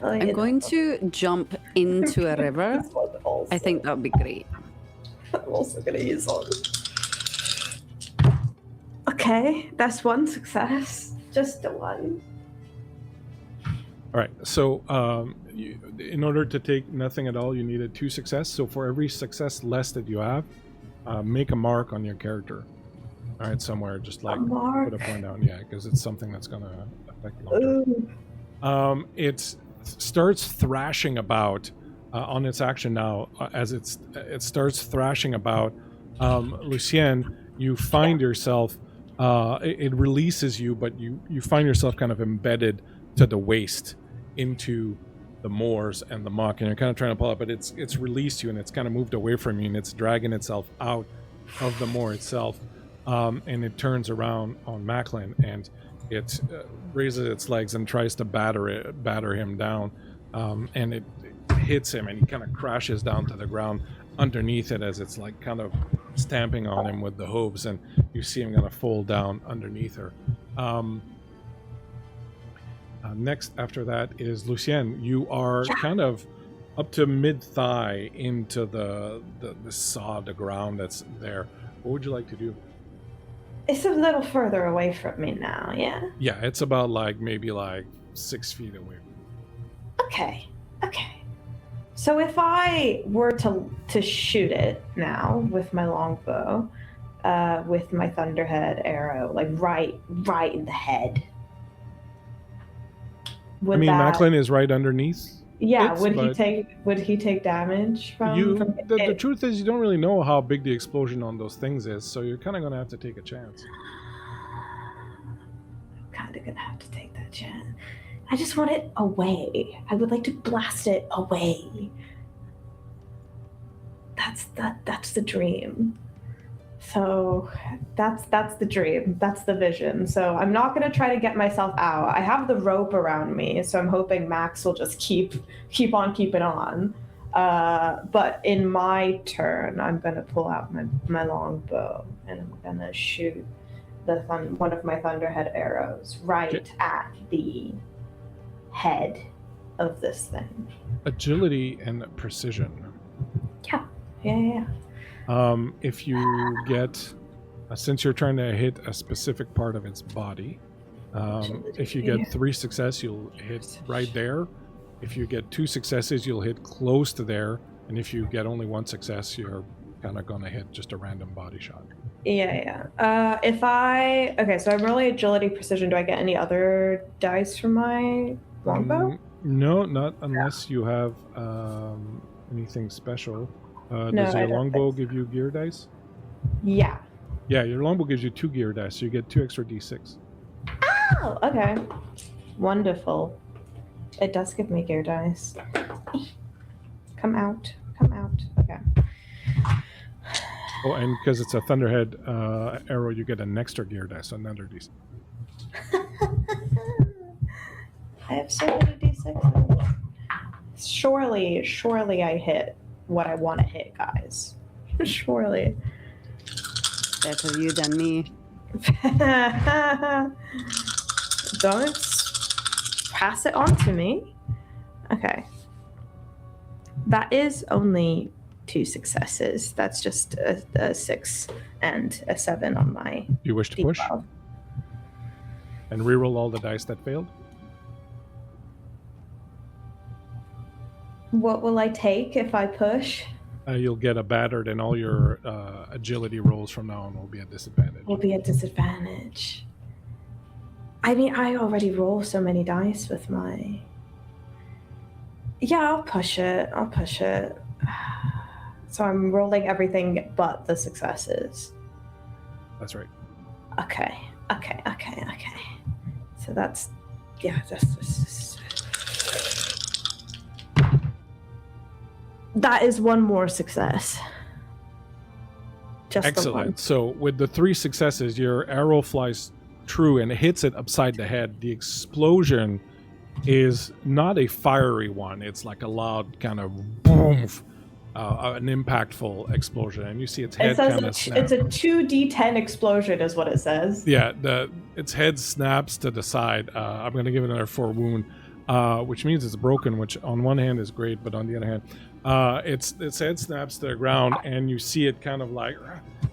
Oh, you I'm know. going to jump into a river. This one also. I think that would be great. I'm also gonna use one. Okay, that's one success. Just a one. All right, so in order to take nothing at all, you needed 2 success. So for every success less that you have, make a mark on your character. All right, somewhere, just like put a point down. Yeah, because it's something that's going to affect long term. It starts thrashing about on its action now. As it starts thrashing about, Lucien, you find yourself. It releases you, but you find yourself kind of embedded to the waist into the moors and the muck, and you're kind of trying to pull up, but it's released you and it's kind of moved away from you, and it's dragging itself out of the moor itself, and it turns around on Macklin and it raises its legs and tries to batter him down, and it hits him and he kind of crashes down to the ground underneath it as it's like kind of stamping on him with the hooves, and you see him gonna fall down underneath her. Next after that is Lucien. You are kind of up to mid-thigh into the sod, the ground that's there. What would you like to do? It's a little further away from me now, yeah? Yeah, it's about maybe 6 feet away. Okay. So if I were to shoot it now with my longbow, with my thunderhead arrow, right in the head. Macklin is right underneath. Yeah, would he take damage from the truth is, you don't really know how big the explosion on those things is, so you're kind of gonna have to take a chance. I'm kind of gonna have to take that chance. I just want it away. I would like to blast it away. That's the dream. So that's the dream. That's the vision. So I'm not going to try to get myself out. I have the rope around me, so I'm hoping Max will just keep on keeping on. But in my turn, I'm going to pull out my longbow and I'm going to shoot one of my thunderhead arrows right at the head of this thing. Agility and precision. Yeah. If you get, since you're trying to hit a specific part of its body, if you get 3 success, you'll hit right there. If you get 2 successes, you'll hit close to there. And if you get only 1 success, you're kind of going to hit just a random body shot. Yeah. So I'm rolling agility, precision. Do I get any other dice from my longbow? No, not unless you have anything special. Does your longbow give you gear dice? Yeah. Yeah, your longbow gives you 2 gear dice, so you get 2 extra d6. Oh, okay. Wonderful. It does give me gear dice. Come out. Okay. Oh, and because it's a thunderhead arrow, you get an extra gear dice, so another d6. I have so many d6s. Surely I hit what I want to hit, guys. Surely. Better you than me. Don't pass it on to me. Okay. That is only 2 successes. That's just a 6 and a 7 on my Do you wish to push? and reroll all the dice that failed. What will I take if I push? You'll get a battered, and all your agility rolls from now on will be at disadvantage. Will be a disadvantage. I mean, I already roll so many dice with my... Yeah, I'll push it. So I'm rolling everything but the successes. That's right. Okay. So that's... Yeah, that's... That is one more success. Just the one. Excellent. So with the 3 successes, your arrow flies true and hits it upside the head. The explosion is not a fiery one. It's like a loud kind of boom, an impactful explosion, and you see its head kind of snap. It's a 2d10 explosion is what it says. Yeah, its head snaps to the side. I'm going to give it another 4 wound, which means it's broken, which on one hand is great, but on the other hand, its head snaps to the ground, and you see it kind of like,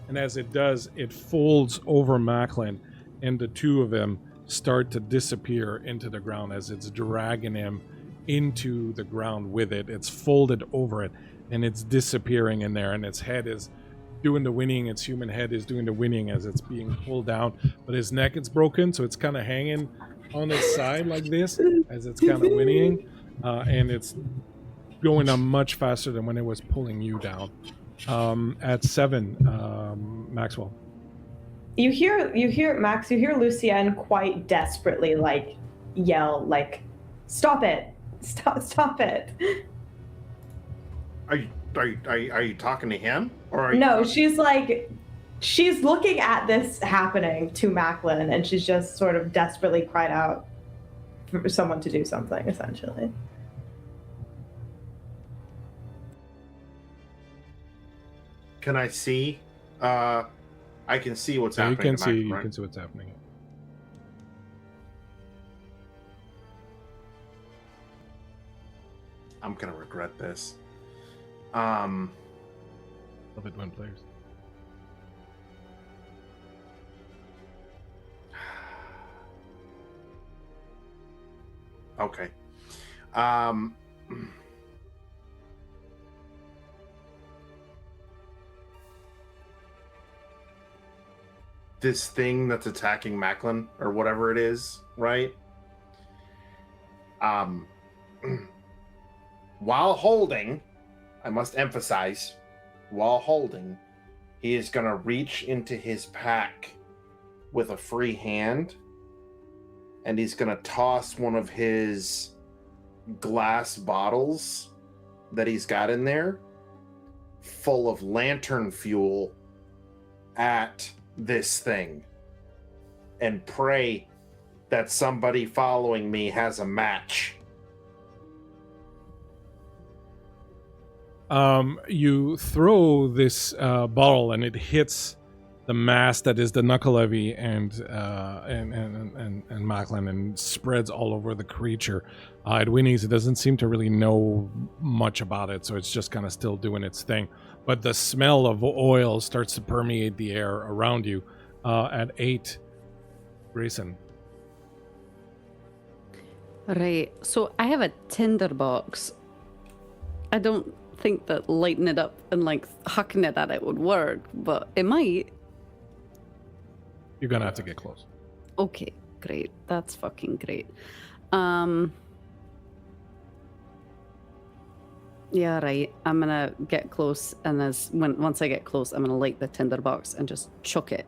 and as it does, it folds over Macklin, and the two of them start to disappear into the ground as it's dragging him into the ground with it. It's folded over it, and it's disappearing in there, and its head is doing the winning. Its human head is doing the winning as it's being pulled down, but his neck is broken, so it's kind of hanging on its side like this as it's kind of whinnying, and it's going on much faster than when it was pulling you down. At 7, Maxwell. You hear Max, you hear Lucienne quite desperately like yell like, "Stop it! Stop it!" Are you talking to him? Or are you No, she's looking at this happening to Macklin, and she's just sort of desperately cried out for someone to do something, essentially. Can I see? I can see what's You happening. you can see what's happening. I'm gonna regret this. Love it when players. Okay. This thing that's attacking Macklin or whatever it is, right? While holding, I must emphasize, while holding, he is going to reach into his pack with a free hand, and he's going to toss one of his glass bottles that he's got in there full of lantern fuel at this thing and pray that somebody following me has a match. You throw this bottle, and it hits the mass that is the knuckle levy and Macklin, and spreads all over the creature. It whinnies. It doesn't seem to really know much about it, so it's just kind of still doing its thing. But the smell of oil starts to permeate the air around you. At 8, Grayson. Right. So I have a tinderbox. I don't think that lighting it up and like hucking it at it would work, but it might. You're gonna have to get close. Okay, great. That's fucking great. Yeah, right. I'm gonna get close, and once I get close, I'm gonna light the tinderbox and just chuck it.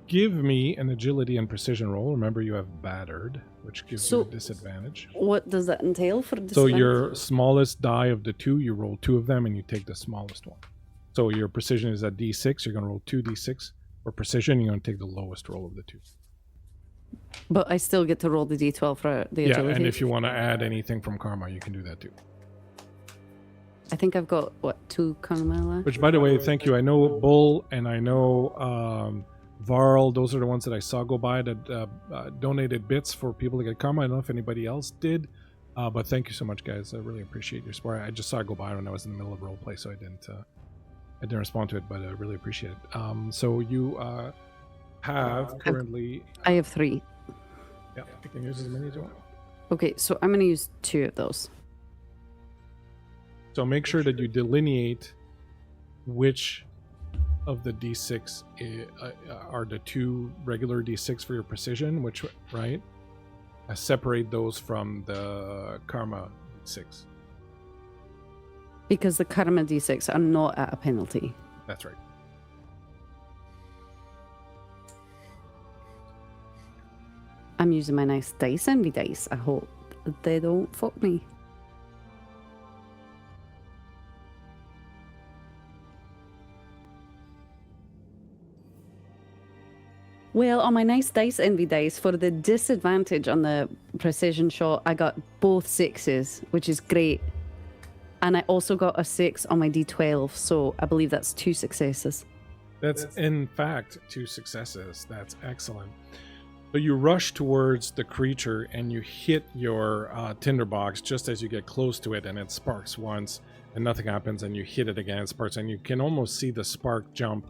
Give me an agility and precision roll. Remember, you have battered, which gives you a disadvantage. What does that entail for disadvantage? So your smallest die of the 2, you roll 2 of them, and you take the smallest one. So your precision is at D6. You're going to roll 2 D6. For precision, you're going to take the lowest roll of the 2. But I still get to roll the D12 for the agility. Yeah, and if you want to add anything from karma, you can do that too. I think I've got, 2 karma left? Which, by the way, thank you. I know Bull and I know Varl. Those are the ones that I saw go by that donated bits for people to get karma. I don't know if anybody else did. But thank you so much, guys. I really appreciate your support. I just saw it go by when I was in the middle of roleplay, so I didn't I didn't respond to it, but I really appreciate it. So you have currently... I have 3. Yeah, you can use as many as you want. Okay, so I'm going to use 2 of those. So make sure that you delineate which of the d6 are the 2 regular d6 for your precision, which, right? Separate those from the karma d6. Because the karma d6 are not at a penalty. That's right. I'm using my nice dice envy dice. I hope they don't fuck me. Well, on my nice dice envy dice, for the disadvantage on the precision shot, I got both 6s, which is great. And I also got a 6 on my d12, so I believe that's 2 successes. That's in fact 2 successes. That's excellent. So you rush towards the creature and you hit your tinderbox just as you get close to it, and it sparks once and nothing happens, and you hit it again, it sparks, and you can almost see the spark jump,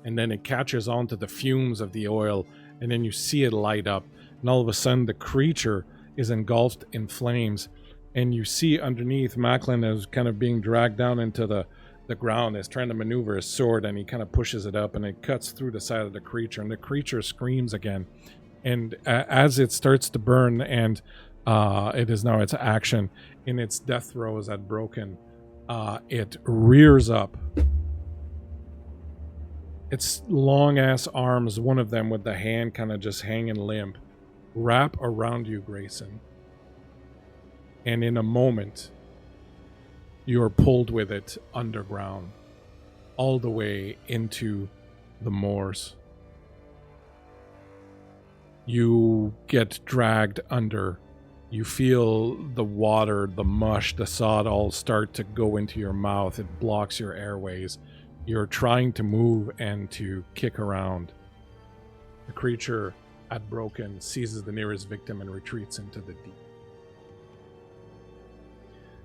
and then it catches onto the fumes of the oil, and then you see it light up, and all of a sudden the creature is engulfed in flames, and you see underneath Macklin is kind of being dragged down into the ground, is trying to maneuver his sword, and he kind of pushes it up, and it cuts through the side of the creature, and the creature screams again. And as it starts to burn, and it is now its action, in its death throes at Broken, it rears up. Its long-ass arms, one of them with the hand kind of just hanging limp, wrap around you, Grayson. And in a moment, you are pulled with it underground, all the way into the moors. You get dragged under. You feel the water, the mush, the sod all start to go into your mouth. It blocks your airways. You're trying to move and to kick around. The creature at Broken seizes the nearest victim and retreats into the deep.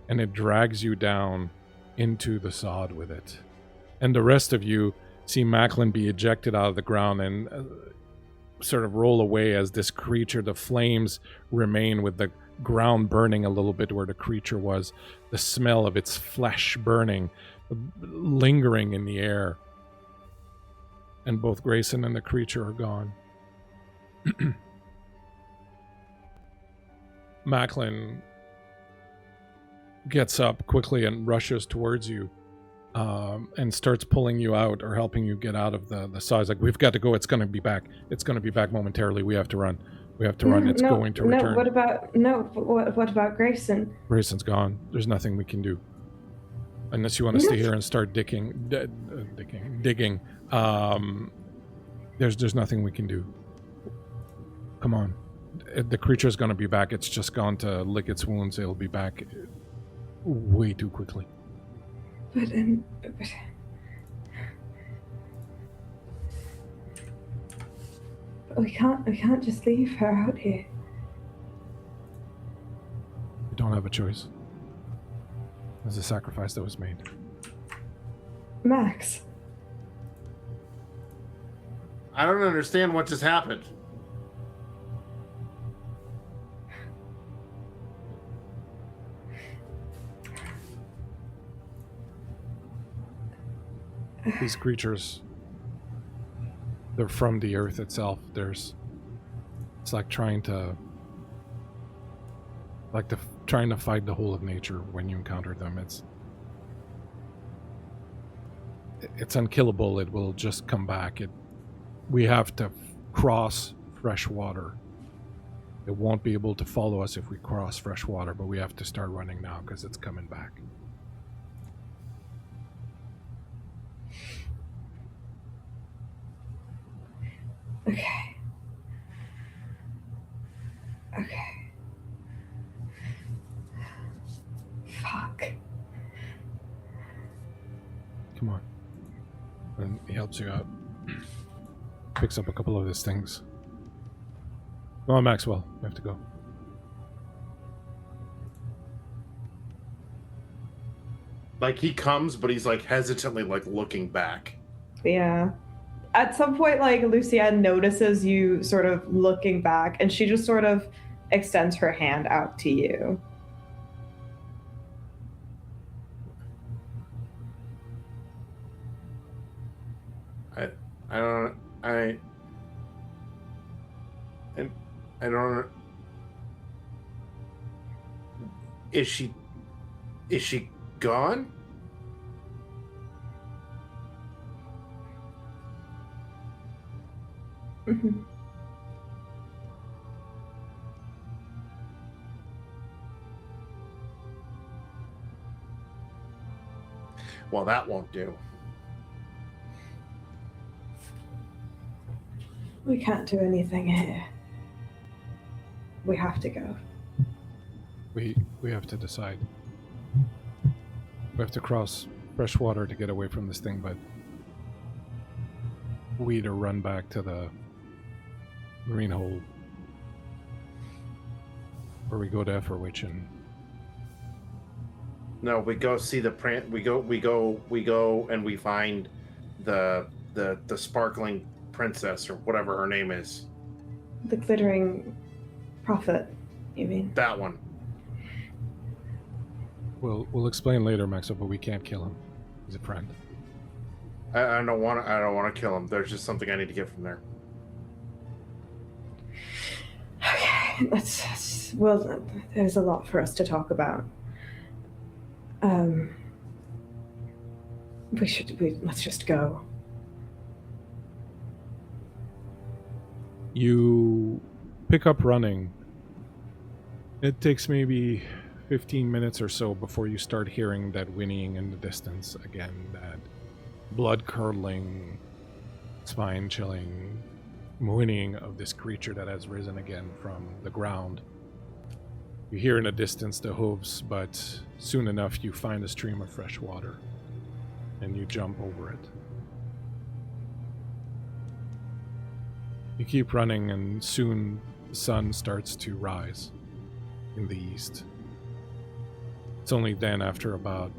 And it drags you down into the sod with it. And the rest of you see Macklin be ejected out of the ground and sort of roll away as this creature, the flames remain with the ground burning a little bit where the creature was, the smell of its flesh burning, lingering in the air. And both Grayson and the creature are gone. Macklin gets up quickly and rushes towards you, and starts pulling you out or helping you get out of the sides. Like, we've got to go. It's going to be back. It's going to be back momentarily. We have to run. We have to run. It's going to return. What about Grayson? Grayson's gone. There's nothing we can do. Unless you want to stay here and start digging. There's nothing we can do. Come on. The creature's going to be back. It's just gone to lick its wounds. It'll be back way too quickly. But we can't just leave her out here. We don't have a choice. There's a sacrifice that was made. Max. I don't understand what just happened. These creatures, they're from the earth itself. It's like trying to fight the whole of nature when you encounter them. It's unkillable. It will just come back. We have to cross fresh water. It won't be able to follow us if we cross fresh water, but we have to start running now because it's coming back. Okay. Fuck. Come on. And he helps you out. Picks up a couple of his things. Come on, Maxwell. You have to go. Like he comes, but he's like hesitantly like looking back. Yeah. At some point, like Lucienne notices you sort of looking back, and she just sort of extends her hand out to you. I don't Is she gone? Mhm. Well, that won't do. We can't do anything here. We have to go. We have to decide. We have to cross fresh water to get away from this thing, but we either run back to the Greenhold, or we go to Efferwich and No, we go see the print. We go, and we find the sparkling princess or whatever her name is. The glittering prophet, you mean? That one. we'll explain later, Maxwell, but we can't kill him. He's a friend. I don't want to kill him. There's just something I need to get from there. Okay, well, there's a lot for us to talk about. Let's just go. You pick up running. It takes maybe 15 minutes or so before you start hearing that whinnying in the distance again, that blood-curdling, spine-chilling whinnying of this creature that has risen again from the ground. You hear in the distance the hooves, but soon enough you find a stream of fresh water, and you jump over it. You keep running, and soon the sun starts to rise in the east. It's only then, after about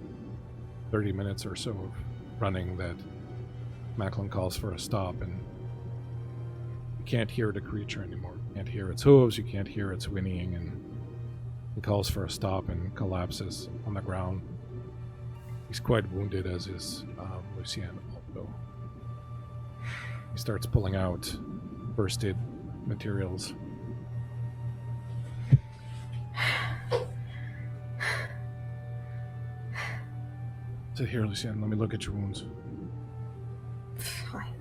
30 minutes or so of running, that Macklin calls for a stop, and you can't hear the creature anymore. You can't hear its hooves, you can't hear its whinnying, and he calls for a stop and collapses on the ground. He's quite wounded, as is Lucien also. He starts pulling out first aid materials. Sit here, Lucien. Let me look at your wounds. Fine.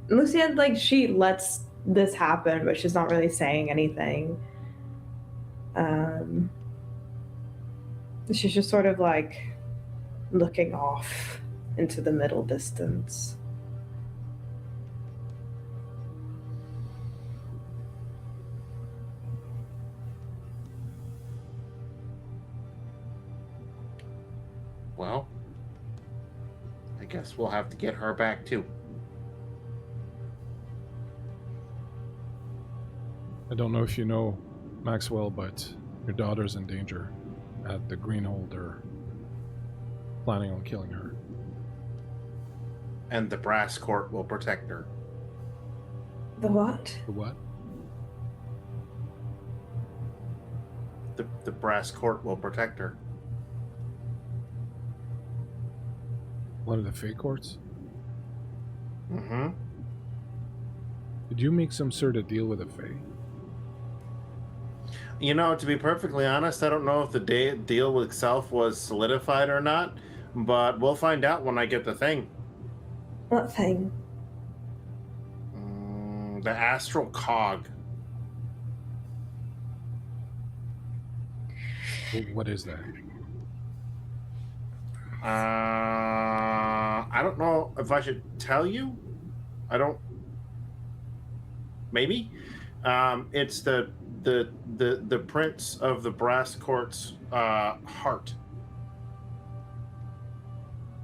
Lucienne, like, she lets this happen, but she's not really saying anything. She's just sort of like looking off into the middle distance. Well, I guess we'll have to get her back too. I don't know if you know Maxwell, but your daughter's in danger at the Greenhold. They're planning on killing her. And the brass court will protect her. The what? The what? The brass court will protect her. One of the Fey courts? Mm-hmm. Did you make some sort of deal with the Fey? You know, to be perfectly honest, I don't know if the deal itself was solidified or not, but we'll find out when I get the thing. What thing? The astral cog. What is that? I don't know if I should tell you. I don't. Maybe. It's the prince of the brass court's heart.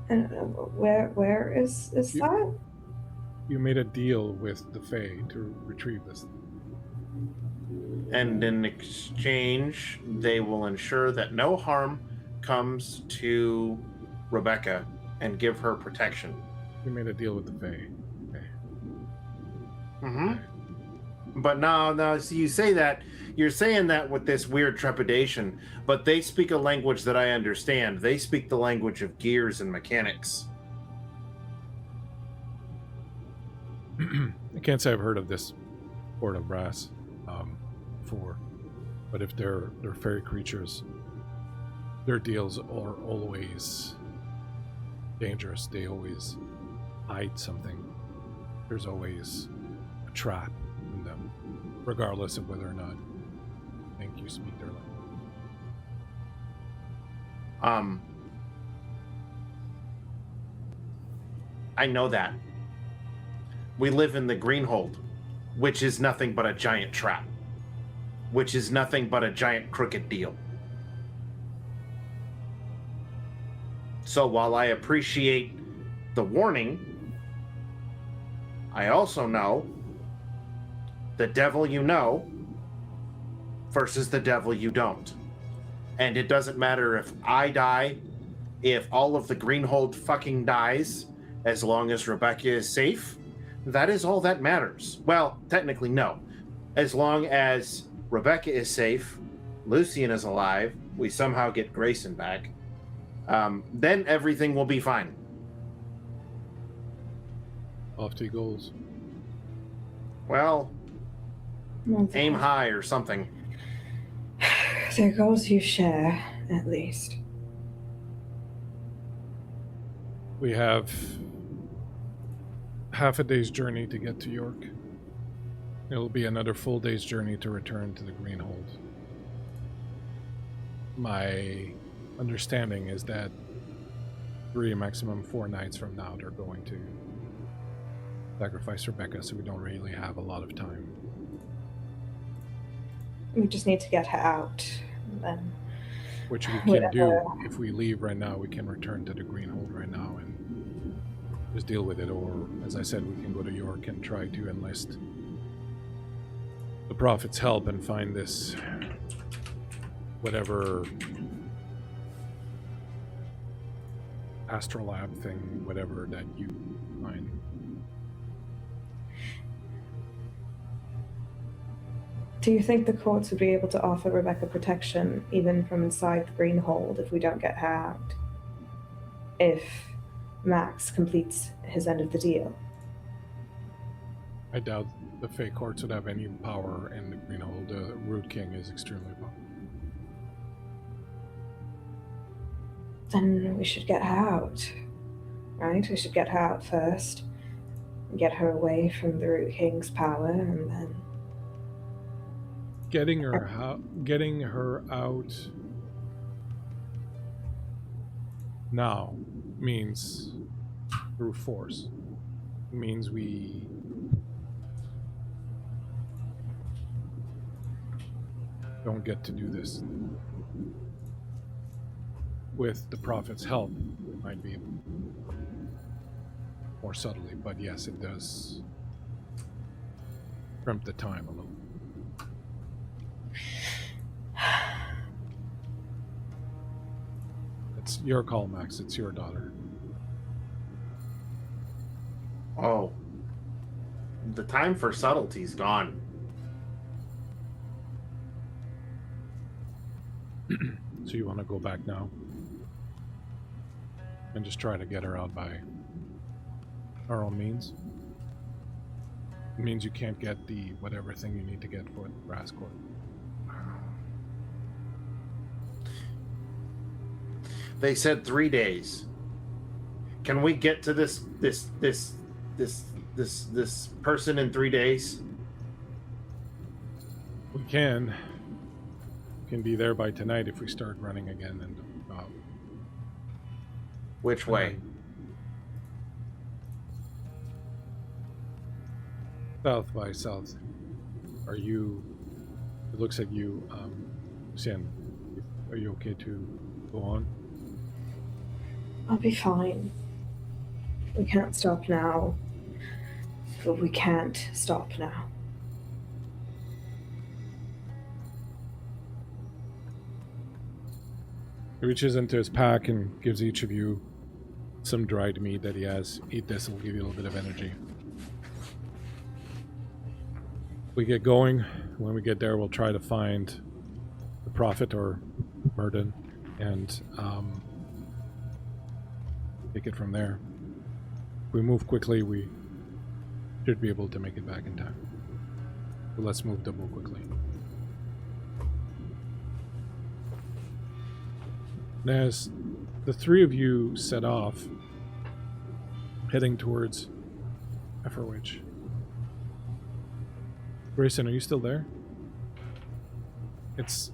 And where is that? You made a deal with the Fey to retrieve this. And in exchange, they will ensure that no harm comes to Rebecca and give her protection. We made a deal with the Fae. Okay. Mm-hmm. But now, see, you say that, you're saying that with this weird trepidation, but they speak a language that I understand. They speak the language of gears and mechanics. I can't say I've heard of this Port of Brass before, but if they're fairy creatures, their deals are always dangerous. They always hide something. There's always a trap in them, regardless of whether or not I think you speak their language. I know that. We live in the Greenhold, which is nothing but a giant trap, which is nothing but a giant crooked deal. So while I appreciate the warning, I also know the devil you know versus the devil you don't. And it doesn't matter if I die, if all of the Greenhold fucking dies, as long as Rebecca is safe, that is all that matters. Well, technically, no. As long as Rebecca is safe, Lucian is alive, we somehow get Grayson back, then everything will be fine. Lofty goals. Well, Well, aim high or something. they're goals you share, at least. We have half a day's journey to get to York. It'll be another full day's journey to return to the Greenhold. My understanding is that 3, maximum 4 nights from now, they're going to sacrifice Rebecca, so we don't really have a lot of time. We just need to get her out. Then Which we can do. If we leave right now, we can return to the Greenhold right now and just deal with it. Or, as I said, we can go to York and try to enlist the Prophet's help and find this whatever astrolabe thing, whatever that you find. do you think the courts would be able to offer Rebecca protection even from inside the Greenhold if we don't get her out? If Max completes his end of the deal? I doubt the Fae courts would have any power in the Greenhold. The Root King is extremely powerful. Then we should get her out, right? We should get her out first, get her away from the Root King's power, and then Getting her out now means through force. It means we don't get to do this. With the Prophet's help, it might be more subtly, but yes, it does crimp the time a little. It's your call, Max. It's your daughter. Oh. The time for subtlety's gone. So you want to go back now? And just try to get her out by our own means? It means you can't get the whatever thing you need to get for the brass court. They said 3 days. Can we get to this person in 3 days? We can. We can be there by tonight if we start running again and Which way? South by south. Are you? It looks like you, Sin. Are you okay to go on? I'll be fine. We can't stop now, but we can't stop now. He reaches into his pack and gives each of you some dried meat that he has. Eat this, it'll give you a little bit of energy. We get going. When we get there, we'll try to find the Prophet or Murden and take it from there. If we move quickly, we should be able to make it back in time. So let's move double quickly. And as the three of you set off, heading towards Efferwich. Grayson, are you still there? It's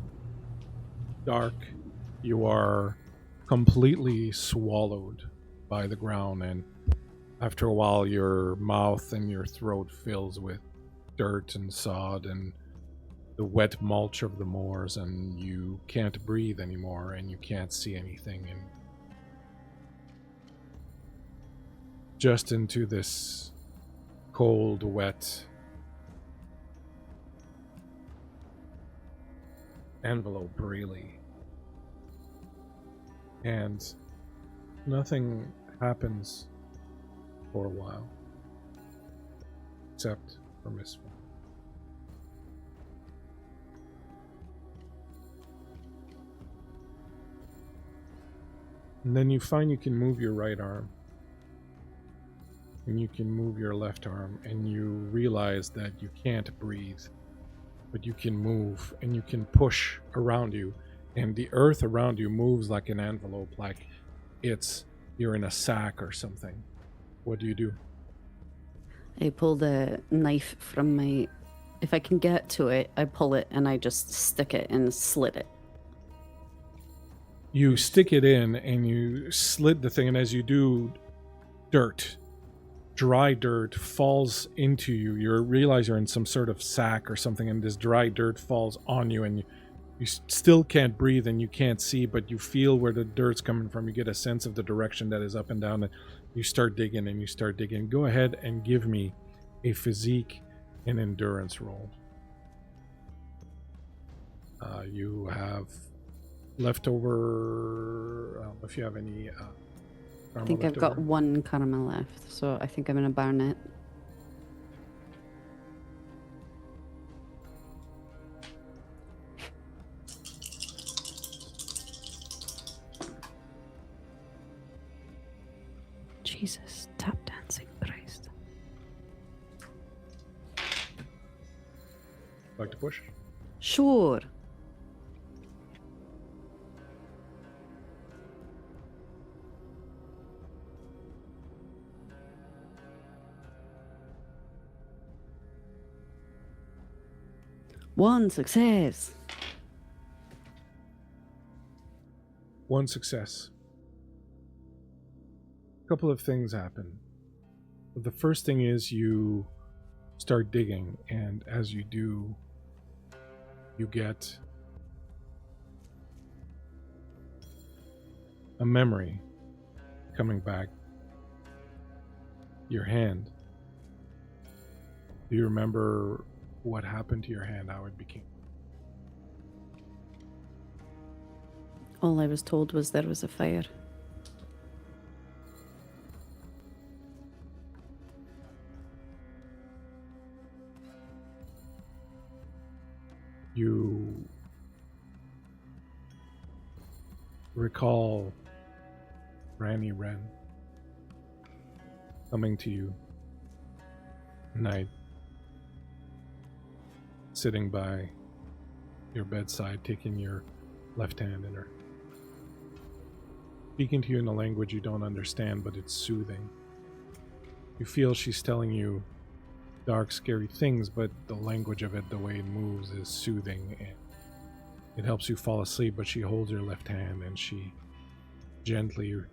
dark. You are completely swallowed by the ground, and after a while your mouth and your throat fills with dirt and sod and the wet mulch of the moors, and you can't breathe anymore and you can't see anything, and just into this cold, wet envelope, really. And nothing happens for a while, except for Miss Fun. And then you find you can move your right arm, and you can move your left arm, and you realize that you can't breathe, but you can move, and you can push around you, and the earth around you moves like an envelope, like you're in a sack or something. What do you do? I pull the knife from my... If I can get to it, I pull it and I just stick it and slit it. You stick it in and you slit the thing, and as you do, dry dirt falls into you. You realize you're in some sort of sack or something, and this dry dirt falls on you, and you still can't breathe and you can't see, but you feel where the dirt's coming from. You get a sense of the direction that is up and down, and you start digging and you start digging. Go ahead and give me a physique and endurance roll. You have leftover, if you have any I think I've got one karma left, so I think I'm going to burn it. Jesus, tap dancing Christ. Like to push? Sure. One success. One success. A couple of things happen. The first thing is you start digging, and as you do, you get a memory coming back. Your hand. Do you remember what happened to your hand, how it became? All I was told was there was a fire. You recall Granny Wren coming to you night, sitting by your bedside, taking your left hand in her, speaking to you in a language you don't understand, but it's soothing. You feel she's telling you dark, scary things, but the language of it, the way it moves, is soothing, and it helps you fall asleep. But she holds your left hand and she gently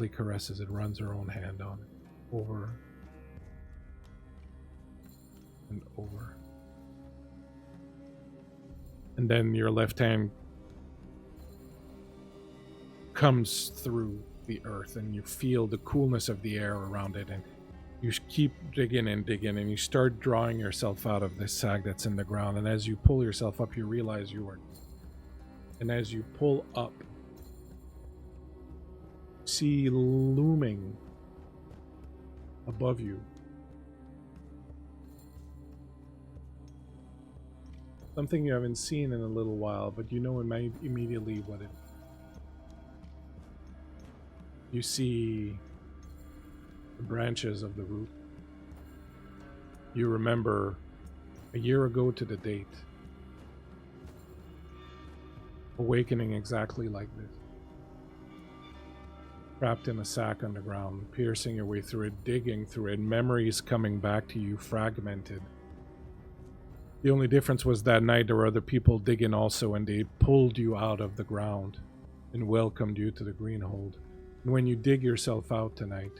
caresses it, runs her own hand on it, over and over. And then your left hand comes through the earth, and you feel the coolness of the air around it, and you keep digging and digging, and you start drawing yourself out of this sag that's in the ground. And as you pull yourself up, you realize you are And as you pull up, see looming above you something you haven't seen in a little while, but you know immediately what it is. You see the branches of the root. You remember a year ago to the date, awakening exactly like this. Trapped in a sack underground, piercing your way through it, digging through it, memories coming back to you, fragmented. The only difference was that night there were other people digging also, and they pulled you out of the ground and welcomed you to the Greenhold. And when you dig yourself out tonight,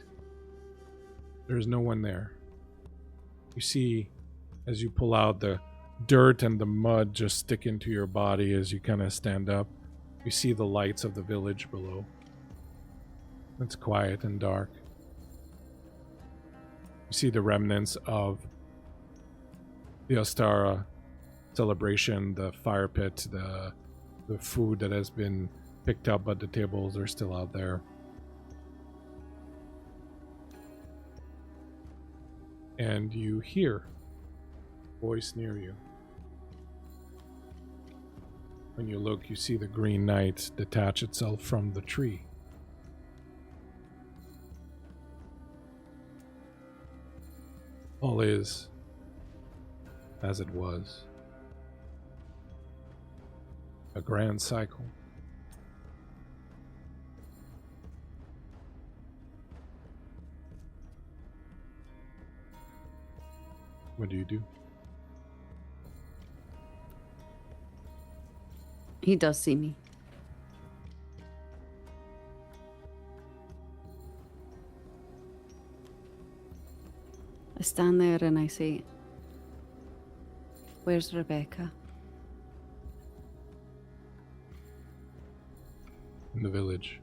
there's no one there. You see, as you pull out, the dirt and the mud just stick into your body as you kind of stand up. You see the lights of the village below. It's quiet and dark. You see the remnants of the Ostara celebration, the fire pit, the food that has been picked up, but the tables are still out there. And you hear a voice near you. When you look, you see the Green Knight detach itself from the tree. All is as it was. A grand cycle. What do you do? He does see me. I stand there and I say, "Where's Rebecca?" In the village.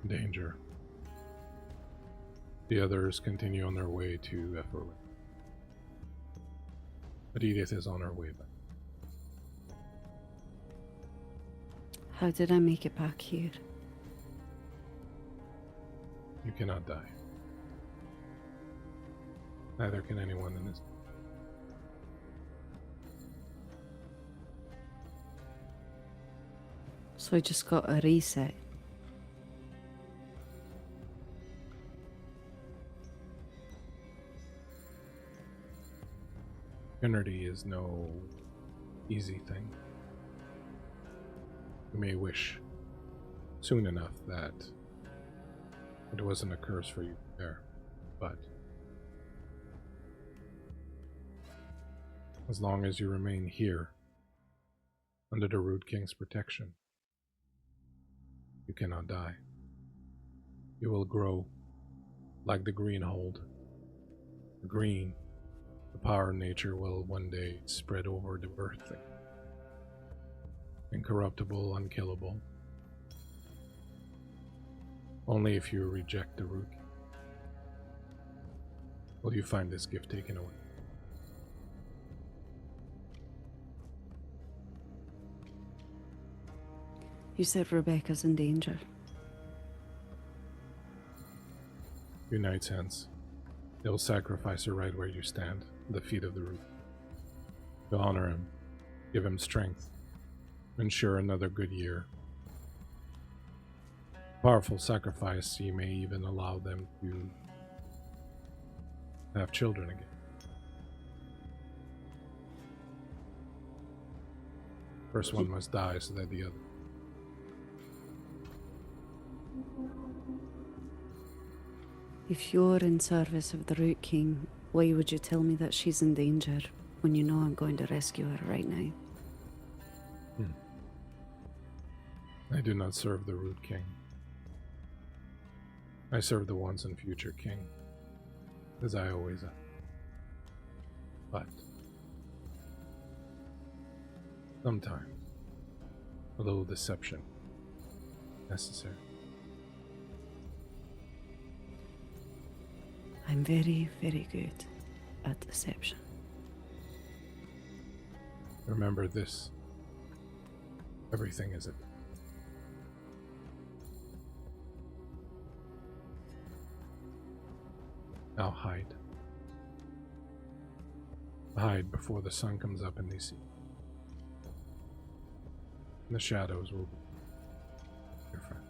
In danger. The others continue on their way to Efforwood. But Edith is on her way back. How did I make it back here? You cannot die. Neither can anyone in this. So I just got a reset. Eternity is no easy thing. You may wish soon enough that it wasn't a curse for you there, but as long as you remain here under the Root King's protection, you cannot die. You will grow like the Greenhold. The green, the power of nature will one day spread over the earth. Incorruptible, unkillable. Only if you reject the root will you find this gift taken away. You said Rebecca's in danger. Your knight's hands. They'll sacrifice her right where you stand, at the feet of the root. To honor him, give him strength, ensure another good year. Powerful sacrifice, you may even allow them to have children again. First one must die so that the other. If you're in service of the Root King, why would you tell me that she's in danger when you know I'm going to rescue her right now? I do not serve the Root King. I serve the once and future King, as I always have. But sometimes a little deception necessary. I'm very, very good at deception. Remember this. Everything is it. Now hide. Hide before the sun comes up and they see. And the shadows will be your friend.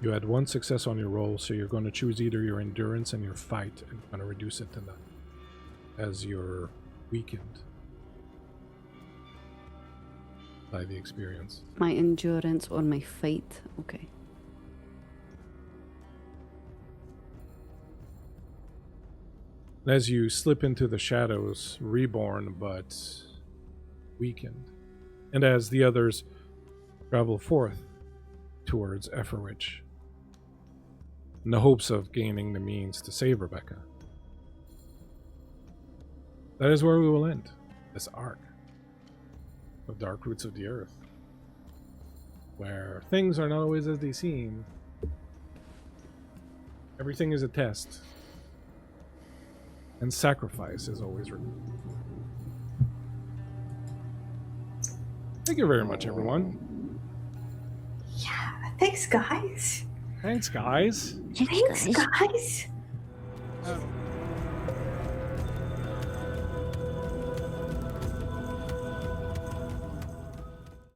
You had one success on your roll, so you're going to choose either your endurance and your fight, and you're going to reduce it to none as you're weakened by the experience. My endurance or my fight. Okay. As you slip into the shadows, reborn but weakened, and as the others travel forth towards Efferwich, in the hopes of gaining the means to save Rebecca, that is where we will end this arc of Dark Roots of the Earth, where things are not always as they seem. Everything is a test. And sacrifice is always required. Thank you very much, everyone. Yeah, thanks, guys. Thanks, guys. Thanks, guys.